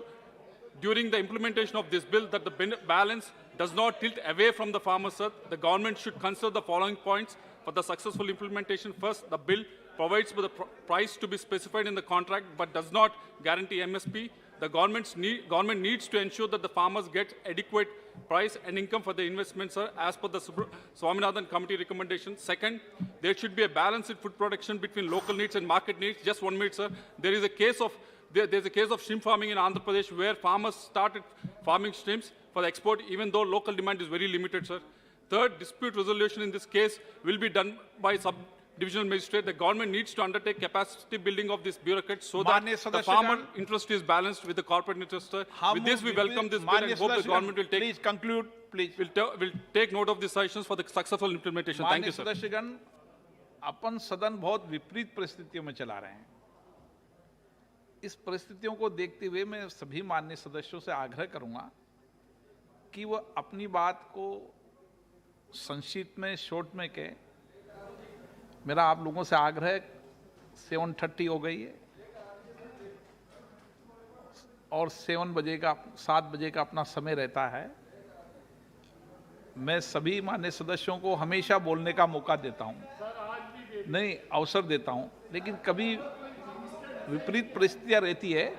during the implementation of this bill that the balance does not tilt away from the farmers, sir. The government should consider the following points for the successful implementation. First, the bill provides for the price to be specified in the contract but does not guarantee MSP. The government needs to ensure that the farmers get adequate price and income for the investments, sir, as per the Swaminathan Committee recommendation. Second, there should be a balance in food production between local needs and market needs. Just 1 minute, sir. There's a case of shrimp farming in Andhra Pradesh where farmers started farming shrimps for the export even though local demand is very limited, sir. Third, dispute resolution in this case will be done by divisional magistrate. The government needs to undertake capacity building of this bureaucrates so that the farmer interest is balanced with the corporate interest. With this, we welcome this bill and hope the government will take. Please conclude, please. Will take note of these suggestions for the successful implementation. Thank you, sir. सदस्यगण, अपन सदन बहुत विपरीत परिस्थितियों में चला रहे हैं। इस परिस्थितियों को देखते हुए मैं सभी माननीय सदस्यों से आग्रह करूंगा कि वो अपनी बात को संक्षिप्त में, शॉर्ट में कहें। मेरा आप लोगों से आग्रह 7:30 हो गई है और 7 बजे का अपना समय रहता है। मैं सभी माननीय सदस्यों को हमेशा बोलने का मौका देता हूं। नहीं अवसर देता हूं, लेकिन कभी विपरीत परिस्थितियां रहती है,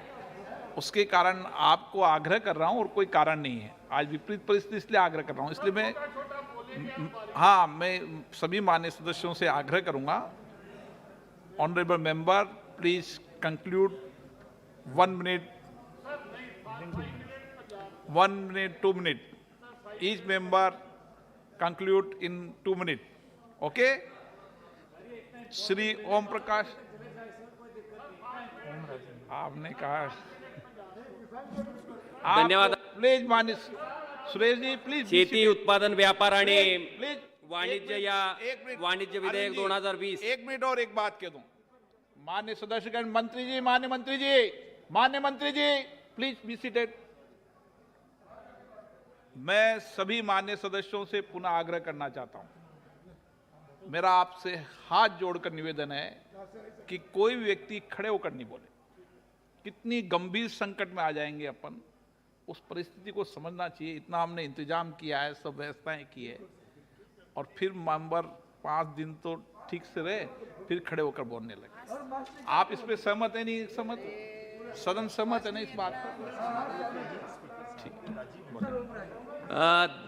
उसके कारण आपको आग्रह कर रहा हूं और कोई कारण नहीं है। आज विपरीत परिस्थिति इसलिए आग्रह कर रहा हूं, इसलिए मैं सभी माननीय सदस्यों से आग्रह करूंगा, honourable member please conclude 1 minute, 2 minute, each member conclude in 2 minute, okay. Shri Om Prakash, आपने कहा धन्यवाद। प्लीज माननीय सुरेश जी, प्लीज शेती उत्पादन व्यापार आणि प्लीज वाणिज्य या वाणिज्य विधेयक 2020 1 मिनट और एक बात कह दूं। मान्य सदस्यगण, मंत्री जी, मान्य मंत्री जी, प्लीज बी सीटेड। मैं सभी मान्य सदस्यों से पुनः आग्रह करना चाहता हूं, मेरा आपसे हाथ जोड़कर निवेदन है कि कोई व्यक्ति खड़े होकर नहीं बोले। कितनी गंभीर संकट में आ जाएंगे अपन, उस परिस्थिति को समझना चाहिए। इतना हमने इंतजाम किया है, सब व्यवस्थाएं की है, और फिर मेंबर 5 दिन तो ठीक से रहे, फिर खड़े होकर बोलने लगे। आप इस पे सहमत है? नहीं सहमत? सदन सहमत है ना इस बात पर?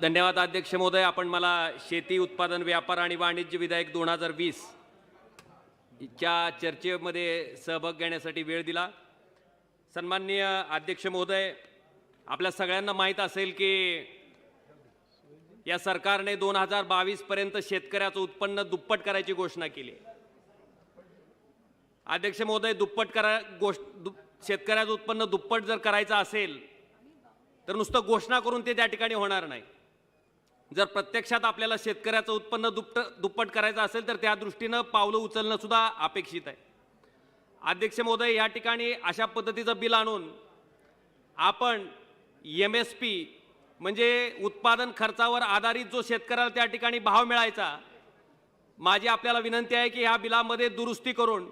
धन्यवाद अध्यक्ष महोदय। आपण मला शेती उत्पादन व्यापार आणि वाणिज्य विधेयक 2020 च्या चर्चेमध्ये सहभाग घेण्यासाठी वेळ दिला। सन्माननीय अध्यक्ष महोदय, आपल्या सगळ्यांना माहीत असेल की या सरकारने 2022 पर्यंत शेतकऱ्याचं उत्पन्न दुप्पट करायची घोषणा केली। अध्यक्ष महोदय, शेतकऱ्याचं उत्पन्न दुप्पट जर करायचं असेल तर नुसतं घोषणा करून ते त्या ठिकाणी होणार नाही। जर प्रत्यक्षात आपल्याला शेतकऱ्याचं उत्पन्न दुप्पट करायचं असेल तर त्या दृष्टीनं पावलं उचलणं सुद्धा अपेक्षित आहे। अध्यक्ष महोदय, या ठिकाणी अशा पद्धतीचं बिल आणून आपण MSP म्हणजे उत्पादन खर्चावर आधारित जो शेतकऱ्याला त्या ठिकाणी भाव मिळायचा, माझी आपल्याला विनंती आहे की ह्या बिलामध्ये दुरुस्ती करून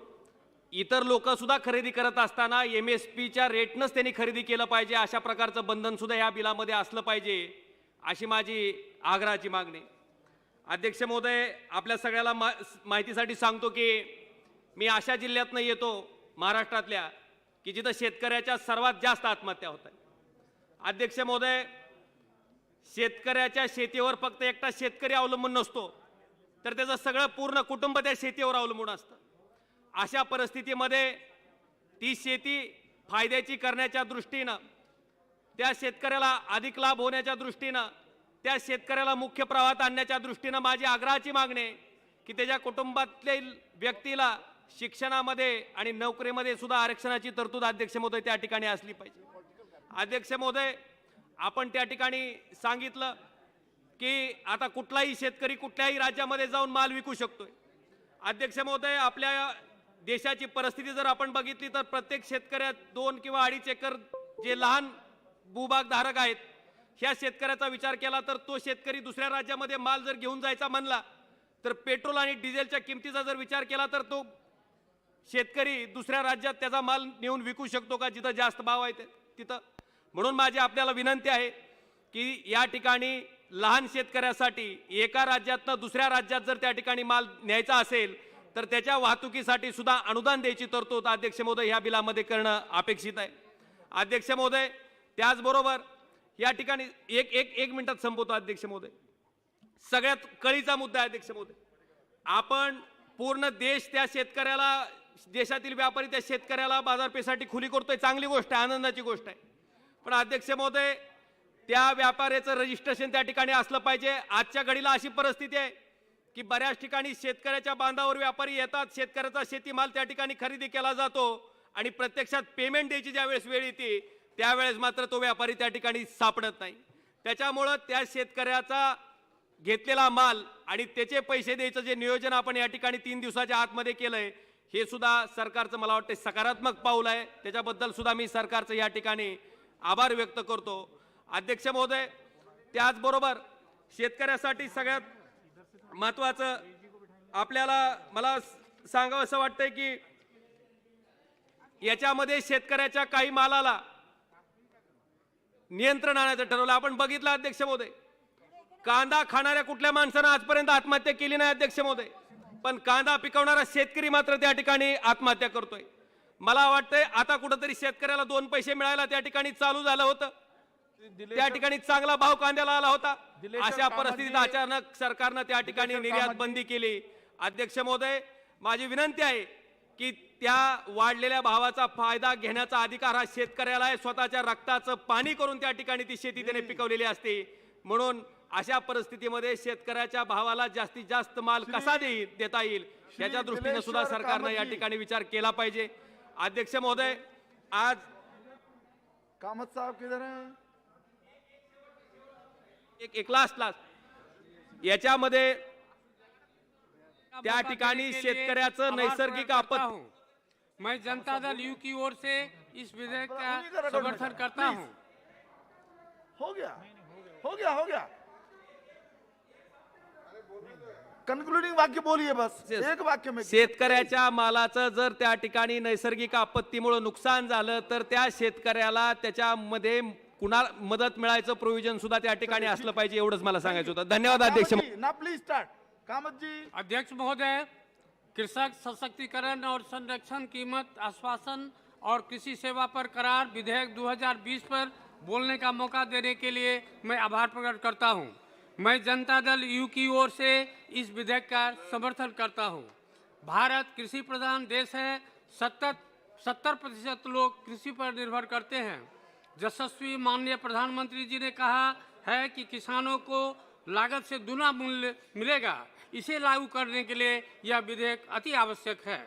इतर लोक सुद्धा खरेदी करत असताना MSPच्या रेटनंच त्यांनी खरेदी केलं पाहिजे, अशा प्रकारचं बंधन सुद्धा ह्या बिलामध्ये असलं पाहिजे, अशी माझी आग्रहाची मागणी। अध्यक्ष महोदय, आपल्या सगळ्याला माहितीसाठी सांगतो की मी अशा जिल्ह्यातनं येतो महाराष्ट्रातल्या की जिथं शेतकऱ्याच्या सर्वात जास्त आत्महत्या होत आहेत। अध्यक्ष महोदय, शेतकऱ्याच्या शेतीवर फक्त एकटा शेतकरी अवलंबून नसतो, तर त्याचं सगळं पूर्ण कुटुंब त्या शेतीवर अवलंबून असतं। अशा परिस्थितीमध्ये ती शेती फायद्याची करण्याच्या दृष्टीनं, त्या शेतकऱ्याला अधिक लाभ होण्याच्या दृष्टीनं, त्या शेतकऱ्याला मुख्य प्रवाहात आणण्याच्या दृष्टीनं माझी आग्रहाची मागणी आहे की त्याच्या कुटुंबातील व्यक्तीला शिक्षणामध्ये आणि नोकरीमध्ये सुद्धा आरक्षणाची तरतूद अध्यक्ष महोदय त्या ठिकाणी असली पाहिजे। अध्यक्ष महोदय, आपण त्या ठिकाणी सांगितलं की आता कुठलाही शेतकरी कुठल्याही राज्यामध्ये जाऊन माल विकू शकतोय। अध्यक्ष महोदय, आपल्या देशाची परिस्थिती जर आपण बघितली तर प्रत्येक शेतकऱ्यात 2 किंवा 2.5 एकर जे लहान भूभाग धारक आहेत, ह्या शेतकऱ्याचा विचार केला तर तो शेतकरी दुसऱ्या राज्यामध्ये माल जर घेऊन जायचा म्हणला तर पेट्रोल आणि डिझेलच्या किमतीचा जर विचार केला तर तो शेतकरी दुसऱ्या राज्यात त्याचा माल नेऊन विकू शकतो का, जिथं जास्त भाव आहे तिथं? म्हणून माझी आपल्याला विनंती आहे की या ठिकाणी लहान शेतकऱ्यासाठी एका राज्यातनं दुसऱ्या राज्यात जर त्या ठिकाणी माल न्यायचा असेल तर त्याच्या वाहतुकीसाठी सुद्धा अनुदान द्यायची तरतूद अध्यक्ष महोदय ह्या बिलामध्ये करणं अपेक्षित आहे। अध्यक्ष महोदय, त्याचबरोबर या ठिकाणी एक मिनिटात संपवतो अध्यक्ष महोदय। सगळ्यात कळीचा मुद्दा आहे अध्यक्ष महोदय, आपण पूर्ण देश त्या शेतकऱ्याला, देशातील व्यापारी त्या शेतकऱ्याला बाजारपेठेसाठी खुली करतोय, चांगली गोष्ट आहे, आनंदाची गोष्ट आहे। पण अध्यक्ष महोदय, त्या व्यापाऱ्याचं रजिस्ट्रेशन त्या ठिकाणी असलं पाहिजे। आजच्या घडीला अशी परिस्थिती आहे की बऱ्याच ठिकाणी शेतकऱ्याच्या बांधावर व्यापारी येतात, शेतकऱ्याचा शेतीमाल त्या ठिकाणी खरेदी केला जातो आणि प्रत्यक्षात पेमेंट द्यायची ज्यावेळेस वेळ येते त्यावेळेस मात्र तो व्यापारी त्या ठिकाणी सापडत नाही। त्याच्यामुळं त्या शेतकऱ्याचा घेतलेला माल आणि त्याचे पैसे द्यायचं जे नियोजन आपण या ठिकाणी 3 दिवसाच्या आतमध्ये केलंय, हे सुद्धा सरकारचं मला वाटतं सकारात्मक पाऊल आहे। त्याच्याबद्दल सुद्धा मी सरकारचं या ठिकाणी आभार व्यक्त करतो। अध्यक्ष महोदय, त्याचबरोबर शेतकऱ्यासाठी सगळ्यात महत्त्वाचं आपल्याला मला सांगावं असं वाटतंय की याच्यामध्ये शेतकऱ्याच्या काही मालाला नियंत्रण आणायचं ठरवलं। आपण बघितलं अध्यक्ष महोदय, कांदा खाणाऱ्या कुठल्या माणसानं आजपर्यंत आत्महत्या केली नाही अध्यक्ष महोदय। पण कांदा पिकवणारा शेतकरी मात्र त्या ठिकाणी आत्महत्या करतोय. मला वाटतंय आता कुठंतरी शेतकऱ्याला 2 पैसे मिळायला त्या ठिकाणी चालू झालं होतं. त्या ठिकाणी चांगला भाव कांद्याला आला होता. अशा परिस्थितीत अचानक सरकारनं त्या ठिकाणी निर्यात बंदी केली. अध्यक्ष महोदय, माझी विनंती आहे की त्या वाढलेल्या भावाचा फायदा घेण्याचा अधिकार हा शेतकऱ्याला आहे. स्वतःच्या रक्ताचं पाणी करून त्या ठिकाणी ती शेती त्याने पिकवलेली असते. म्हणून अशा परिस्थितीमध्ये शेतकऱ्याच्या भावाला जास्तीत जास्त माल कसा देता येईल याच्या दृष्टीने सुद्धा सरकारनं या ठिकाणी विचार केला पाहिजे. अध्यक्ष महोदय, आज कामत साहब किधर हैं? एक लास्ट याच्यामध्ये त्या ठिकाणी शेतकऱ्याचं नैसर्गिक आपत्ती. मैं जनता दल यू की ओर से इस विधेयक का समर्थन करता हूं. हो गया. कंक्लूडिंग वाक्य बोलिए बस, एक वाक्य में. शेतकऱ्याच्या मालाचं जर त्या ठिकाणी नैसर्गिक आपत्तीमुळे नुकसान झालं तर त्या शेतकऱ्याला त्याच्यामध्ये कुणा मदत मिळायचं प्रोव्हिजन सुद्धा त्या ठिकाणी असलं पाहिजे, एवढंच मला सांगायचं होतं. धन्यवाद अध्यक्ष. ना प्लीज स्टार्ट. कामत जी. अध्यक्ष महोदय, कृषक सशक्तिकरण और संरक्षण, कीमत आश्वासन और कृषि सेवा पर करार विधेयक 2020 पर बोलने का मौका देने के लिए मैं आभार प्रकट करता हूं. मैं जनता दल यू की ओर से इस विधेयक का समर्थन करता हूं. भारत कृषि प्रधान देश है. 70% लोग कृषि पर निर्भर करते हैं. यशस्वी माननीय प्रधानमंत्री जी ने कहा है कि किसानों को लागत से दुना मूल्य मिलेगा. इसे लागू करने के लिए यह विधेयक अति आवश्यक है.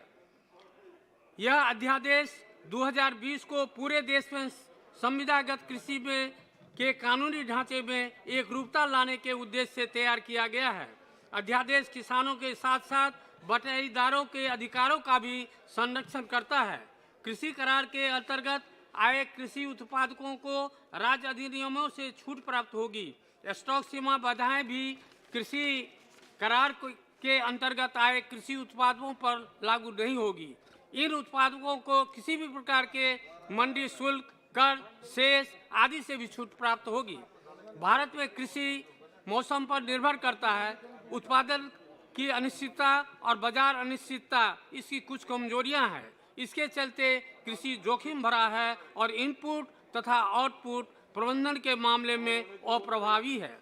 यह अध्यादेश 2020 को पूरे देश में संविदागत कृषि में के कानूनी ढांचे में एक रूपता लाने के उद्देश्य से तैयार किया गया है. अध्यादेश किसानों के साथ साथ बटाईदारों के अधिकारों का भी संरक्षण करता है. कृषि करार के अंतर्गत आए कृषि उत्पादकों को राज्य अधिनियमों से छूट प्राप्त होगी. स्टॉक सीमा बाधाएं भी कृषि करार के अंतर्गत आए कृषि उत्पादों पर लागू नहीं होगी. इन उत्पादकों को किसी भी प्रकार के मंडी शुल्क, कर, शेष आदि से भी छूट प्राप्त होगी. भारत में कृषि मौसम पर निर्भर करता है. उत्पादन की अनिश्चितता और बाजार अनिश्चितता इसकी कुछ कमजोरियां हैं. इसके चलते कृषि जोखिम भरा है और इनपुट तथा आउटपुट प्रबंधन के मामले में अप्रभावी है.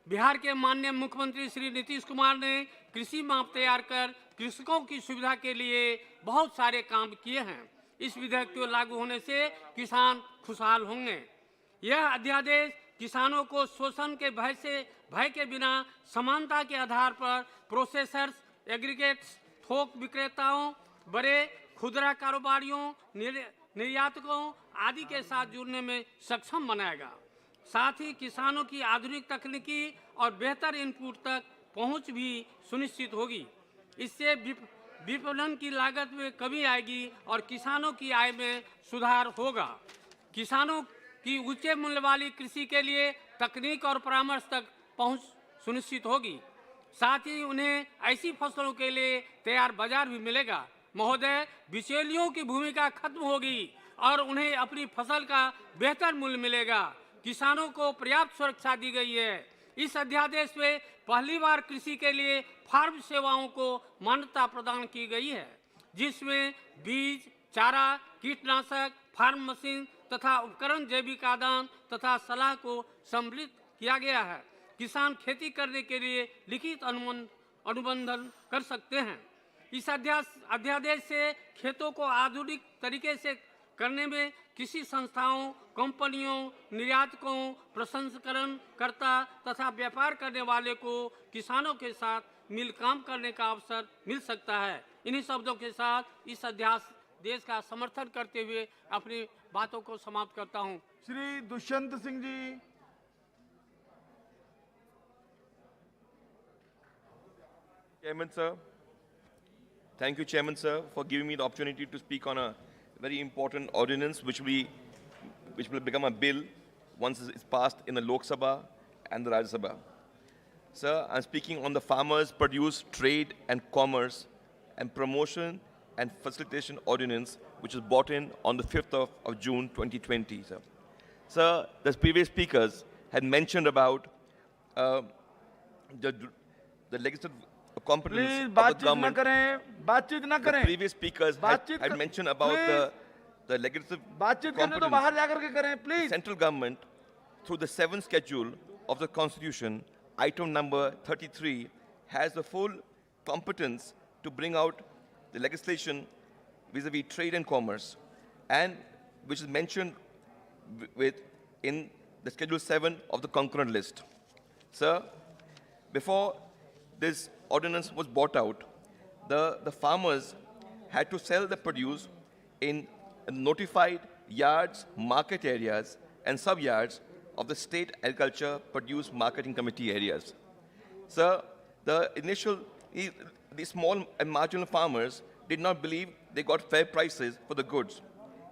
बिहार के माननीय मुख्यमंत्री श्री नीतीश कुमार ने कृषि माप तैयार कर कृषकों की सुविधा के लिए बहुत सारे काम किए हैं. इस विधेयक के लागू होने से किसान खुशहाल होंगे. यह अध्यादेश किसानों को शोषण के भय के बिना समानता के आधार पर प्रोसेसर्स, एग्रीगेट्स, थोक विक्रेताओं, बड़े खुदरा कारोबारियों, निर्यातकों आदि के साथ जुड़ने में सक्षम बनाएगा. साथ ही किसानों की आधुनिक तकनीकी और बेहतर इनपुट तक पहुंच भी सुनिश्चित होगी. इससे विपणन की लागत में कमी आएगी और किसानों की आय में सुधार होगा. किसानों की उच्च मूल्य वाली कृषि के लिए तकनीक और परामर्श तक पहुंच सुनिश्चित होगी. साथ ही उन्हें ऐसी फसलों के लिए तैयार बाजार भी मिलेगा. महोदय, बिचौलियों की भूमिका खत्म होगी और उन्हें अपनी फसल का बेहतर मूल्य मिलेगा. किसानों को पर्याप्त सुरक्षा दी गई है. इस अध्यादेश में पहली बार कृषि के लिए फार्म सेवाओं को मान्यता प्रदान की गई है, जिसमें बीज, चारा, कीटनाशक, फार्म मशीन तथा उपकरण, जैविक आदान तथा सलाह को सम्मिलित किया गया है. किसान खेती करने के लिए लिखित अनुबंधन कर सकते हैं. इस अध्यादेश से खेतों को आधुनिक तरीके से करने में कृषि संस्थाओं, कंपनियों, निर्यातकों, प्रसंस्करण करता तथा व्यापार करने वाले को किसानों के साथ मिल काम करने का अवसर मिल सकता है. इन्हीं शब्दों के साथ इस अध्यादेश का समर्थन करते हुए अपनी बातों को समाप्त करता हूं. Shri Dushyant Singh ji. Chairman sir, thank you Chairman sir for giving me the opportunity to speak on a very important ordinance which will become a bill once it's passed in the Loksabha and the Rajya Sabha. Sir, I'm speaking on the Farmers Produce Trade and Commerce and Promotion and Facilitation Ordinance, which was brought in on the 5th of June 2020, sir. Sir, the previous speakers had mentioned about the legislative competence please of the बातचीत न government. करें, बातचीत न The करें. previous speakers बातचीत had कर- mentioned about please. the legislative बातचीत करने तो competence. बाहर जाकर के करें, The please. central government, through the 7th schedule of the Constitution, item number 33, has the full competence to bring out the legislation vis-a-vis trade and commerce, and which is mentioned in the Schedule 7 of the concurrent list. Sir, before this ordinance was brought out, the farmers had to sell the produce in notified yards, market areas, and sub-yards of the State Agriculture Produce Marketing Committee areas. Sir, the small and marginal farmers did not believe they got fair prices for the goods.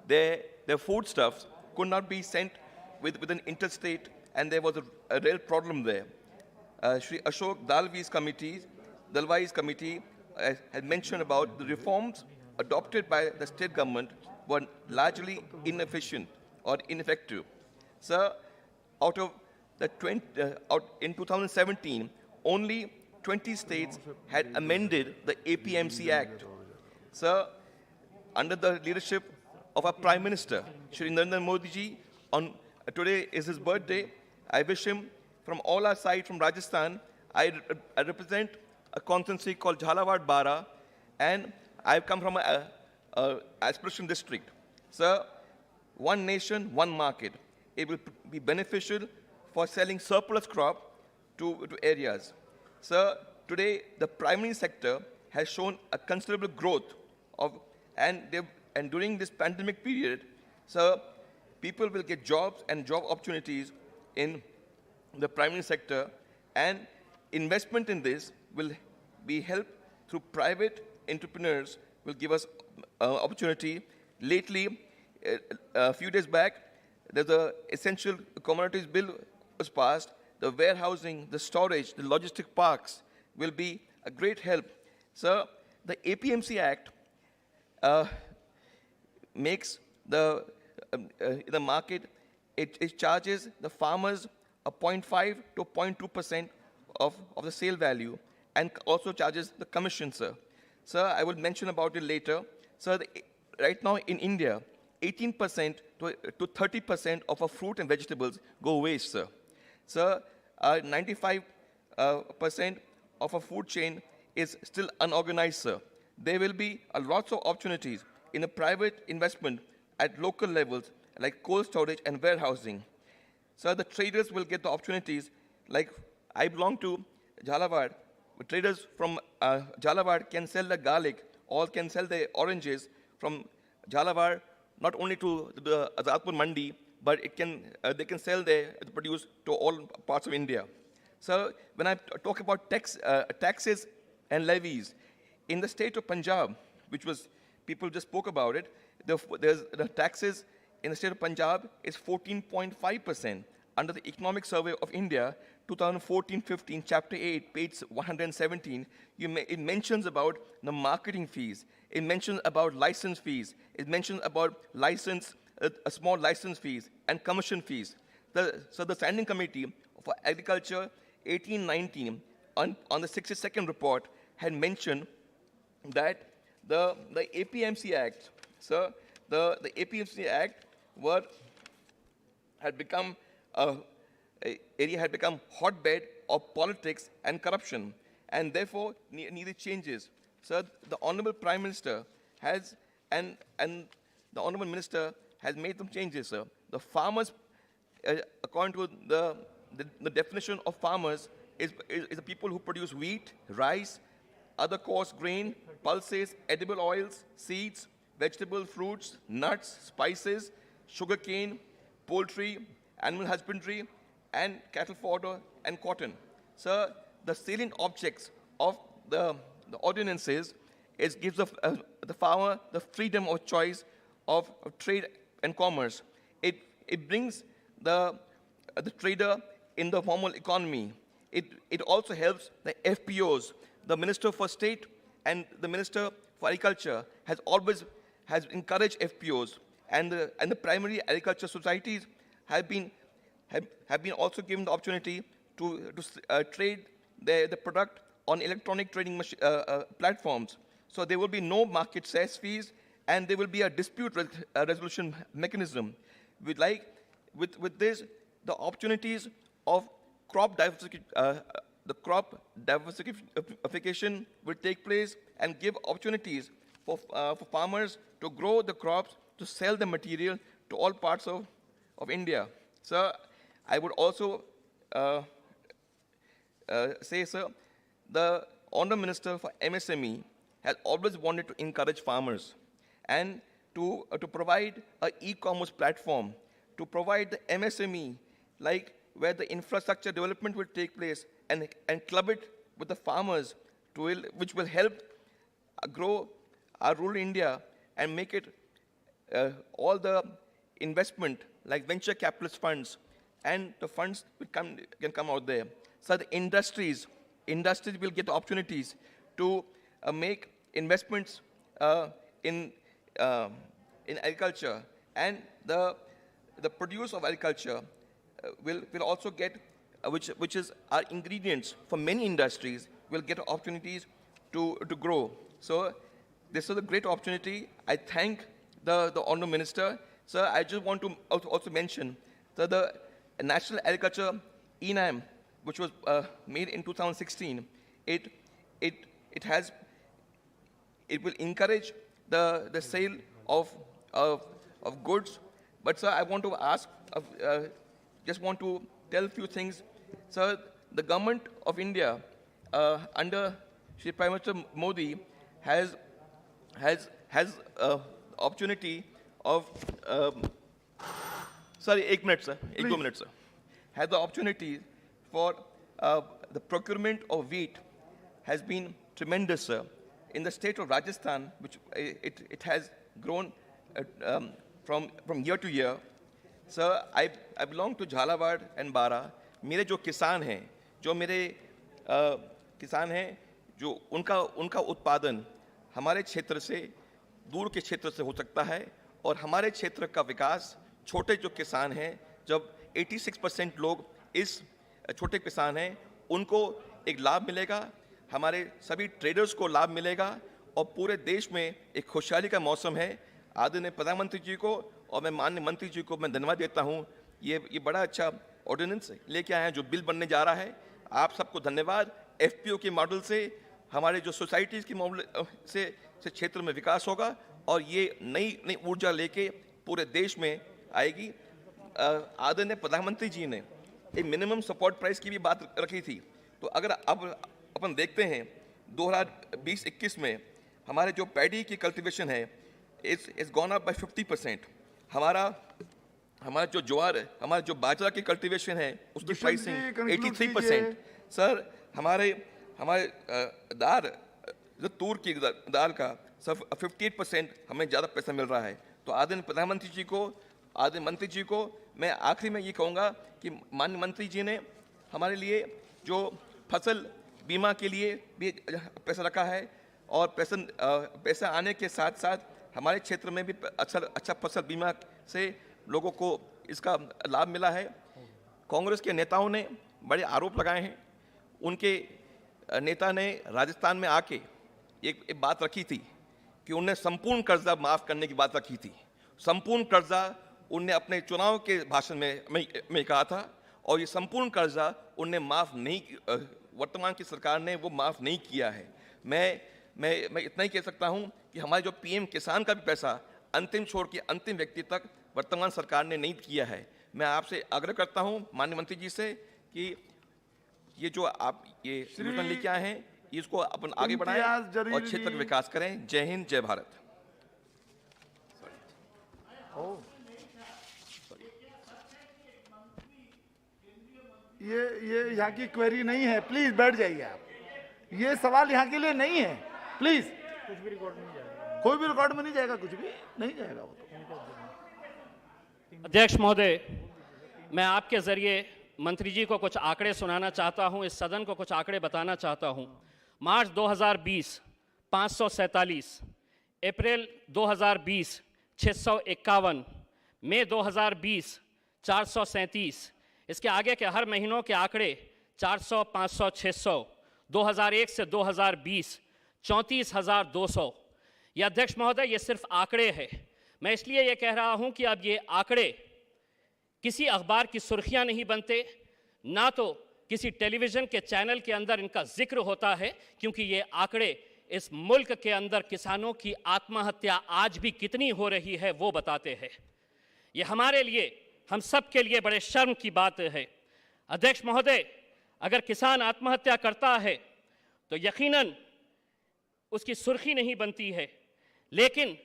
Their foodstuffs could not be sent with an interstate, and there was a real problem there. Shri Ashok Dalvi's committee had mentioned about the reforms adopted by the state government were largely inefficient or ineffective. Sir, out of the in 2017, only 20 states had amended the APMC Act. Sir, under the leadership of our Prime Minister, Shri Narendra Modi ji, today is his birthday. I wish him from all our side from Rajasthan. I represent a constituency called Jhalawad Bara, and I've come from a aspiration district. Sir, one nation, one market. It will be beneficial for selling surplus crop to areas. Sir, today the primary sector has shown a considerable growth and during this pandemic period, sir, people will get jobs and job opportunities in the primary sector, and investment in this will be helped through private entrepreneurs will give us opportunity. Lately, a few days back, there's a essential commodities bill was passed. The warehousing, the storage, the logistic parks will be a great help. Sir, the APMC Act makes the market, it charges the farmers a 0.5 to 0.2% of the sale value, and also charges the commission, sir. Sir, I will mention about it later. Sir, right now in India, 18% to 30% of our fruit and vegetables go waste, sir. Sir, 95% of our food chain is still unorganized, sir. There will be lots of opportunities in a private investment at local levels like cold storage and warehousing. Sir, the traders will get the opportunities like I belong to Jhalawad. Traders from Jhalawad can sell the garlic or can sell the oranges from Jhalawad not only to the Azadpur Mandi, but they can sell their produce to all parts of India. So when I talk about taxes and levies, in the state of Punjab, which was, people just spoke about it, the taxes in the state of Punjab is 14.5%. Under the Economic Survey of India, 2014-15, Chapter 8, page 117, it mentions about the marketing fees. It mentions about license fees. It mentions about small license fees and commission fees. So the Standing Committee for Agriculture 1819 on the 62nd report had mentioned that the APMC Act, sir, the APMC Act had become area had become hotbed of politics and corruption, and therefore needed changes. Sir, the Honorable Prime Minister has and the Honorable Minister has made some changes, sir. The farmers, according to the definition of farmers, is the people who produce wheat, rice, other coarse grain, pulses, edible oils, seeds, vegetable, fruits, nuts, spices, sugarcane, poultry, animal husbandry, and cattle fodder and cotton. Sir, the salient objects of the ordinances gives the farmer the freedom of choice of trade and commerce. It brings the trader in the formal economy. It also helps the FPOs. The Minister for State and the Minister for Agriculture has encouraged FPOs, and the primary agriculture societies have been also given the opportunity to trade the product on electronic trading platforms. So there will be no market cess fees, and there will be a dispute resolution mechanism. With this, the opportunities of crop diversification will take place and give opportunities for farmers to grow the crops, to sell the material to all parts of India. Sir, I would also say, sir, the Honourable Minister for MSME has always wanted to encourage farmers and to provide an e-commerce platform, to provide the MSME, like where the infrastructure development will take place, and club it with the farmers, which will help grow our rural India and make it all the investment, like venture capitalist funds, and the funds can come out there. So the industries will get opportunities to make investments in agriculture, and the produce of agriculture will also get, which is our ingredients for many industries, will get opportunities to grow. So this is a great opportunity. I thank the Honourable Minister. Sir, I just want to also mention that the National Agriculture ENAM, which was made in 2016, it will encourage the sale of goods. But sir, I want to ask, just want to tell a few things. Sir, the government of India under Shri Prime Minister Modi has opportunity of sorry, 1 minute, sir. 1-2 minutes, sir. Has the opportunity for the procurement of wheat has been tremendous, sir. In the state of Rajasthan, which it has grown from year to year. Sir, I belong to Jhalawad and Bara. मेरे जो किसान हैं, जो उनका उत्पादन हमारे क्षेत्र से, दूर के क्षेत्र से हो सकता है, और हमारे क्षेत्र का विकास, छोटे जो किसान हैं, जब 86% लोग इस छोटे किसान हैं, उनको एक लाभ मिलेगा, हमारे सभी ट्रेडर्स को लाभ मिलेगा, और पूरे देश में एक खुशहाली का मौसम है। आदरणीय प्रधानमंत्री जी को और मैं माननीय मंत्री जी को मैं धन्यवाद देता हूँ। ये बड़ा अच्छा ऑर्डिनेंस लेके आए हैं जो बिल बनने जा रहा है। आप सबको धन्यवाद। एफपीओ के मॉडल से हमारे जो सोसाइटीज़ के मॉडल से क्षेत्र में विकास होगा, और ये नई ऊर्जा लेके पूरे देश में आएगी। आदरणीय प्रधानमंत्री जी ने एक मिनिमम सपोर्ट प्राइस की भी बात रखी थी, तो अगर अब अपन देखते हैं 2020-21 में हमारे जो पैडी की कल्टीवेशन है इट्स गॉन अप बाय 50%। हमारा जो ज्वार, हमारा जो बाजरा की कल्टीवेशन है उसकी प्राइसिंग 83%। सर, हमारे दाल, जो तूर की दाल का सब 58% हमें ज़्यादा पैसा मिल रहा है। तो आदरणीय प्रधानमंत्री जी को, आदरणीय मंत्री जी को मैं आखिरी में ये कहूँगा कि माननीय मंत्री जी ने हमारे लिए जो फसल बीमा के लिए भी पैसा रखा है, और पैसा आने के साथ साथ हमारे क्षेत्र में भी अच्छा फसल बीमा से लोगों को इसका लाभ मिला है। कांग्रेस के नेताओं ने बड़े आरोप लगाए हैं। उनके नेता ने राजस्थान में आके एक बात रखी थी कि उन्हें संपूर्ण कर्जा माफ़ करने की बात रखी थी। संपूर्ण कर्जा उनने अपने चुनाव के भाषण में कहा था, और ये संपूर्ण कर्जा उनने माफ़ नहीं, वर्तमान की सरकार ने वो माफ़ नहीं किया है। मैं इतना ही कह सकता हूँ कि हमारे जो पीएम किसान का भी पैसा अंतिम छोर के अंतिम व्यक्ति तक वर्तमान सरकार ने नहीं किया है। मैं आपसे आग्रह करता हूँ माननीय मंत्री जी से कि ये जो आप ये योजना लेके आए हैं इसको अपन आगे बढ़ाएं और क्षेत्र का विकास करें। जय हिंद, जय भारत। ये यहाँ की क्वेरी नहीं है, प्लीज बैठ जाइए आप। ये सवाल यहाँ के लिए नहीं है, प्लीज। कुछ भी रिकॉर्ड में नहीं जाएगा, कोई भी रिकॉर्ड में नहीं जाएगा, कुछ भी नहीं जाएगा वो तो। अध्यक्ष महोदय, मैं आपके जरिए मंत्री जी को कुछ आंकड़े सुनाना चाहता हूं, इस सदन को कुछ आंकड़े बताना चाहता हूं। मार्च 2020 547, अप्रैल 2020 651, मई 2020 437, इसके आगे के हर महीनों के आंकड़े 400, 500, 600, 2001 से 2020 34,200। ये अध्यक्ष महोदय, ये सिर्फ आंकड़े हैं। मैं इसलिए ये कह रहा हूं कि अब ये आंकड़े किसी अखबार की सुर्खियां नहीं बनते, ना तो किसी टेलीविज़न के चैनल के अंदर इनका जिक्र होता है, क्योंकि ये आंकड़े इस मुल्क के अंदर किसानों की आत्महत्या आज भी कितनी हो रही है वो बताते हैं। ये हमारे लिए, हम सब के लिए बड़े शर्म की बात है। अध्यक्ष महोदय, अगर किसान आत्महत्या करता है तो यकीनन उसकी सुर्खी नहीं बनती है, लेकिन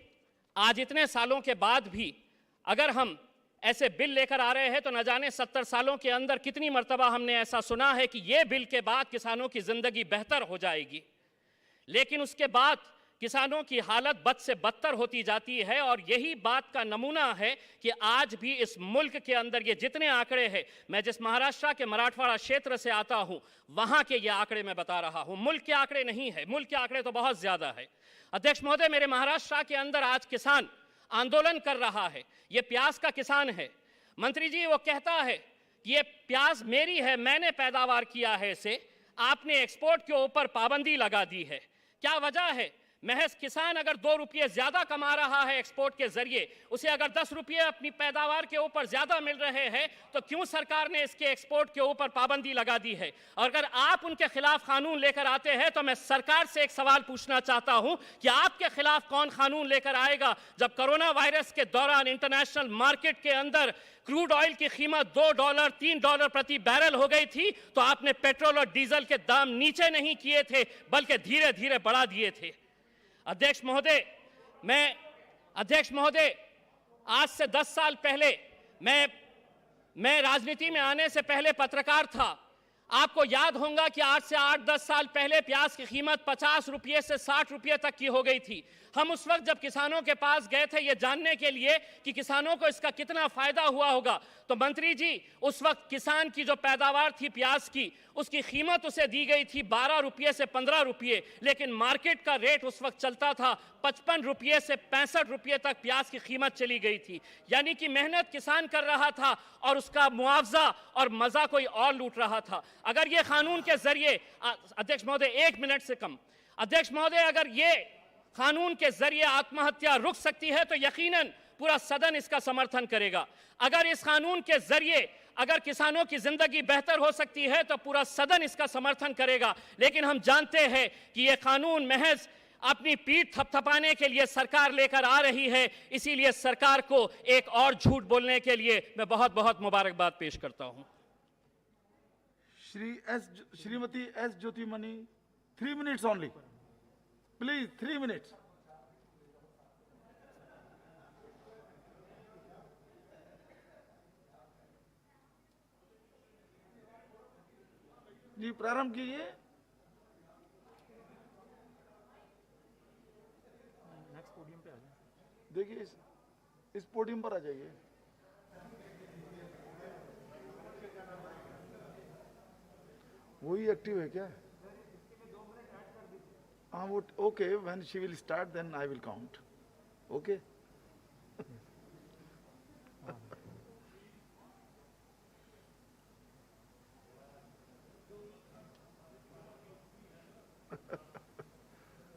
आज इतने सालों के बाद भी अगर हम ऐसे बिल लेकर आ रहे हैं तो न जाने 70 सालों के अंदर कितनी मर्तबा हमने ऐसा सुना है कि ये बिल के बाद किसानों की ज़िंदगी बेहतर हो जाएगी, लेकिन उसके बाद किसानों की हालत बद से बदतर होती जाती है। और यही बात का नमूना है कि आज भी इस मुल्क के अंदर ये जितने आंकड़े हैं, मैं जिस महाराष्ट्र के मराठवाड़ा क्षेत्र से आता हूं वहां के ये आंकड़े मैं बता रहा हूं, मुल्क के आंकड़े नहीं है, मुल्क के आंकड़े तो बहुत ज्यादा है। अध्यक्ष महोदय, मेरे महाराष्ट्र के अंदर आज किसान आंदोलन कर रहा है, ये प्याज का किसान है। मंत्री जी, वो कहता है कि ये प्याज मेरी है, मैंने पैदावार किया है इसे, आपने एक्सपोर्ट के ऊपर पाबंदी लगा दी है। क्या वजह है? महज किसान अगर 2 रुपये ज्यादा कमा रहा है एक्सपोर्ट के जरिए, उसे अगर 10 रुपये अपनी पैदावार के ऊपर ज्यादा मिल रहे हैं, तो क्यों सरकार ने इसके एक्सपोर्ट के ऊपर पाबंदी लगा दी है? और अगर आप उनके खिलाफ कानून लेकर आते हैं तो मैं सरकार से एक सवाल पूछना चाहता हूं कि आपके खिलाफ कौन कानून लेकर आएगा? जब कोरोना वायरस के दौरान इंटरनेशनल मार्केट के अंदर क्रूड ऑयल की कीमत $2, $3 प्रति बैरल हो गई थी, तो आपने पेट्रोल और डीजल के दाम नीचे नहीं किए थे, बल्कि धीरे धीरे बढ़ा दिए थे। अध्यक्ष महोदय, आज से 10 साल पहले मैं राजनीति में आने से पहले पत्रकार था। आपको याद होगा कि आज से 8-10 साल पहले प्याज की कीमत 50 रुपये से 60 रुपये तक की हो गई थी। हम उस वक्त जब किसानों के पास गए थे ये जानने के लिए कि किसानों को इसका कितना फायदा हुआ होगा, तो मंत्री जी, उस वक्त किसान की जो पैदावार थी प्याज की, उसकी कीमत उसे दी गई थी 12 रुपये से 15 रुपये, लेकिन मार्केट का रेट उस वक्त चलता था 55 रुपये से 65 रुपये तक प्याज की कीमत चली गई थी। यानी कि मेहनत किसान कर रहा था और उसका मुआवजा और मजा कोई और लूट रहा था। अगर ये कानून के जरिए, अध्यक्ष महोदय 1 मिनट से कम, अध्यक्ष महोदय, अगर ये कानून के जरिए आत्महत्या रुक सकती है तो यकीनन पूरा सदन इसका समर्थन करेगा। अगर इस कानून के जरिए अगर किसानों की जिंदगी बेहतर हो सकती है तो पूरा सदन इसका समर्थन करेगा। लेकिन हम जानते हैं कि यह कानून महज अपनी पीठ थपथपाने के लिए सरकार लेकर आ रही है, इसीलिए सरकार को एक और झूठ बोलने के लिए मैं बहुत बहुत मुबारकबाद पेश करता हूं। Shrimati S Jyothimani, 3 minutes only. Please, 3 minutes. जी प्रारंभ कीजिए। नेक्स्ट पोडियम पे आ जाइए। देखिए इस पोडियम पर आ जाइए। वही एक्टिव है क्या? हाँ वो okay, when she will start then I will count. Okay,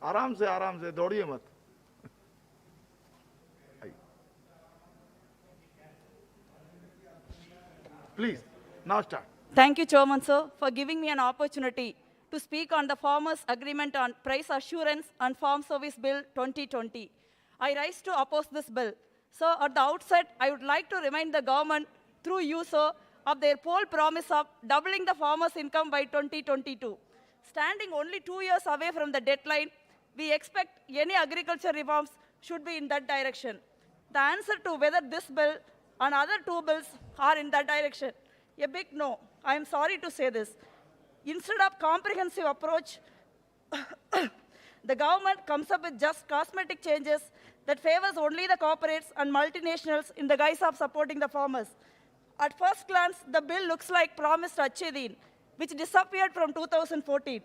आराम से दौड़िए मत। Please now start. Thank you, Chairman, sir, for giving me an opportunity to speak on the Farmers' Agreement on Price Assurance and Farm Service Bill 2020. I rise to oppose this bill. Sir, at the outset, I would like to remind the government, through you, sir, of their poll promise of doubling the farmers' income by 2022. Standing only 2 years away from the deadline, we expect any agriculture reforms should be in that direction. The answer to whether this bill and other 2 bills are in that direction, a big no. I am sorry to say this. Instead of comprehensive approach, the government comes up with just cosmetic changes that favors only the corporates and multinationals in the guise of supporting the farmers. At first glance, the bill looks like promised Achedin, which disappeared from 2014.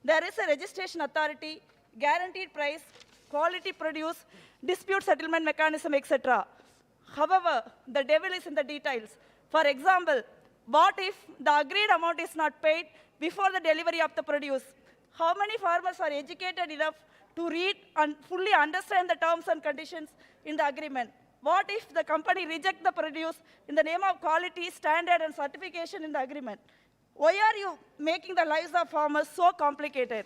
There is a registration authority, guaranteed price, quality produce, dispute settlement mechanism, etc. However, the devil is in the details. For example, what if the agreed amount is not paid before the delivery of the produce? How many farmers are educated enough to read and fully understand the terms and conditions in the agreement? What if the company rejects the produce in the name of quality, standard, and certification in the agreement? Why are you making the lives of farmers so complicated?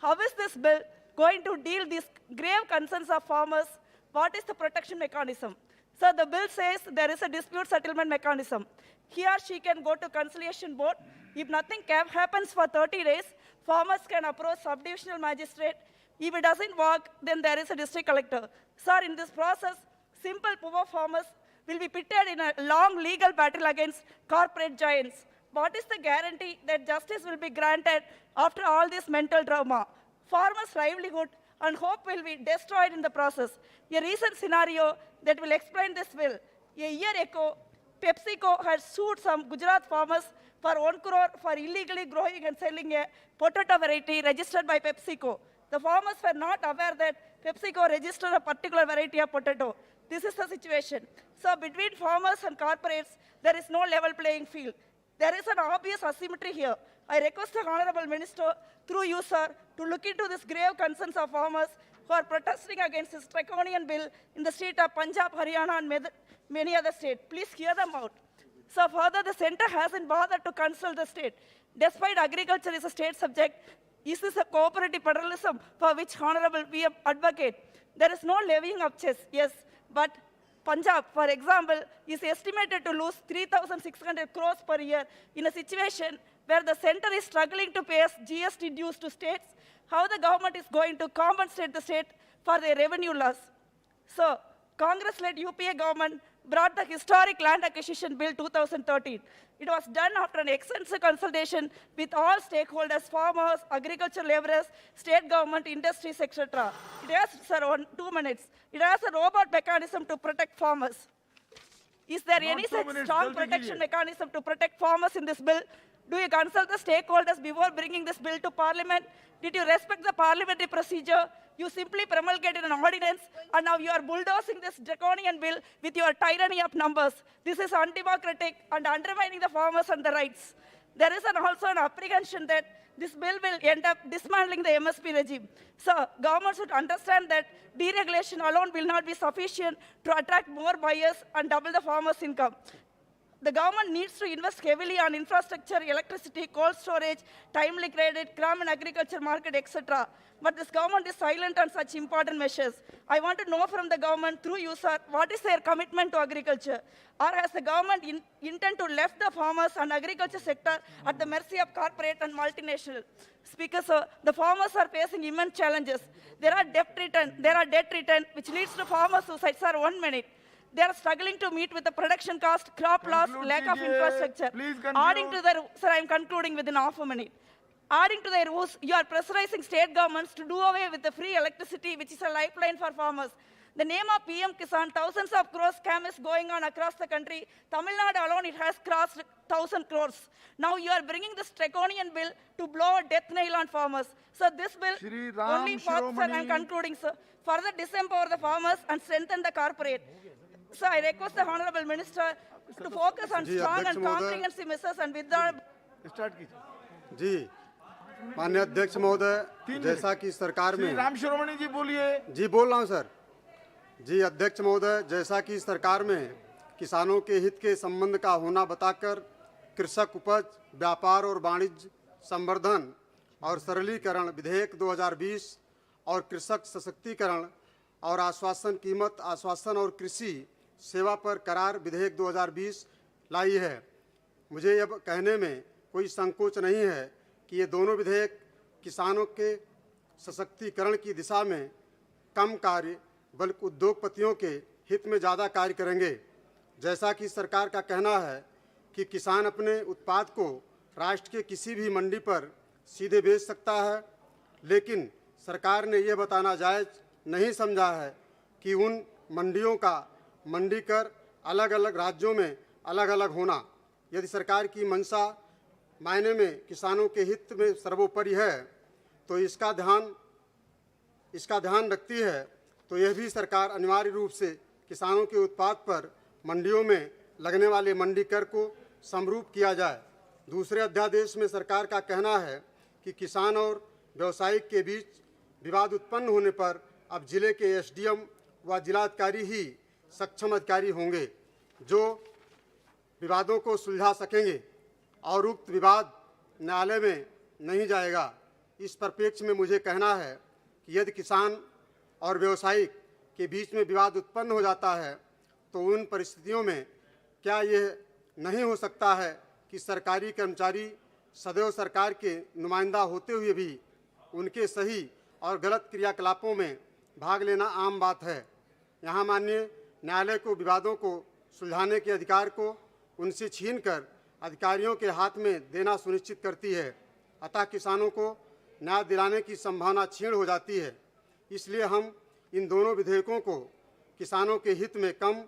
How is this bill going to deal with these grave concerns of farmers? What is the protection mechanism? So the bill says there is a dispute settlement mechanism. He or she can go to conciliation board. If nothing happens for 30 days, farmers can approach subdivisional magistrate. If it doesn't work, then there is a district collector. Sir, in this process, simple poor farmers will be pitted in a long legal battle against corporate giants. What is the guarantee that justice will be granted after all this mental drama? Farmers' livelihood and hope will be destroyed in the process. A recent scenario that will explain this will. A year ago, PepsiCo had sued some Gujarat farmers for 1 crore for illegally growing and selling a potato variety registered by PepsiCo. The farmers were not aware that PepsiCo registered a particular variety of potato. This is the situation. So between farmers and corporates, there is no level playing field. There is an obvious asymmetry here. I request the Honorable Minister, through you, sir, to look into this grave concerns of farmers who are protesting against this draconian bill in the state of Punjab, Haryana, and many other states. Please hear them out. So further, the centre hasn't bothered to consult the state. Despite agriculture is a state subject, is this a cooperative federalism for which Honorable we advocate? There is no levying of cess, yes, but Punjab, for example, is estimated to lose 3,600 crores per year in a situation where the centre is struggling to pay GST dues to states. How the government is going to compensate the state for their revenue loss? So, Congress-led UPA government brought the historic Land Acquisition Bill 2013. It was done after an extensive consultation with all stakeholders, farmers, agriculture laborers, state government, industries, etc. It has, sir, 2 minutes. It has a robust mechanism to protect farmers. Is there any such strong protection mechanism to protect farmers in this bill? Do you consult the stakeholders before bringing this bill to Parliament? Did you respect the parliamentary procedure? You simply promulgated an ordinance, and now you are bulldozing this draconian bill with your tyranny of numbers. This is undemocratic and undermining the farmers and the rights. There is also an apprehension that this bill will end up dismantling the MSP regime. So, government should understand that deregulation alone will not be sufficient to attract more buyers and double the farmers' income. The government needs to invest heavily on infrastructure, electricity, cold storage, timely credit, crop and agriculture market, etc. But this government is silent on such important measures. I want to know from the government, through you, sir, what is their commitment to agriculture? Or has the government intend to left the farmers and agriculture sector at the mercy of corporate and multinational? Speaker, sir, the farmers are facing immense challenges. There are debt return, which leads to farmer suicide. Sir, 1 minute. They are struggling to meet with the production cost, crop loss, lack of infrastructure. Adding to their, sir, I am concluding within half a minute. Adding to their woes, you are pressurizing state governments to do away with the free electricity, which is a lifeline for farmers. The name of PM Kisan, thousands of crores scam is going on across the country. Tamil Nadu alone, it has crossed 1,000 crores. Now you are bringing this draconian bill to blow a death nail on farmers. So this bill only further, I am concluding, sir, further disempower the farmers and strengthen the corporate. So I request the Honorable Minister to focus on strong and comprehensive measures and withdraw. जी, माननीय अध्यक्ष महोदय, जैसा कि सरकार में राम शिरोमणि जी बोलिए। जी बोल रहा हूँ सर। जी अध्यक्ष महोदय, जैसा कि सरकार में किसानों के हित के संबंध का होना बताकर कृषक उपज, व्यापार और वाणिज्य संवर्धन और सरलीकरण विधेयक 2020 और कृषक सशक्तिकरण और आश्वासन कीमत आश्वासन और कृषि सेवा पर करार विधेयक 2020 लाई है। मुझे यह कहने में कोई संकोच नहीं है कि ये दोनों विधेयक किसानों के सशक्तिकरण की दिशा में कम कार्य बल्कि उद्योगपतियों के हित में ज़्यादा कार्य करेंगे। जैसा कि सरकार का कहना है कि किसान अपने उत्पाद को राष्ट्र के किसी भी मंडी पर सीधे बेच सकता है, लेकिन सरकार ने यह बताना जायज़ नहीं समझा है कि उन मंडियों का मंडी कर अलग अलग राज्यों में अलग अलग होना यदि सरकार की मंशा मायने में किसानों के हित में सर्वोपरि है तो इसका ध्यान रखती है, तो यह भी सरकार अनिवार्य रूप से किसानों के उत्पाद पर मंडियों में लगने वाले मंडी कर को समरूप किया जाए। दूसरे अध्यादेश में सरकार का कहना है कि किसान और व्यवसायिक के बीच विवाद उत्पन्न होने पर अब जिले के एसडीएम व जिलाधिकारी ही सक्षम अधिकारी होंगे जो विवादों को सुलझा सकेंगे और उक्त विवाद न्यायालय में नहीं जाएगा। इस परिप्रेक्ष्य में मुझे कहना है कि यदि किसान और व्यवसायिक के बीच में विवाद उत्पन्न हो जाता है तो उन परिस्थितियों में क्या यह नहीं हो सकता है कि सरकारी कर्मचारी सदैव सरकार के नुमाइंदा होते हुए भी उनके सही और गलत क्रियाकलापों में भाग लेना आम बात है। यहाँ माननीय न्यायालय को विवादों को सुलझाने के अधिकार को उनसे छीनकर अधिकारियों के हाथ में देना सुनिश्चित करती है। अतः किसानों को न्याय दिलाने की संभावना क्षीण हो जाती है। इसलिए हम इन दोनों विधेयकों को किसानों के हित में कम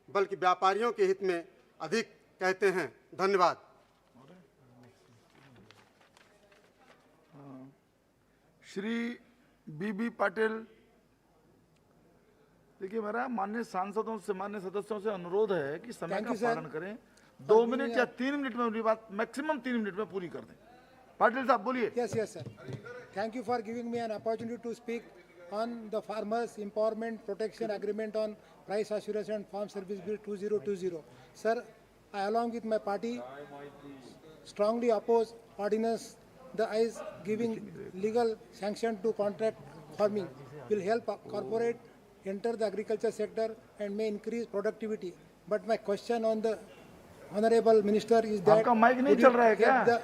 बल्कि व्यापारियों के हित में अधिक कहते हैं। धन्यवाद। श्री बीबी पाटिल। देखिए, मेरा माननीय सांसदों से, माननीय सदस्यों से अनुरोध है कि समय का पालन करें। 2 मिनट या 3 मिनट में अपनी बात मैक्सिमम 3 मिनट में पूरी कर दें। पाटिल साहब बोलिए। Yes, sir. Thank you for giving me an opportunity to speak on the Farmers Empowerment Protection Agreement on Price Assurance and Farm Service Bill 2020. Sir, I along with my party strongly oppose ordinance. The eyes giving legal sanction to contract farming will help corporate enter the agriculture sector and may increase productivity. But my question on the honorable minister is that आपका mic नहीं चल रहा है क्या?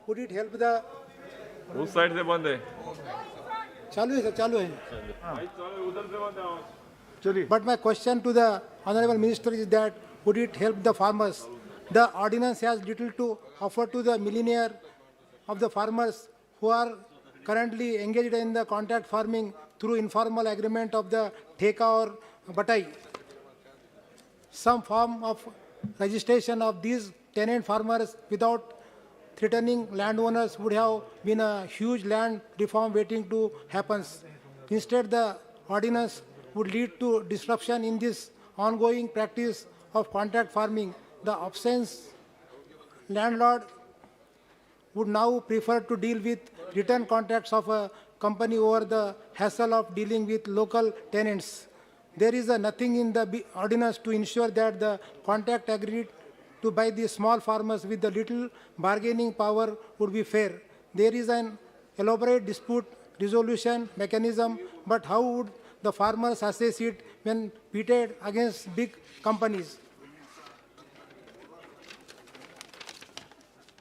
would it help the उस side से बंद है। चालू है सर, चालू है। चलिए। But my question to the honorable minister is that would it help the farmers? The ordinance has little to offer to the millionaire of the farmers who are currently engaged in the contract farming through informal agreement of the theka or batai. Some form of registration of these tenant farmers without threatening landowners would have been a huge land reform waiting to happen. Instead, the ordinance would lead to disruption in this ongoing practice of contract farming. The absence landlord would now prefer to deal with written contracts of a company over the hassle of dealing with local tenants. There is nothing in the ordinance to ensure that the contract agreed to by the small farmers with the little bargaining power would be fair. There is an elaborate dispute resolution mechanism, but how would the farmers assess it when pitted against big companies?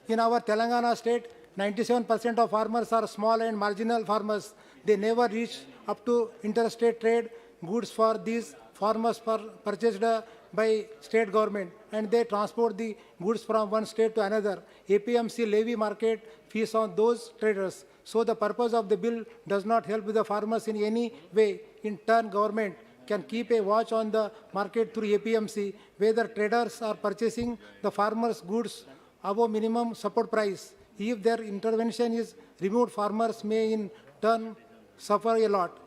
In our Telangana state, 97% of farmers are small and marginal farmers. They never reach up to interstate trade. Goods for these farmers purchased by state government, and they transport the goods from one state to another. APMC levy market fees on those traders. So the purpose of the bill does not help the farmers in any way. In turn, government can keep a watch on the market through APMC, whether traders are purchasing the farmers' goods above minimum support price. If their intervention is removed, farmers may in turn suffer a lot.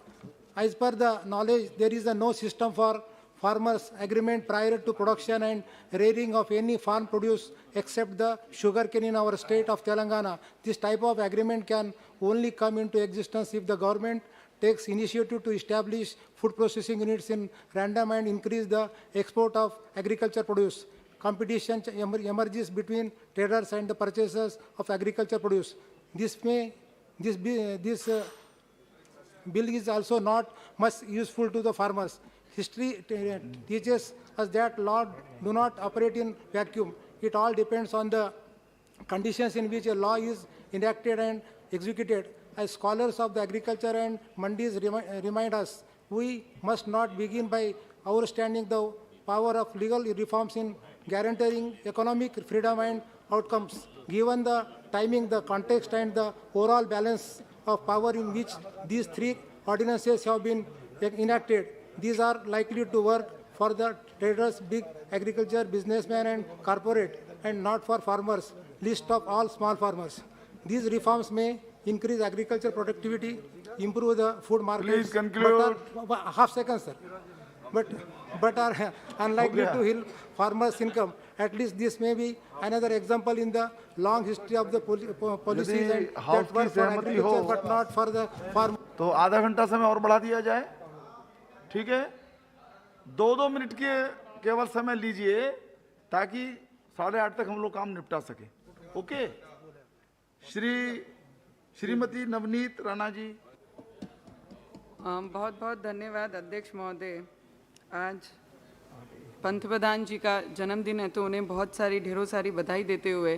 As per the knowledge, there is no system for farmers' agreement prior to production and rearing of any farm produce except the sugarcane in our state of Telangana. This type of agreement can only come into existence if the government takes initiative to establish food processing units in random and increase the export of agriculture produce. Competition emerges between traders and the purchasers of agriculture produce. This bill is also not much useful to the farmers. History teaches us that laws do not operate in vacuum. It all depends on the conditions in which a law is enacted and executed. As scholars of the agriculture and mandis remind us, we must not begin by overstanding the power of legal reforms in guaranteeing economic freedom and outcomes. Given the timing, the context, and the overall balance of power in which these three ordinances have been enacted, these are likely to work for the traders, big agriculture, businessmen, and corporate, and not for farmers, least of all small farmers. These reforms may increase agriculture productivity, improve the food market. Please conclude. Half second, sir. but are unlikely to help farmers' income. At least this may be another example in the long history of the policies यदि that house were की for सहमति हो agriculture but not for the farmer. तो आधा घंटा समय और बढ़ा दिया जाए, ठीक है? 2-2 मिनट के केवल समय लीजिए ताकि 8:30 तक हम लोग काम निपटा सके। ओके? श्रीमती नवनीत राणा जी। बहुत बहुत धन्यवाद अध्यक्ष महोदय। आज पंतप्रधान जी का जन्मदिन है तो उन्हें बहुत सारी ढेरों सारी बधाई देते हुए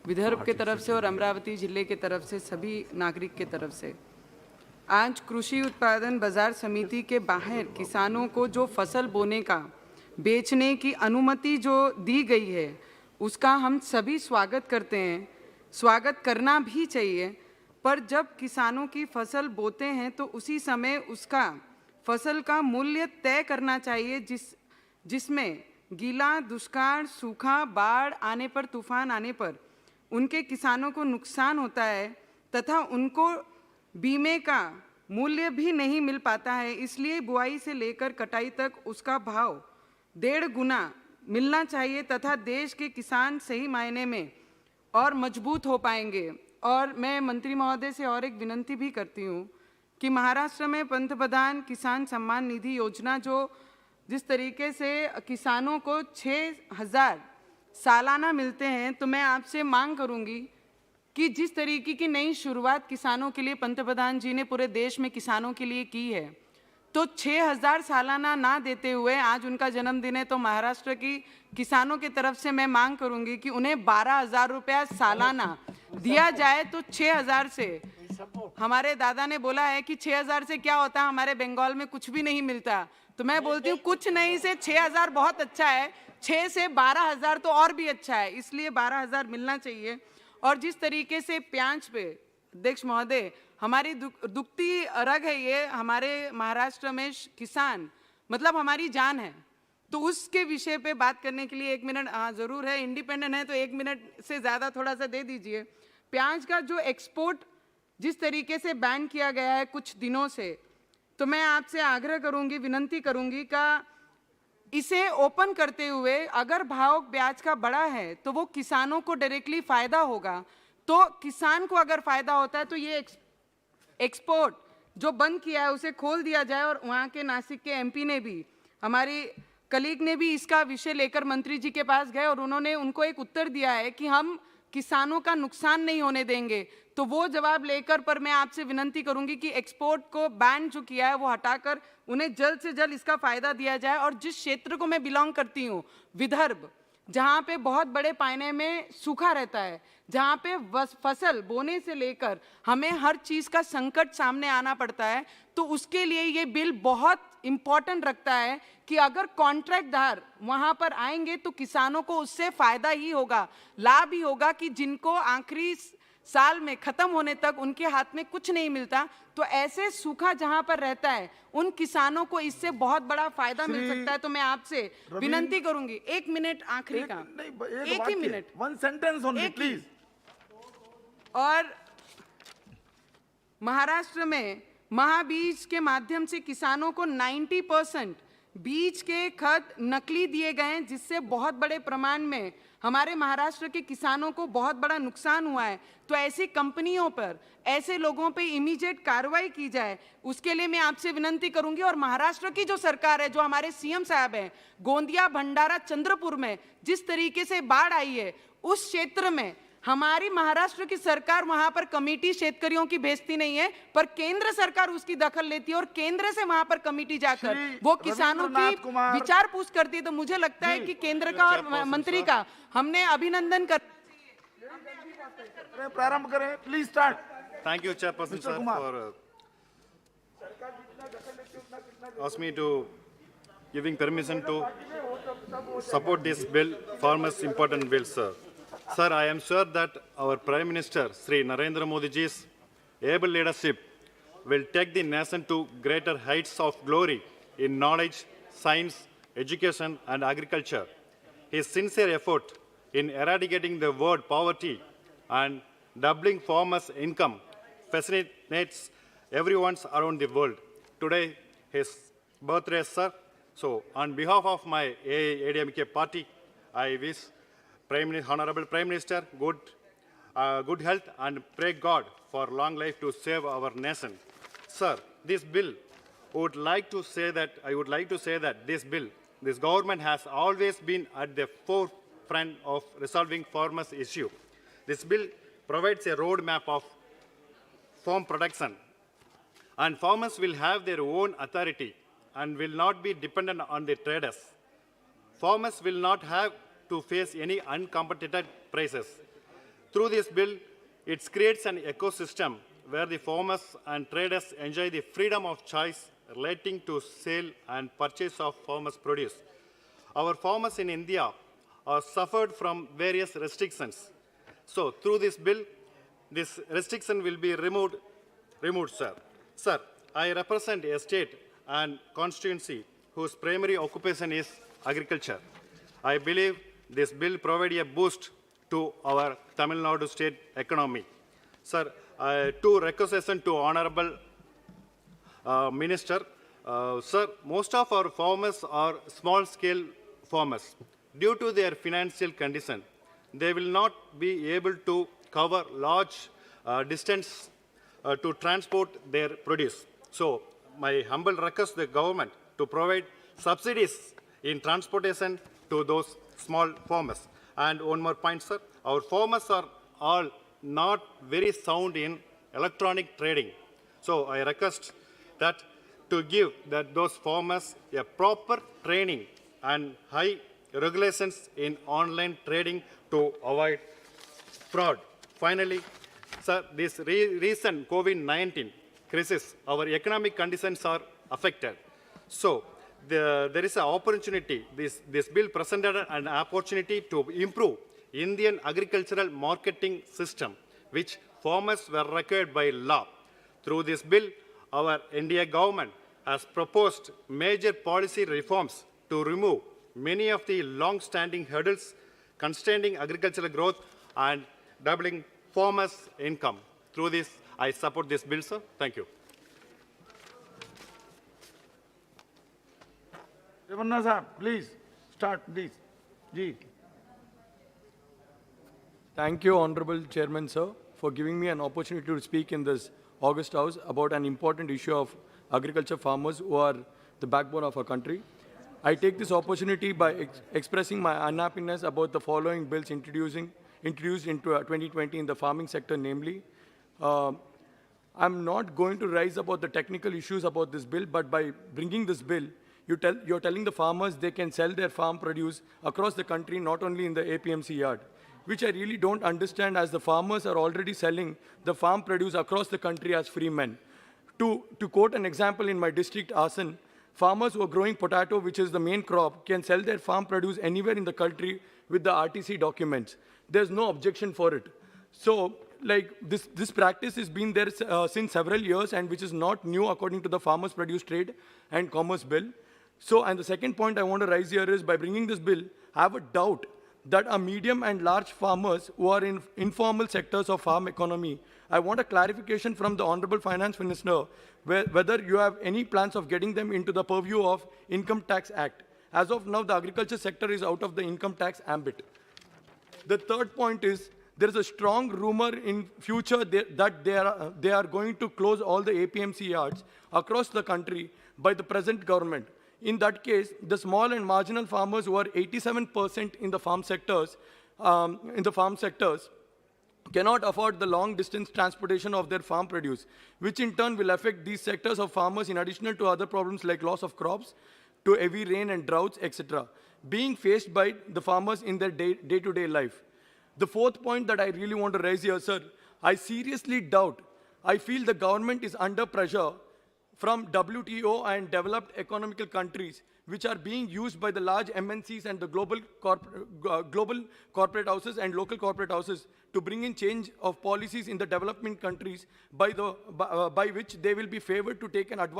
विदर्भ के तरफ से और अमरावती जिले के तरफ से सभी नागरिक के तरफ से आज कृषि उत्पादन बाजार समिति के बाहर किसानों को जो फसल बोने का बेचने की अनुमति जो दी गई है उसका हम सभी स्वागत करते हैं, स्वागत करना भी चाहिए। पर जब किसानों की फसल बोते हैं तो उसी समय उसका फसल का मूल्य तय करना चाहिए जिसमें गीला, दुष्काल, सूखा, बाढ़ आने पर, तूफान आने पर उनके किसानों को नुकसान होता है तथा उनको बीमे का मूल्य भी नहीं मिल पाता है। इसलिए बुआई से लेकर कटाई तक उसका भाव 1.5 गुना मिलना चाहिए तथा देश के किसान सही मायने में और मजबूत हो पाएंगे। और मैं मंत्री महोदय से और एक विनंती भी करती हूँ कि महाराष्ट्र में पंतप्रधान किसान सम्मान निधि योजना जो जिस तरीके से किसानों को 6,000 सालाना मिलते हैं, तो मैं आपसे मांग करूँगी कि जिस तरीके की नई शुरुआत किसानों के लिए पंतप्रधान जी ने पूरे देश में किसानों के लिए की है, तो 6,000 सालाना ना देते हुए आज उनका जन्मदिन है तो महाराष्ट्र की किसानों की तरफ से मैं मांग करूंगी कि उन्हें 12,000 रुपया सालाना दिया जाए। तो 6,000 से हमारे दादा ने बोला है कि 6,000 से क्या होता है, हमारे बंगाल में कुछ भी नहीं मिलता। तो मैं बोलती हूँ कुछ नहीं से 6,000 बहुत अच्छा है, 6 से 12,000 तो और भी अच्छा है, इसलिए 12,000 मिलना चाहिए। और जिस तरीके से प्याज पे अध्यक्ष महोदय हमारी दुखती रग है, ये हमारे महाराष्ट्र में किसान मतलब हमारी जान है, तो उसके विषय पे बात करने के लिए 1 मिनट ज़रूर है, इंडिपेंडेंट है तो 1 मिनट से ज़्यादा थोड़ा सा दे दीजिए। प्याज का जो एक्सपोर्ट जिस तरीके से बैन किया गया है कुछ दिनों से, तो मैं आपसे आग्रह करूंगी, विनंती करूंगी का इसे ओपन करते हुए अगर भाव प्याज का बड़ा है तो वो किसानों को डायरेक्टली फ़ायदा होगा। तो किसान को अगर फ़ायदा होता है तो ये एक्सपोर्ट जो बंद किया है उसे खोल दिया जाए। और वहाँ के नासिक के एमपी ने भी, हमारी कलीग ने भी इसका विषय लेकर मंत्री जी के पास गए और उन्होंने उनको एक उत्तर दिया है कि हम किसानों का नुकसान नहीं होने देंगे। तो वो जवाब लेकर पर मैं आपसे विनंती करूंगी कि एक्सपोर्ट को बैन जो किया है वो हटाकर उन्हें जल्द से जल्द इसका फ़ायदा दिया जाए। और जिस क्षेत्र को मैं बिलोंग करती हूँ विदर्भ, जहाँ पे बहुत बड़े पैमाने में सूखा रहता है, जहाँ पे फसल बोने से लेकर हमें हर चीज़ का संकट सामने आना पड़ता है, तो उसके लिए ये बिल बहुत इम्पॉर्टेंट रखता है कि अगर कॉन्ट्रैक्टदार वहाँ पर आएंगे तो किसानों को उससे फ़ायदा ही होगा, लाभ ही होगा कि जिनको आखिरी साल में ख़त्म होने तक उनके हाथ में कुछ नहीं मिलता, तो ऐसे सूखा जहाँ पर रहता है उन किसानों को इससे बहुत बड़ा फायदा मिल सकता है। तो मैं आपसे विनंती करूंगी, 1 मिनट आखिरी का, एक ही मिनट, 1 सेंटेंस ओनली प्लीज। और महाराष्ट्र में महाबीज के माध्यम से किसानों को 90% बीज के खाद नकली दिए गए हैं, जिससे बहुत बड़े प्रमाण में हमारे महाराष्ट्र के किसानों को बहुत बड़ा नुकसान हुआ है। तो ऐसी कंपनियों पर, ऐसे लोगों पे इमीडिएट कार्रवाई की जाए, उसके लिए मैं आपसे विनंती करूंगी। और महाराष्ट्र की जो सरकार है, जो हमारे सीएम साहब हैं, गोंदिया, भंडारा, चंद्रपुर में जिस तरीके से बाढ़ आई है, उस क्षेत्र में हमारी महाराष्ट्र की सरकार वहां पर कमेटी शेतकरियों की भेजती नहीं है, पर केंद्र सरकार उसकी दखल लेती है और केंद्र से वहां पर कमेटी जाकर वो किसानों की विचार पूछ करती है। तो मुझे लगता है कि केंद्र का और मंत्री का हमने अभिनंदन कर। प्रारंभ करें, please start. Thank you chairperson sir for ask me to giving permission to support this bill, farmers important bill, sir. Sir, I am sure that our Prime Minister, Sri Narendra Modi ji's able leadership will take the nation to greater heights of glory in knowledge, science, education, and agriculture. His sincere effort in eradicating the word poverty and doubling farmers' income fascinates everyone around the world. Today, his birthday, sir. So on behalf of my ADMK party, I wish Honorable Prime Minister good health and pray God for long life to save our nation. Sir, this bill, I would like to say that this government has always been at the forefront of resolving farmers' issue. This bill provides a roadmap of farm production, and farmers will have their own authority and will not be dependent on the traders. Farmers will not have to face any uncompetitive prices. Through this bill, it creates an ecosystem where the farmers and traders enjoy the freedom of choice relating to sale and purchase of farmers' produce. Our farmers in India are suffered from various restrictions. So through this bill, this restriction will be removed, sir. Sir, I represent a state and constituency whose primary occupation is agriculture. I believe this bill provides a boost to our Tamil Nadu state economy. Sir, two requisitions to Honorable Minister. Sir, most of our farmers are small-scale farmers. Due to their financial condition, they will not be able to cover large distance to transport their produce. So, my humble request the government to provide subsidies in transportation to those small farmers. And one more point, sir. Our farmers are all not very sound in electronic trading. So I request that to give those farmers a proper training and high regulations in online trading to avoid fraud. Finally, sir, this recent COVID-19 crisis, our economic conditions are affected. So there is an opportunity, this bill presented an opportunity to improve Indian agricultural marketing system, which farmers were required by law. Through this bill, our India government has proposed major policy reforms to remove many of the long-standing hurdles constraining agricultural growth and doubling farmers' income. Through this, I support this bill, sir. Thank you. Revanna sahab, please start, please. Ji. Thank you, Honorable Chairman, sir, for giving me an opportunity to speak in this August House about an important issue of agriculture farmers who are the backbone of our country. I take this opportunity by expressing my unhappiness about the following bills introduced into 2020 in the farming sector, namely, I'm not going to rise about the technical issues about this bill, but by bringing this bill, you're telling the farmers they can sell their farm produce across the country, not only in the APMC yard, which I really don't understand, as the farmers are already selling the farm produce across the country as free men. To quote an example, in my district, Asan, farmers who are growing potato, which is the main crop, can sell their farm produce anywhere in the country with the RTC documents. There's no objection for it. So, like, this practice has been there since several years, and which is not new according to the Farmers Produce Trade and Commerce Bill. So, and the second point I want to raise here is, by bringing this bill, I have a doubt that are medium and large farmers who are in informal sectors of farm economy. I want a clarification from the Honorable Finance Minister whether you have any plans of getting them into the purview of Income Tax Act. As of now, the agriculture sector is out of the income tax ambit. The third point is, there is a strong rumor in future that they are going to close all the APMC yards across the country by the present government. In that case, the small and marginal farmers who are 87% in the farm sectors, cannot afford the long distance transportation of their farm produce, which in turn will affect these sectors of farmers in addition to other problems like loss of crops, to heavy rain and droughts, etc., being faced by the farmers in their day-to-day life. The fourth point that I really want to raise here, sir, I seriously doubt, I feel the government is under pressure from WTO and developed economical countries, which are being used by the large MNCs and the global corporate houses and local corporate houses to bring in change of policies in the development countries by which they will be favored to take an advantage